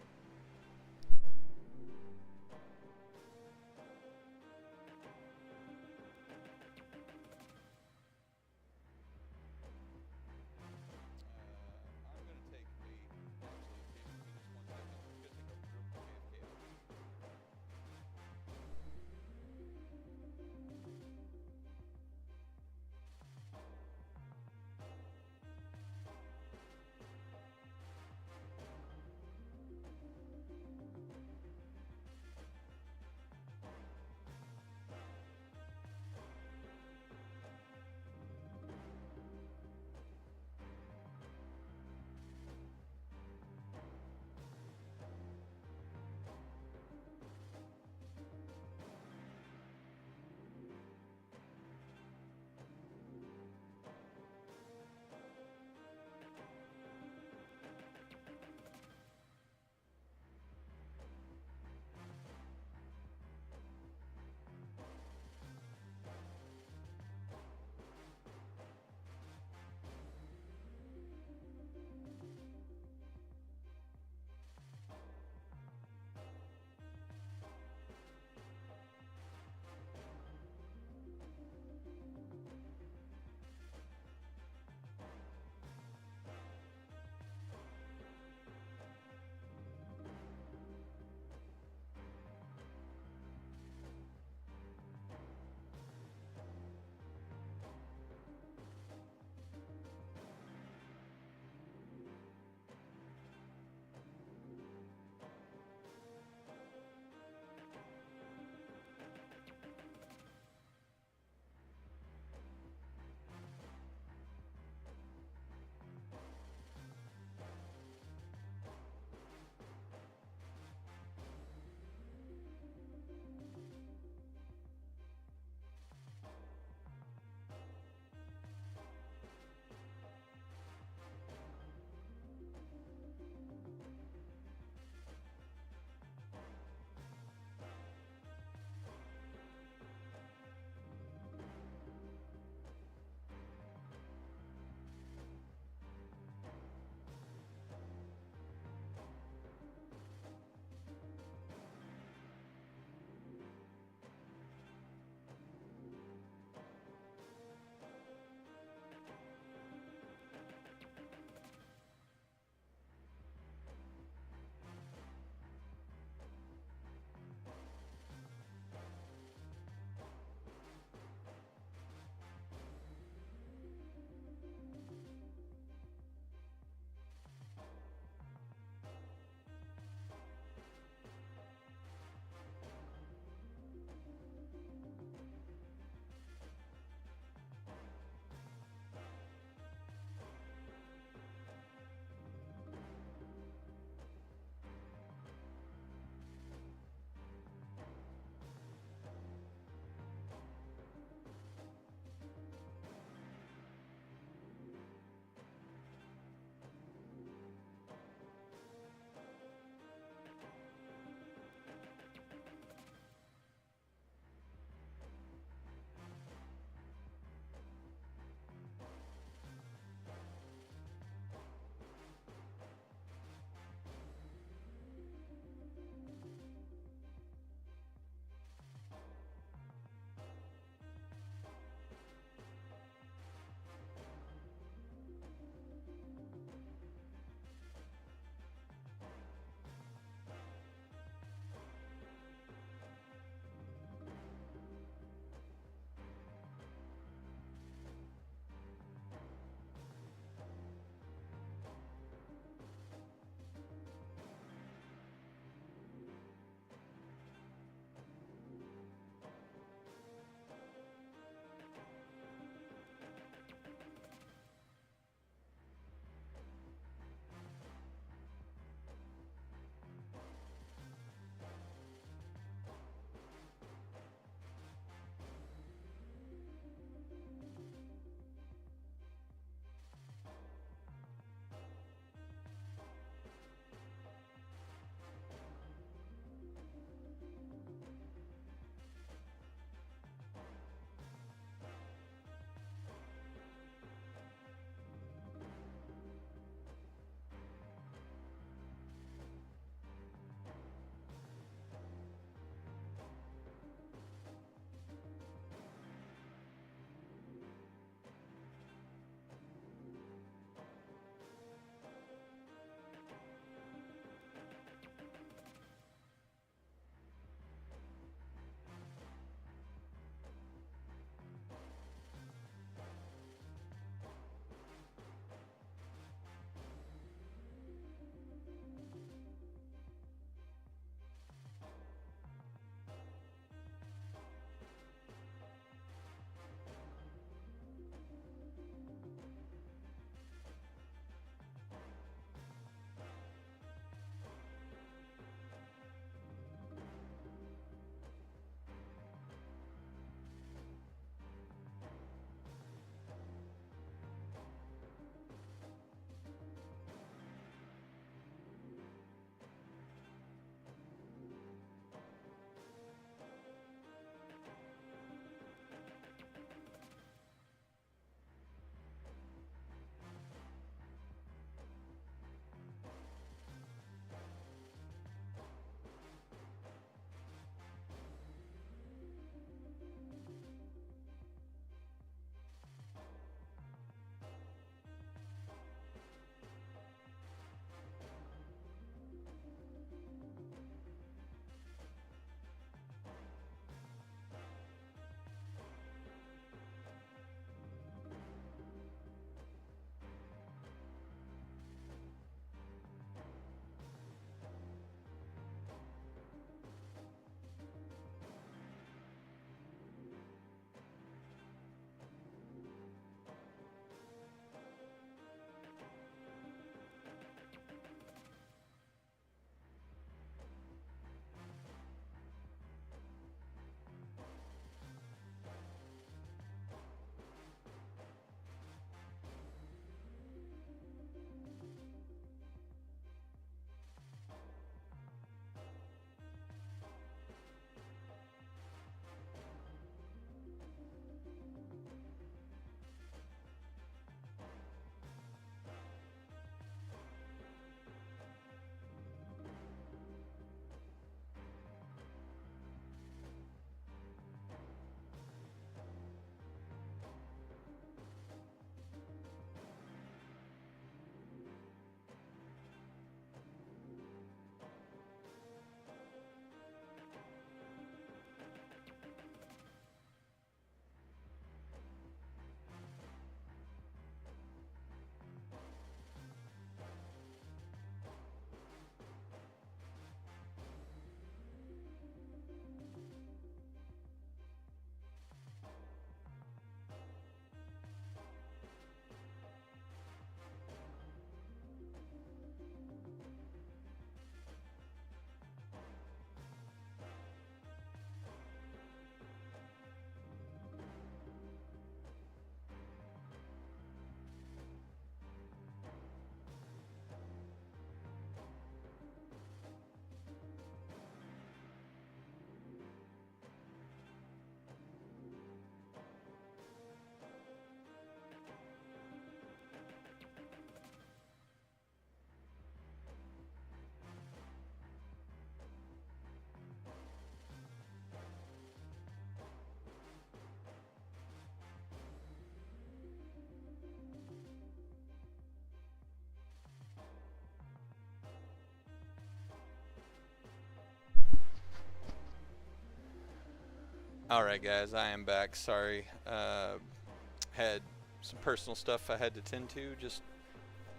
All right, guys, I am back. Sorry, had some personal stuff I had to tend to. Just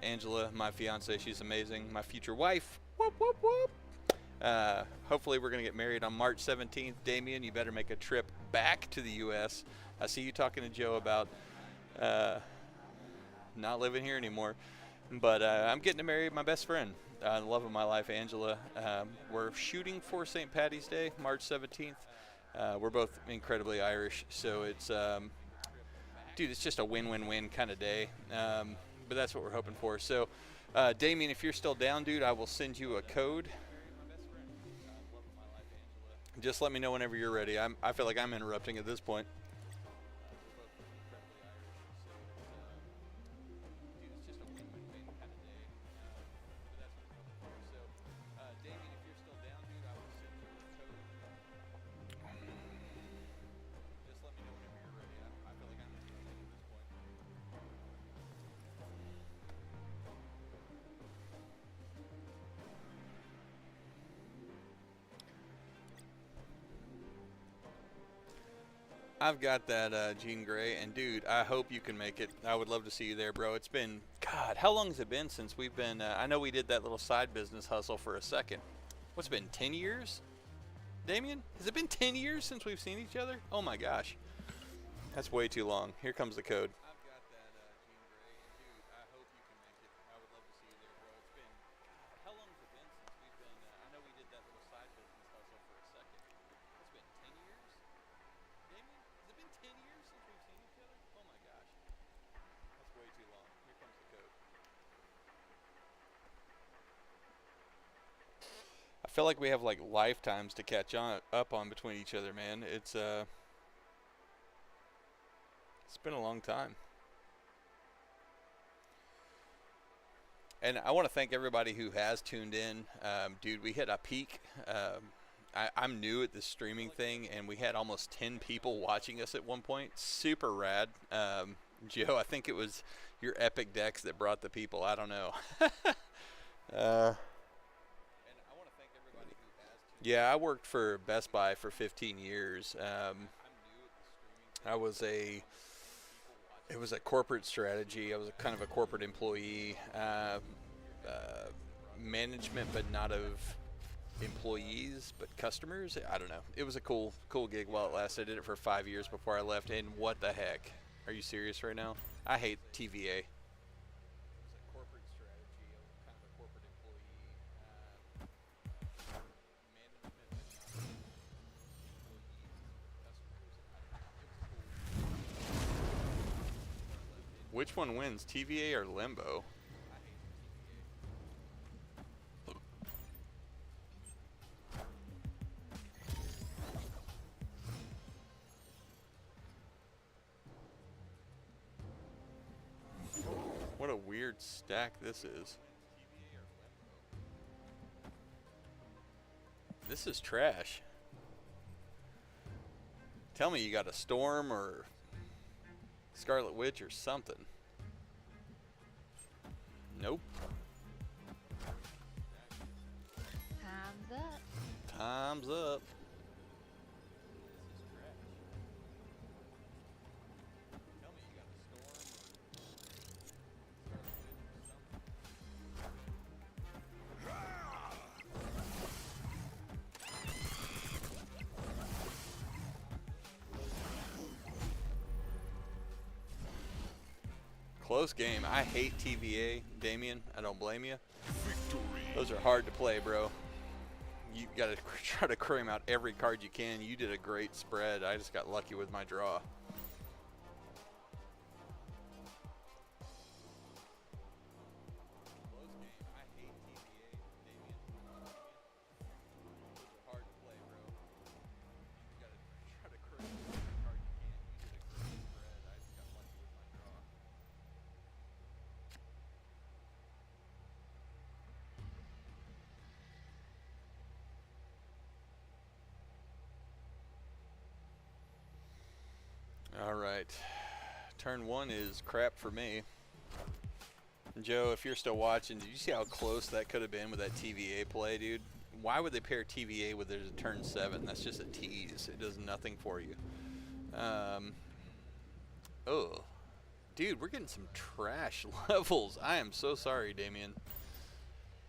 Angela, my fiance, she's amazing. My future wife. Whoop whoop whoop. Hopefully, we're gonna get married on March 17th. Damien, you better make a trip back to the U.S. I see you talking to Joe about not living here anymore, but I'm getting to marry my best friend, the love of my life, Angela. We're shooting for St. Patty's Day, March 17th. We're both incredibly Irish, so it's, dude, it's just a win-win-win kind of day. But that's what we're hoping for. So, Damien, if you're still down, dude, I will send you a code. Just let me know whenever you're ready. I feel like I'm interrupting at this point. I've got that Jean Grey, and dude, I hope you can make it. I would love to see you there, bro. It's been, God, how long has it been since we've been, I know we did that little side business hustle for a second. What's it been, 10 years? Damien, has it been 10 years since we've seen each other? Oh my gosh. That's way too long. Here comes the code. I've got that Jean Grey, and dude, I hope you can make it. I would love to see you there, bro. It's been, how long has it been since we've been, I know we did that little side business hustle for a second. What's it been, 10 years? Damien, has it been 10 years since we've seen each other? Oh my gosh. That's way too long. Here comes the code. I feel like we have like lifetimes to catch up on between each other, man. It's been a long time. And I want to thank everybody who has tuned in. Dude, we hit a peak. I'm new at this streaming thing, and we had almost 10 people watching us at one point. Super rad. Joe, I think it was your epic decks that brought the people. I don't know. Yeah, I worked for Best Buy for 15 years. It was a corporate strategy. I was kind of a corporate employee, management, but not of employees, but customers. I don't know. It was a cool gig while it lasted. I did it for 5 years before I left. And what the heck? Are you serious right now? I hate TVA. Which one wins, TVA or Limbo? What a weird stack this is. This is trash. Tell me you got a Storm or Scarlet Witch or something. Nope. Time's up. Time's up. Close game. I hate TVA, Damien. I don't blame you. Those are hard to play, bro. You got to try to cream out every card you can. You did a great spread. I just got lucky with my draw. All right, turn one is crap for me. Joe, if you're still watching, did you see how close that could have been with that TVA play, dude? Why would they pair TVA with there's a turn 7? That's just a tease. It does nothing for you. Oh, dude, we're getting some trash levels. I am so sorry, Damien.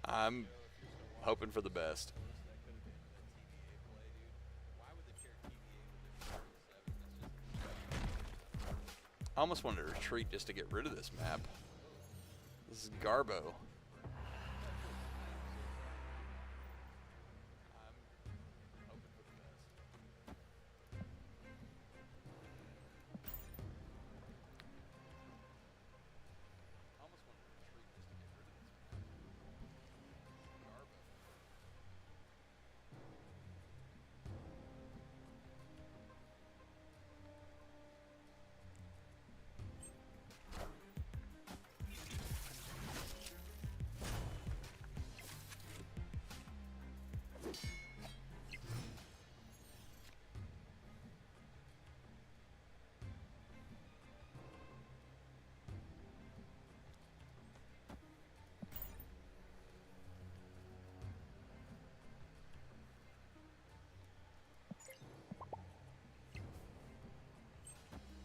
I'm hoping for the best. I almost wanted to retreat just to get rid of this map. This is Garbo.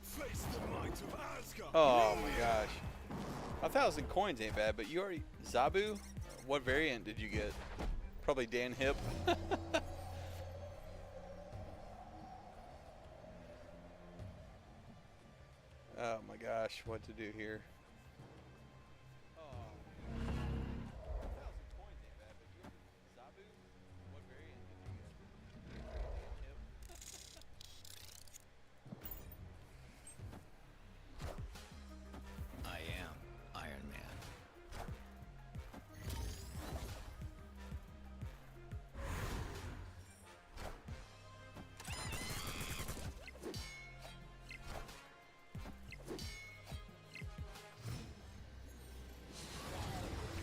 Face the might of Asgard. Oh my gosh. 1,000 coins ain't bad, but you already... Zabu? What variant did you get? Probably Dan Hip. Oh my gosh, what to do here? I am Iron Man.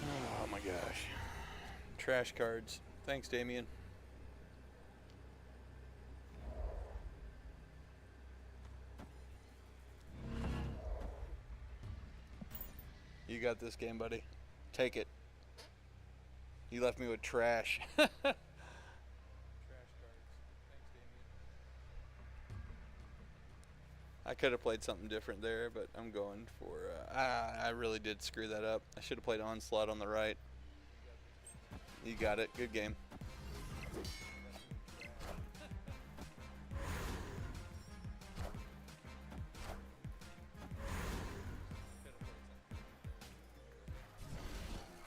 Oh my gosh. Trash cards. Thanks, Damien. You got this game, buddy. Take it. You left me with trash. Trash cards. Thanks, Damien. I could have played something different there, but I'm going for... I really did screw that up. I should have played Onslaught on the right. You got it. Good game.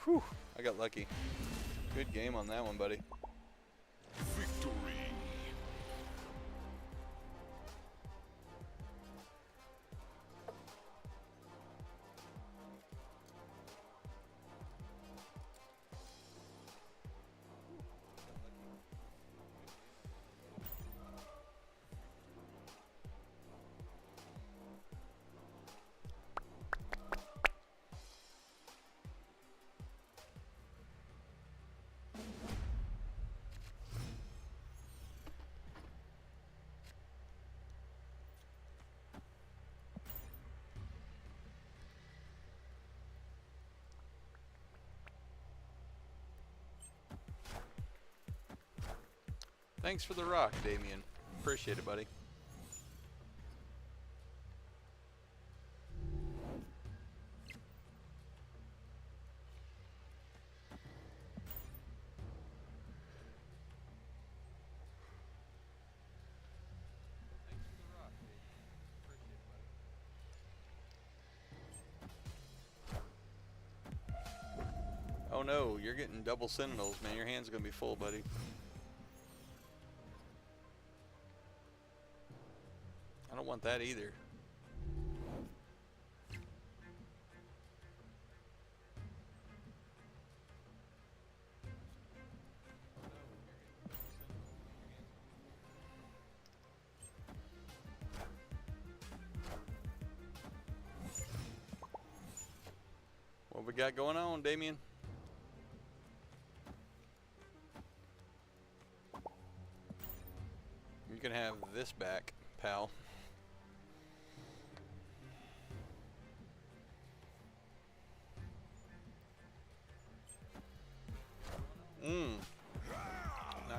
Whew. I got lucky. Good game on that one, buddy. Victory. Thanks for the rock, Damien. Appreciate it, buddy. Oh no, you're getting double sentinels, man. Your hand's gonna be full, buddy. I don't want that either. What we got going on, Damien? You can have this back, pal.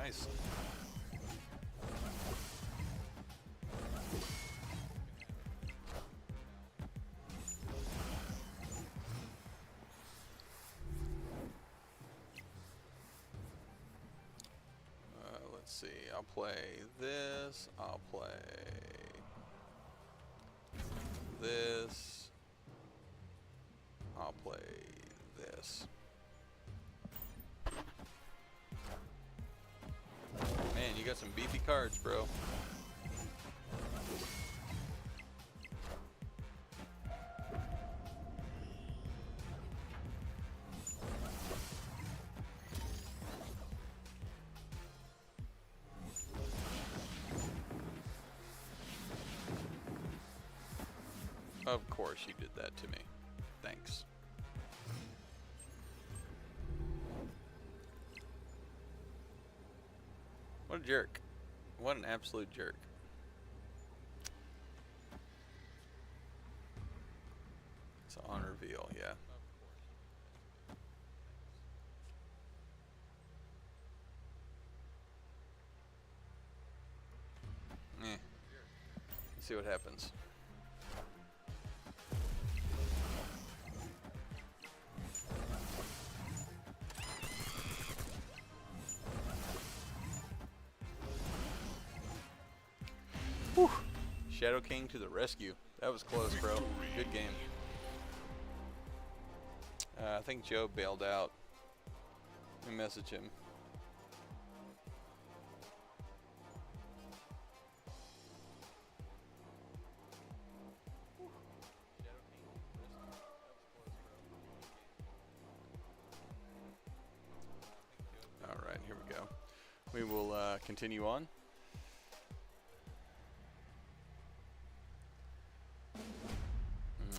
Nice. Let's see. I'll play this. I'll play this. I'll play this. Man, you got some beefy cards, bro. Of course you did that to me. Thanks. What a jerk. What an absolute jerk. It's on reveal, yeah. Let's see what happens. Whew. Shadow King to the rescue. That was close, bro. Good game. I think Joe bailed out. Let me message him. All right, here we go. We will continue on.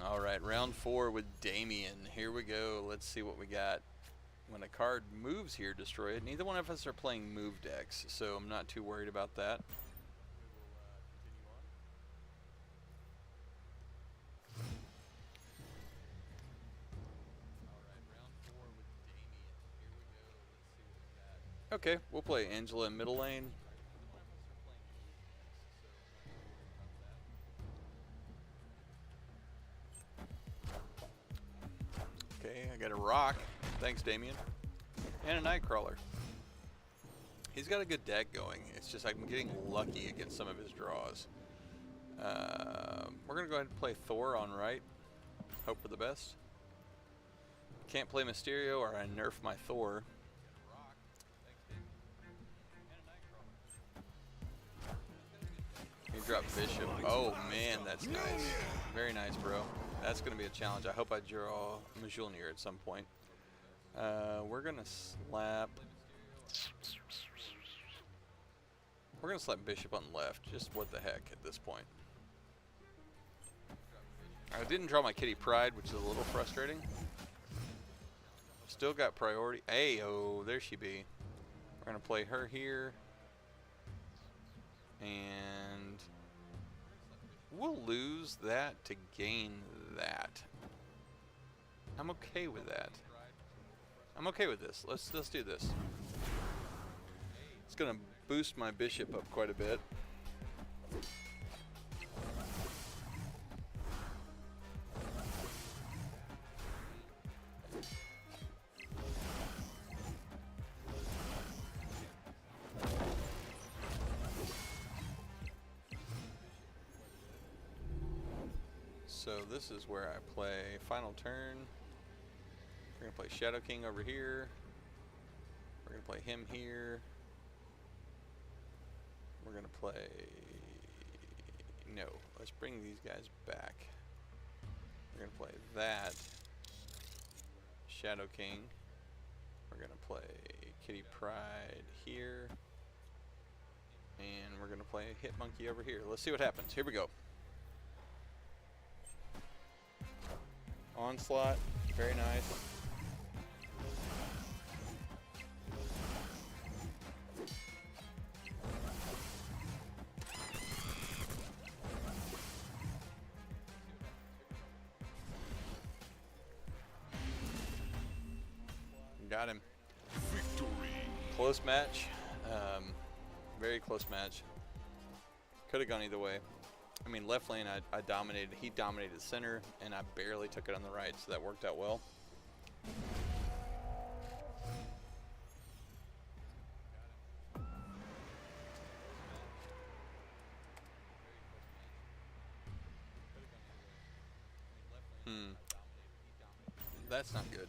All right, round 4 with Damien. Here we go. Let's see what we got. When a card moves here, destroy it. Neither one of us are playing move decks, so I'm not too worried about that. Okay, we'll play Angela in middle lane. Okay, I got a rock. Thanks, Damien. And a Nightcrawler. He's got a good deck going. It's just I'm getting lucky against some of his draws. We're going to go ahead and play Thor on right. Hope for the best. Can't play Mysterio or I nerf my Thor. He dropped Bishop. Oh man, that's nice. Very nice, bro. That's going to be a challenge. I hope I draw Mjolnir at some point. We're going to slap... We're going to slap Bishop on left. Just what the heck at this point. I didn't draw my Kitty Pryde, which is a little frustrating. Still got priority. Hey, oh, there she be. We're going to play her here. And we'll lose that to gain that. I'm okay with that. I'm okay with this. Let's do this. It's gonna boost my Bishop up quite a bit. So this is where I play final turn. We're going to play Shadow King over here. We're going to play him here. We're going to play... No, let's bring these guys back. We're going to play that. Shadow King. We're going to play Kitty Pryde here. And we're going to play Hit Monkey over here. Let's see what happens. Here we go. Onslaught, very nice. Got him. Victory. Close match. Very close match. Could have gone either way. I mean, left lane I dominated. He dominated center, and I barely took it on the right, so that worked out well. That's not good.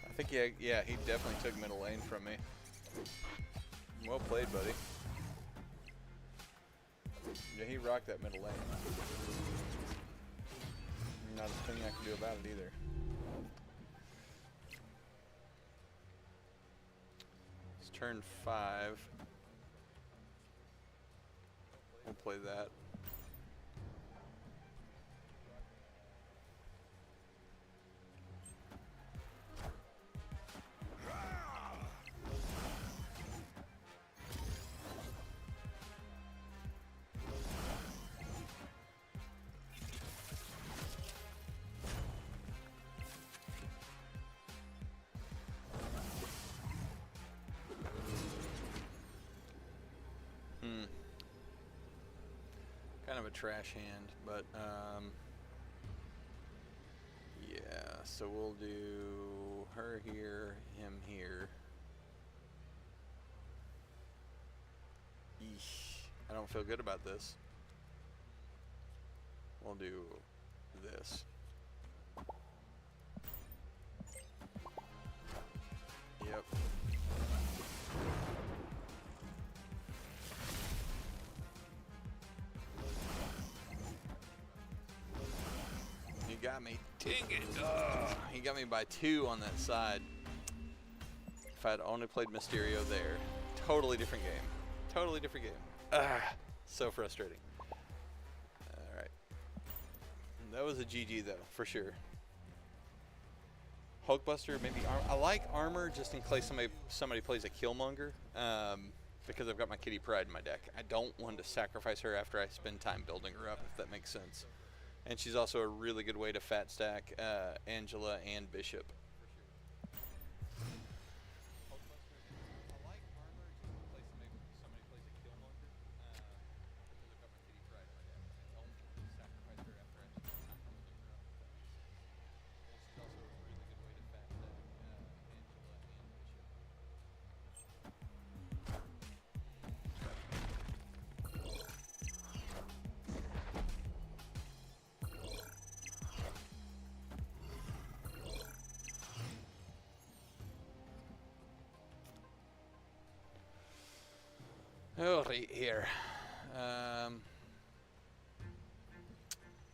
I think yeah, he definitely took middle lane from me. Well played, buddy. Yeah, he rocked that middle lane. Not a thing I can do about it either. It's turn 5. We'll play that. Kind of a trash hand, but yeah, so we'll do her here, him here. Eesh, I don't feel good about this. We'll do this. Yep. He got me. Dang it. He got me by 2 on that side. If I had only played Mysterio there, totally different game. Totally different game. So frustrating. Alright. That was a GG though, for sure. Hulkbuster, maybe I like armor just in case somebody plays a Killmonger. Because I've got my Kitty Pryde in my deck. I don't want to sacrifice her after I spend time building her up, if that makes sense. And she's also a really good way to fat stack Angela and Bishop. Oh, right here.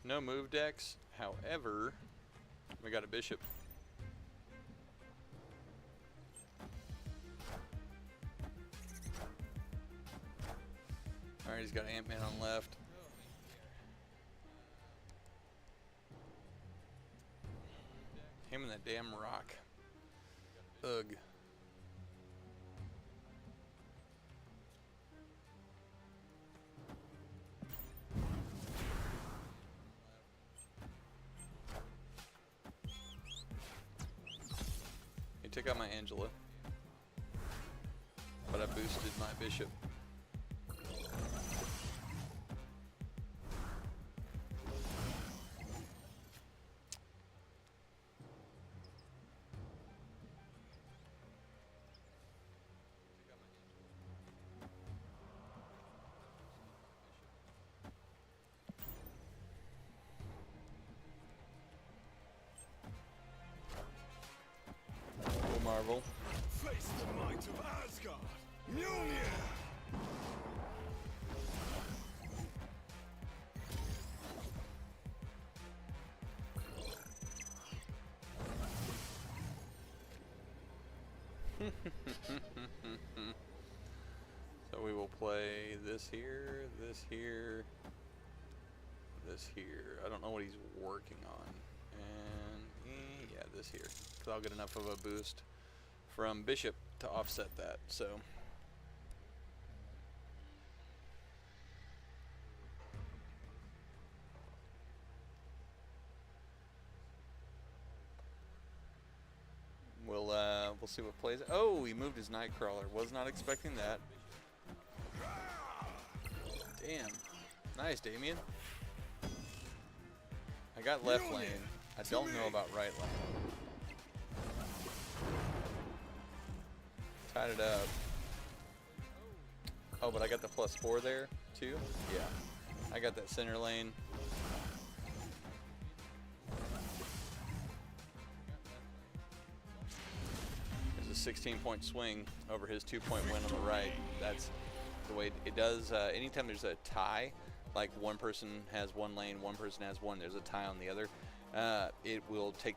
No move decks. However, we got a Bishop. Alright, he's got Ant-Man on left. Him and that damn rock. Ugh. Took out my Angela, but I boosted my Bishop. Marvel. Face the might of Asgard. Mjolnir. So we will play this here, this here, this here. I don't know what he's working on. And yeah, this here. 'Cause I'll get enough of a boost from Bishop to offset that. So we'll see what plays. Oh, he moved his Nightcrawler. Was not expecting that. Damn. Nice, Damien. I got left lane. I don't know about right lane. Tied it up. Oh, but I got the +4 there, too? Yeah. I got that center lane. There's a 16-point swing over his 2-point win on the right. That's the way it does. Anytime there's a tie, like one person has one lane, one person has one, there's a tie on the other, it will take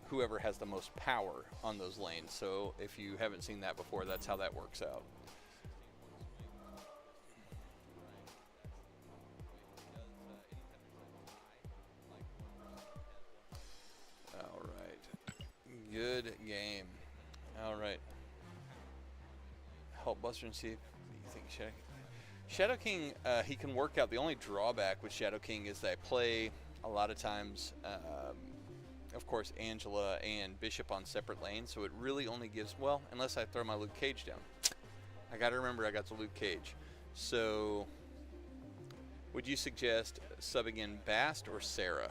whoever has the most power on those lanes. So if you haven't seen that before, that's how that works out. All right. Good game. All right. Help Buster and see if you think Shadow King, he can work out. The only drawback with Shadow King is that I play a lot of times, of course, Angela and Bishop on separate lanes, so it really only gives, well, unless I throw my Luke Cage down. I got to remember I got the Luke Cage. So, would you suggest subbing in Bast or Sarah?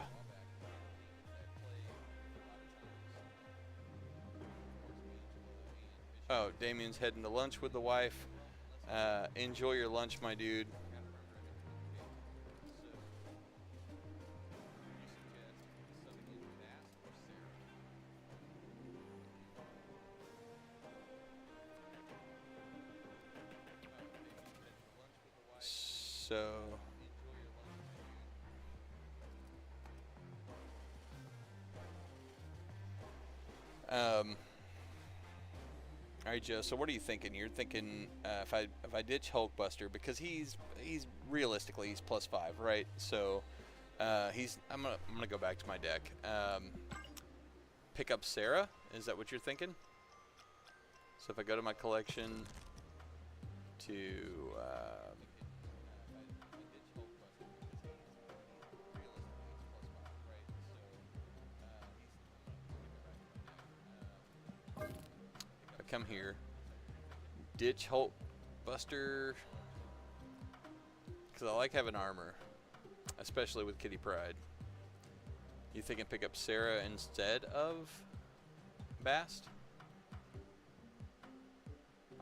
Oh, Damien's heading to lunch with the wife. Enjoy your lunch, my dude. So all right, Joe. So what are you thinking? You're thinking if I ditch Hulkbuster, because he's realistically he's +5, right? So I'm gonna go back to my deck. Pick up Sarah. Is that what you're thinking? So if I go to my collection to come here, ditch Hulkbuster, because I like having armor, especially with Kitty Pryde. You thinking pick up Sarah instead of Bast?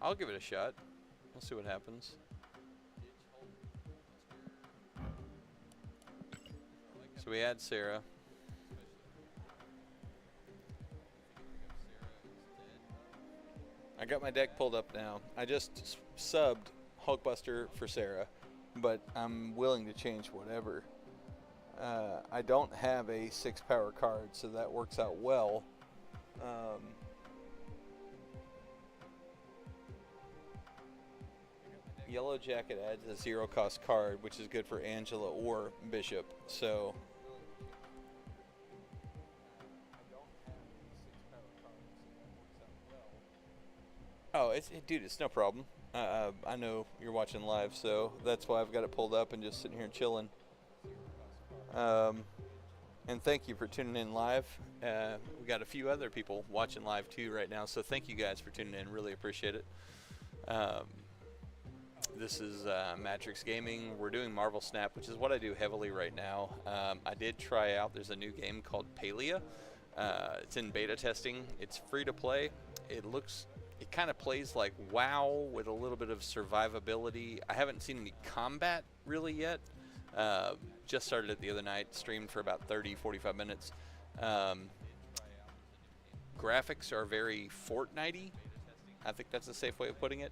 I'll give it a shot. We'll see what happens. So we add Sarah. I got my deck pulled up now. I just subbed Hulkbuster for Sarah, but I'm willing to change whatever. I don't have a 6-power card, so that works out well. Yellow Jacket adds a 0-cost card, which is good for Angela or Bishop. So oh, dude, it's no problem. I know you're watching live, so that's why I've got it pulled up and just sitting here chilling. And thank you for tuning in live. We got a few other people watching live too right now, so thank you guys for tuning in. Really appreciate it. This is Matrix Gaming. We're doing Marvel Snap, which is what I do heavily right now. I did try out. There's a new game called Palia. It's in beta testing. It's free to play. It kind of plays like WoW with a little bit of survivability. I haven't seen any combat really yet. Just started it the other night, streamed for about 30-45 minutes. graphics are very Fortnite-y. I think that's a safe way of putting it.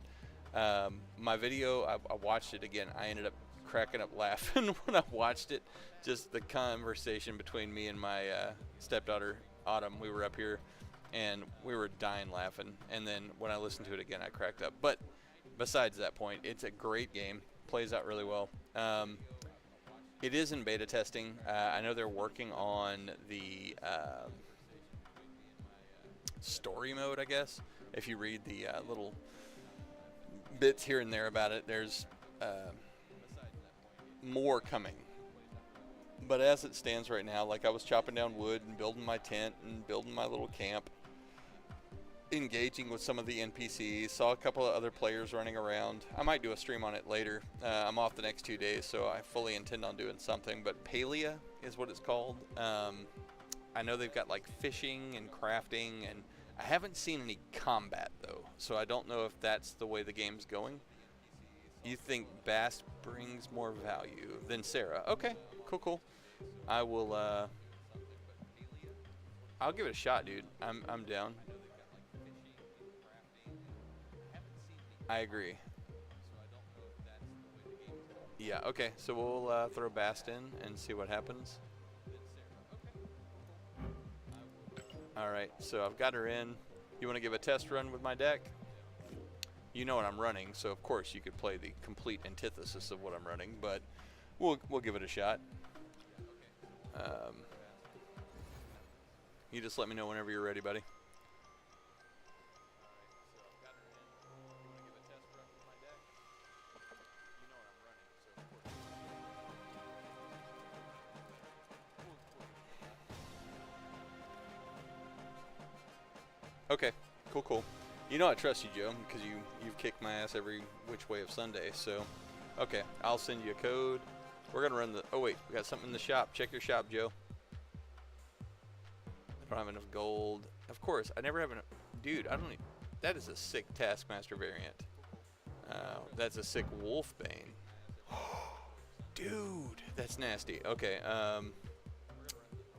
My video, I watched it again. I ended up cracking up laughing when I watched it. Just the conversation between me and my stepdaughter, Autumn. We were up here, and we were dying laughing. And then when I listened to it again, I cracked up. But besides that point, it's a great game. Plays out really well. It is in beta testing. I know they're working on the story mode, I guess. If you read the little bits here and there about it, there's more coming. But as it stands right now, like I was chopping down wood and building my tent and building my little camp, engaging with some of the NPCs, saw a couple of other players running around. I might do a stream on it later. I'm off the next 2 days, so I fully intend on doing something. But Palia is what it's called. I know they've got like fishing and crafting, and I haven't seen any combat though, so I don't know if that's the way the game's going. You think Bast brings more value than Sarah? Okay, cool. I will. I'll give it a shot, dude. I'm down. I agree. Yeah. Okay. So we'll throw Bast in and see what happens. All right. So I've got her in. You want to give a test run with my deck? You know what I'm running, so of course you could play the complete antithesis of what I'm running, but we'll give it a shot. You just let me know whenever you're ready, buddy. Okay, cool. You know I trust you, Joe, because you've kicked my ass every which way of Sunday. So, okay, I'll send you a code. We're gonna run the. Oh wait, we got something in the shop. Check your shop, Joe. I don't have enough gold. Of course, I never have enough. Dude, I don't. Even, that is a sick Taskmaster variant. That's a sick Wolfbane. Dude, that's nasty. Okay,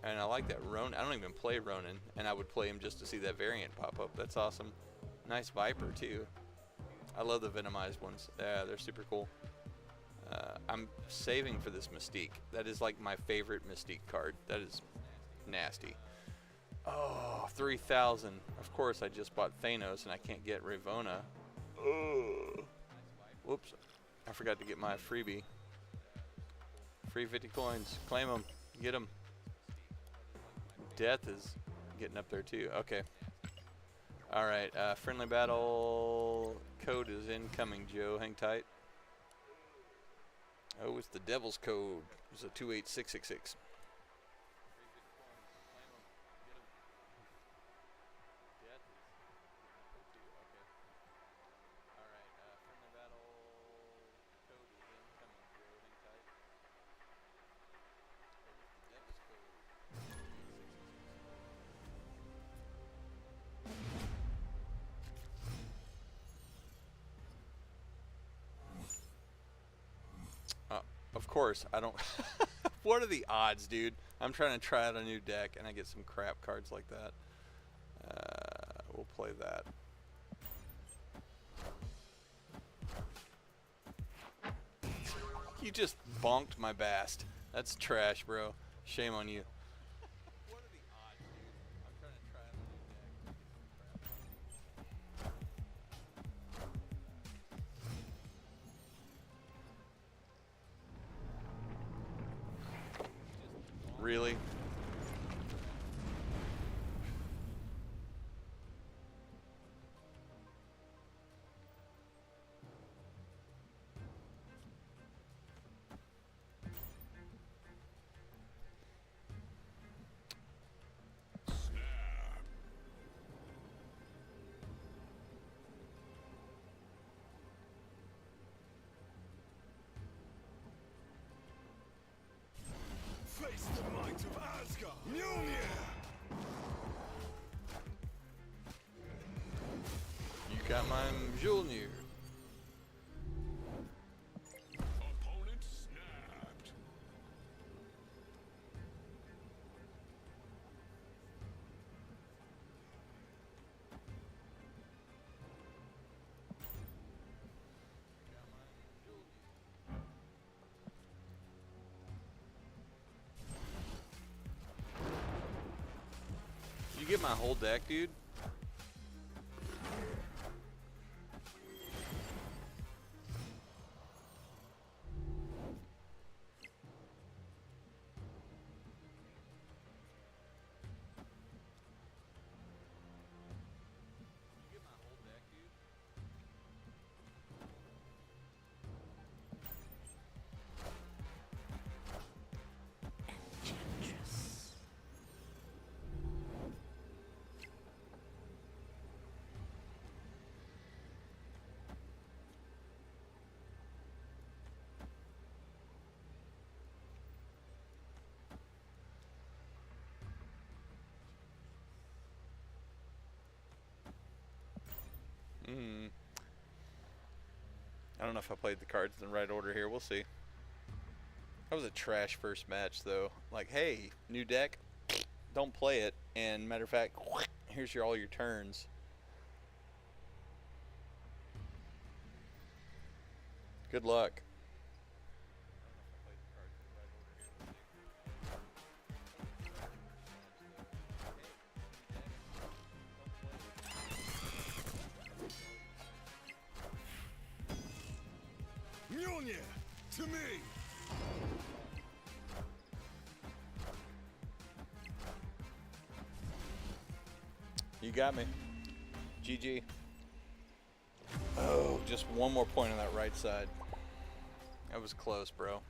and I like that Ronin. I don't even play Ronin, and I would play him just to see that variant pop up. That's awesome. Nice Viper too. I love the Venomized ones. Yeah, they're super cool. I'm saving for this Mystique. That is like my favorite Mystique card. That is nasty. Oh, 3,000. Of course, I just bought Thanos, and I can't get Ravonna. Ugh. Whoops. I forgot to get my freebie. Free 50 coins. Claim them. Get them. Death is getting up there too. Okay. All right. Friendly battle code is incoming, Joe. Hang tight. Oh, it's the Devil's Code. It's a 28666. Of course, I don't. What are the odds, dude? I'm trying to try out a new deck, and I get some crap cards like that. We'll play that. You just bonked my Bast. That's trash, bro. Shame on you. What are the odds, dude? I'm trying to try out a new deck. Really? Face the might of Asgard! Mjolnir! You got my Mjolnir. Opponent snapped. get my whole deck, dude? I don't know if I played the cards in the right order here. We'll see. That was a trash first match, though. Like, hey, new deck, don't play it. And matter of fact, here's all your turns. Good luck. Mjolnir, to me! You got me. GG. Oh, just one more point on that right side. That was close, bro.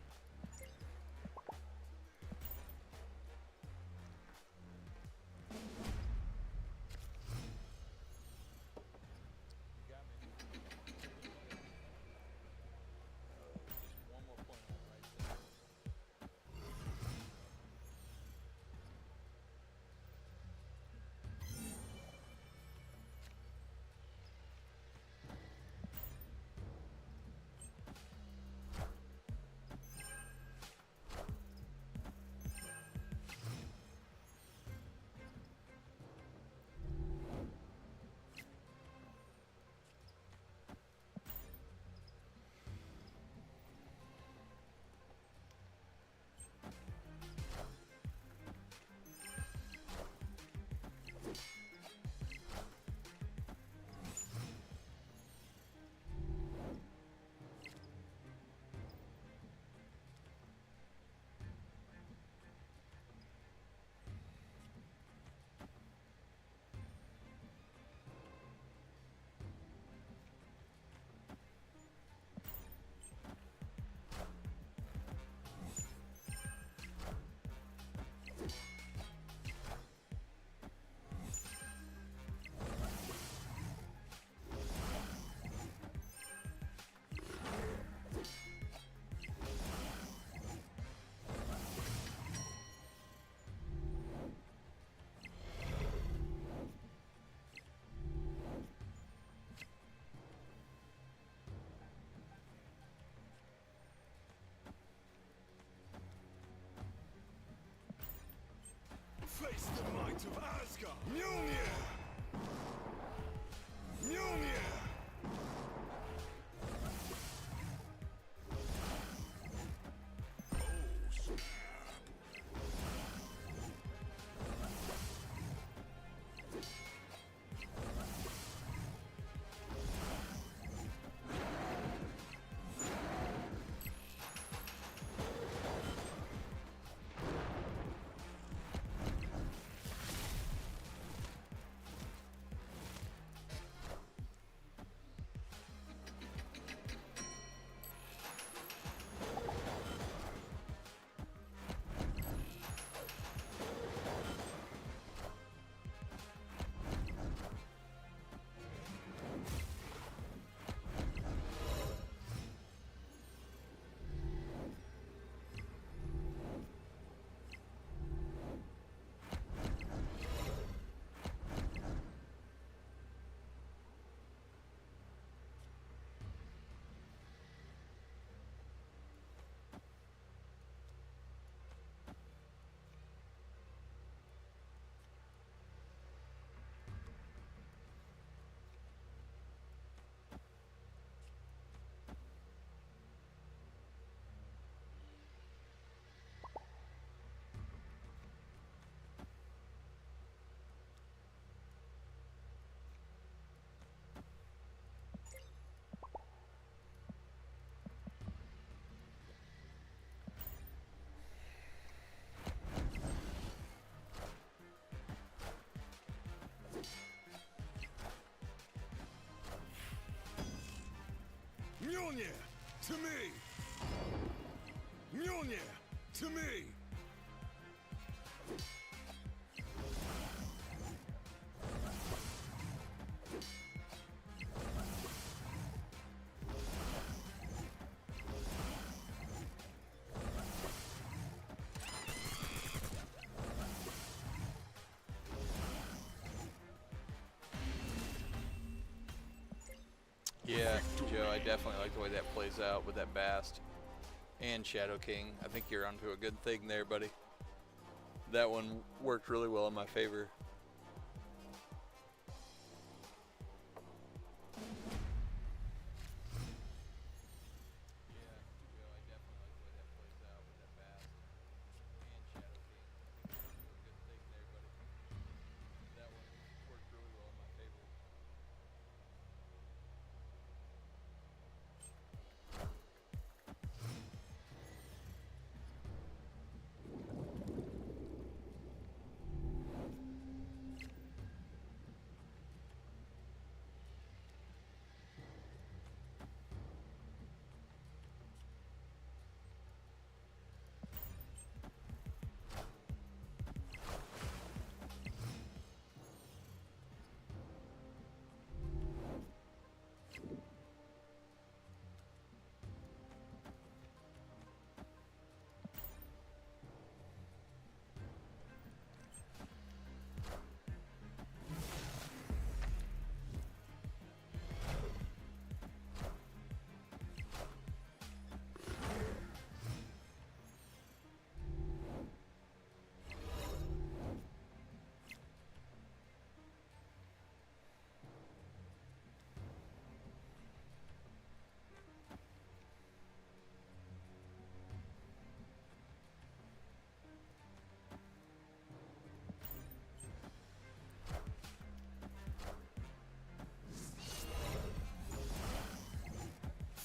Face the might of Asgard! Mjolnir! Mjolnir! to me! Mjolnir, to me! Yeah, Joe, I definitely like the way that plays out with that Bast and Shadow King. I think you're onto a good thing there, buddy. That one worked really well in my favor.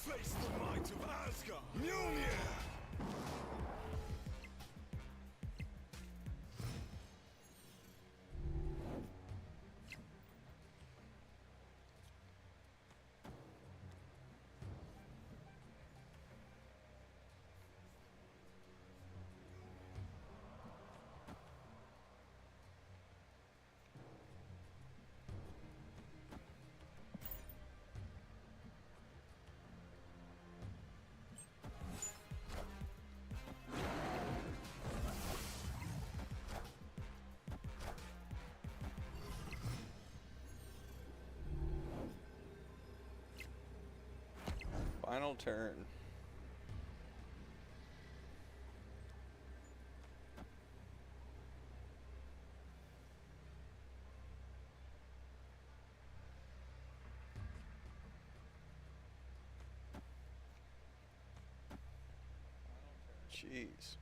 Face the might of Asgard! Mjolnir! Final turn. Jeez.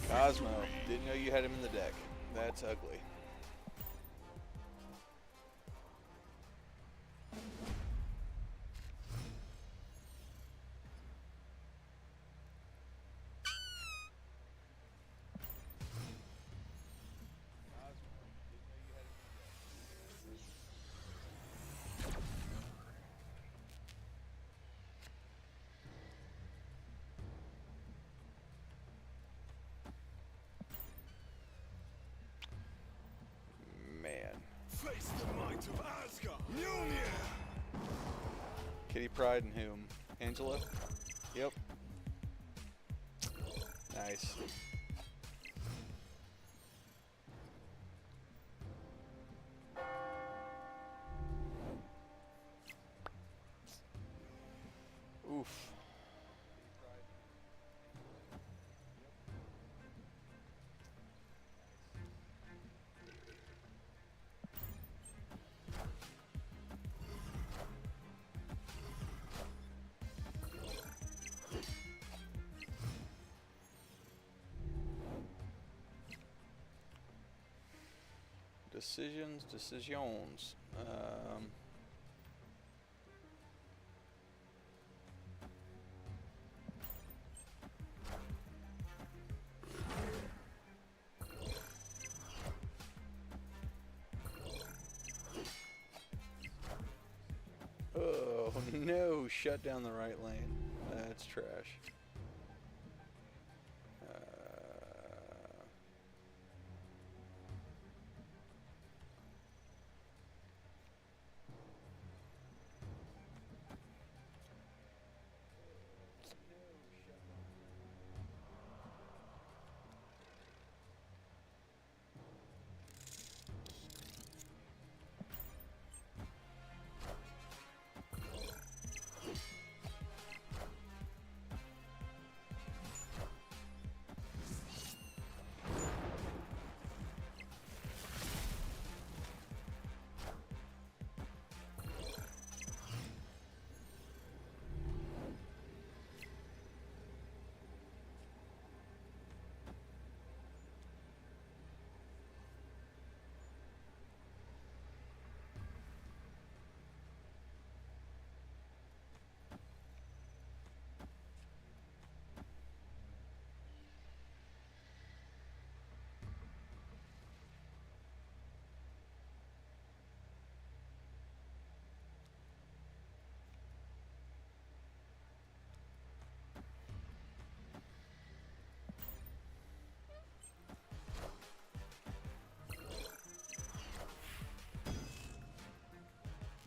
Cosmo, didn't know you had him in the deck. That's ugly. Man. Face the might of Asgard! Mjolnir! Kitty Pryde and whom? Angela? Yep. Nice. Oof. Decisions. Oh no, shut down the right lane. That's trash.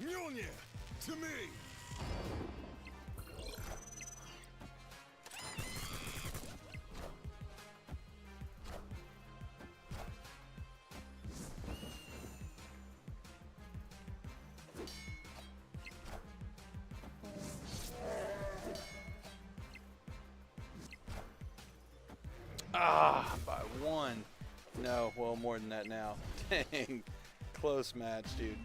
Mjolnir, to me! Ah, by one. No, well, more than that now. Dang. Close match, dude.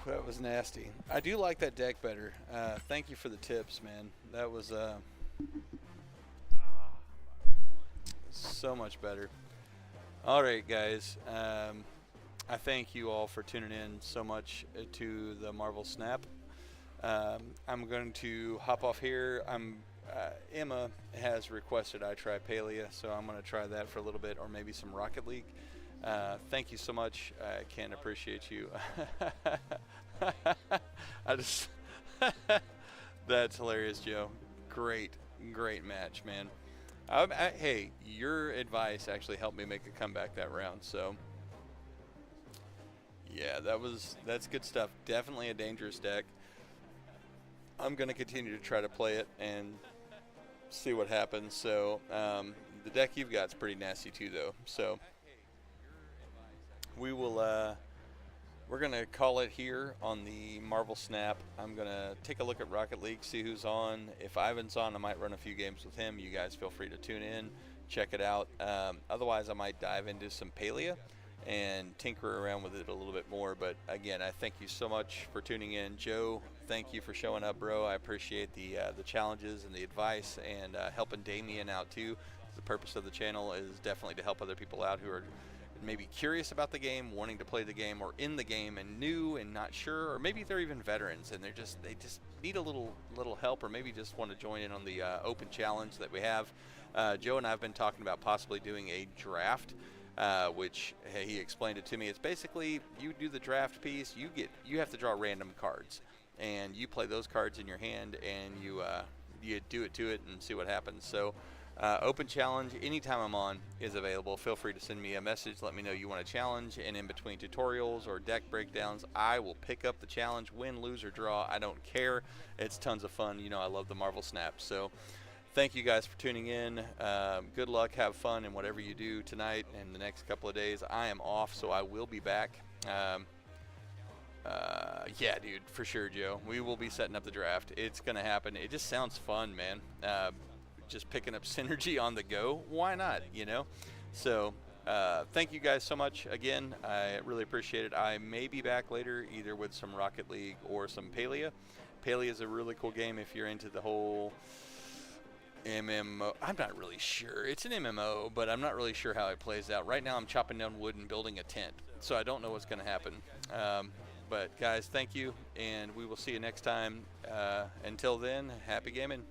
That was nasty. I do like that deck better. Thank you for the tips, man. That was so much better. All right, guys. I thank you all for tuning in so much to the Marvel Snap. I'm going to hop off here. Emma has requested I try Palia, so I'm going to try that for a little bit, or maybe some Rocket League. Thank you so much. I can't appreciate you. I just that's hilarious, Joe. Great match, man. Hey, your advice actually helped me make a comeback that round. So yeah, that's good stuff. Definitely a dangerous deck. I'm gonna continue to try to play it and see what happens. So the deck you've got is pretty nasty too, though. So we will. We're gonna call it here on the Marvel Snap. I'm gonna take a look at Rocket League, see who's on. If Ivan's on, I might run a few games with him. You guys feel free to tune in, check it out. Otherwise, I might dive into some Palia and tinker around with it a little bit more. But again, I thank you so much for tuning in. Joe, thank you for showing up, bro. I appreciate the challenges and the advice, and helping Damien out too. The purpose of the channel is definitely to help other people out who are maybe curious about the game, wanting to play the game, or in the game and new and not sure, or maybe they're even veterans and they just need a little help, or maybe just want to join in on the open challenge that we have. Joe and I have been talking about possibly doing a draft, which he explained it to me. It's basically you do the draft piece, you have to draw random cards, and you play those cards in your hand, and you do it to it and see what happens. So open challenge anytime I'm on is available. Feel free to send me a message, let me know you want a challenge, and in between tutorials or deck breakdowns, I will pick up the challenge, win, lose, or draw. I don't care. It's tons of fun. You know, I love the Marvel Snap. So thank you guys for tuning in. Good luck, have fun in whatever you do tonight and the next couple of days. I am off, so I will be back. Yeah, dude, for sure, Joe. We will be setting up the draft. It's gonna happen. It just sounds fun, man. Just picking up synergy on the go. Why not, you know? So thank you guys so much again. I really appreciate it. I may be back later either with some Rocket League or some Palia. Palia is a really cool game if you're into the whole MMO. I'm not really sure. It's an MMO, but I'm not really sure how it plays out. Right now I'm chopping down wood and building a tent, so I don't know what's going to happen. But guys, thank you, and we will see you next time. Until then, happy gaming.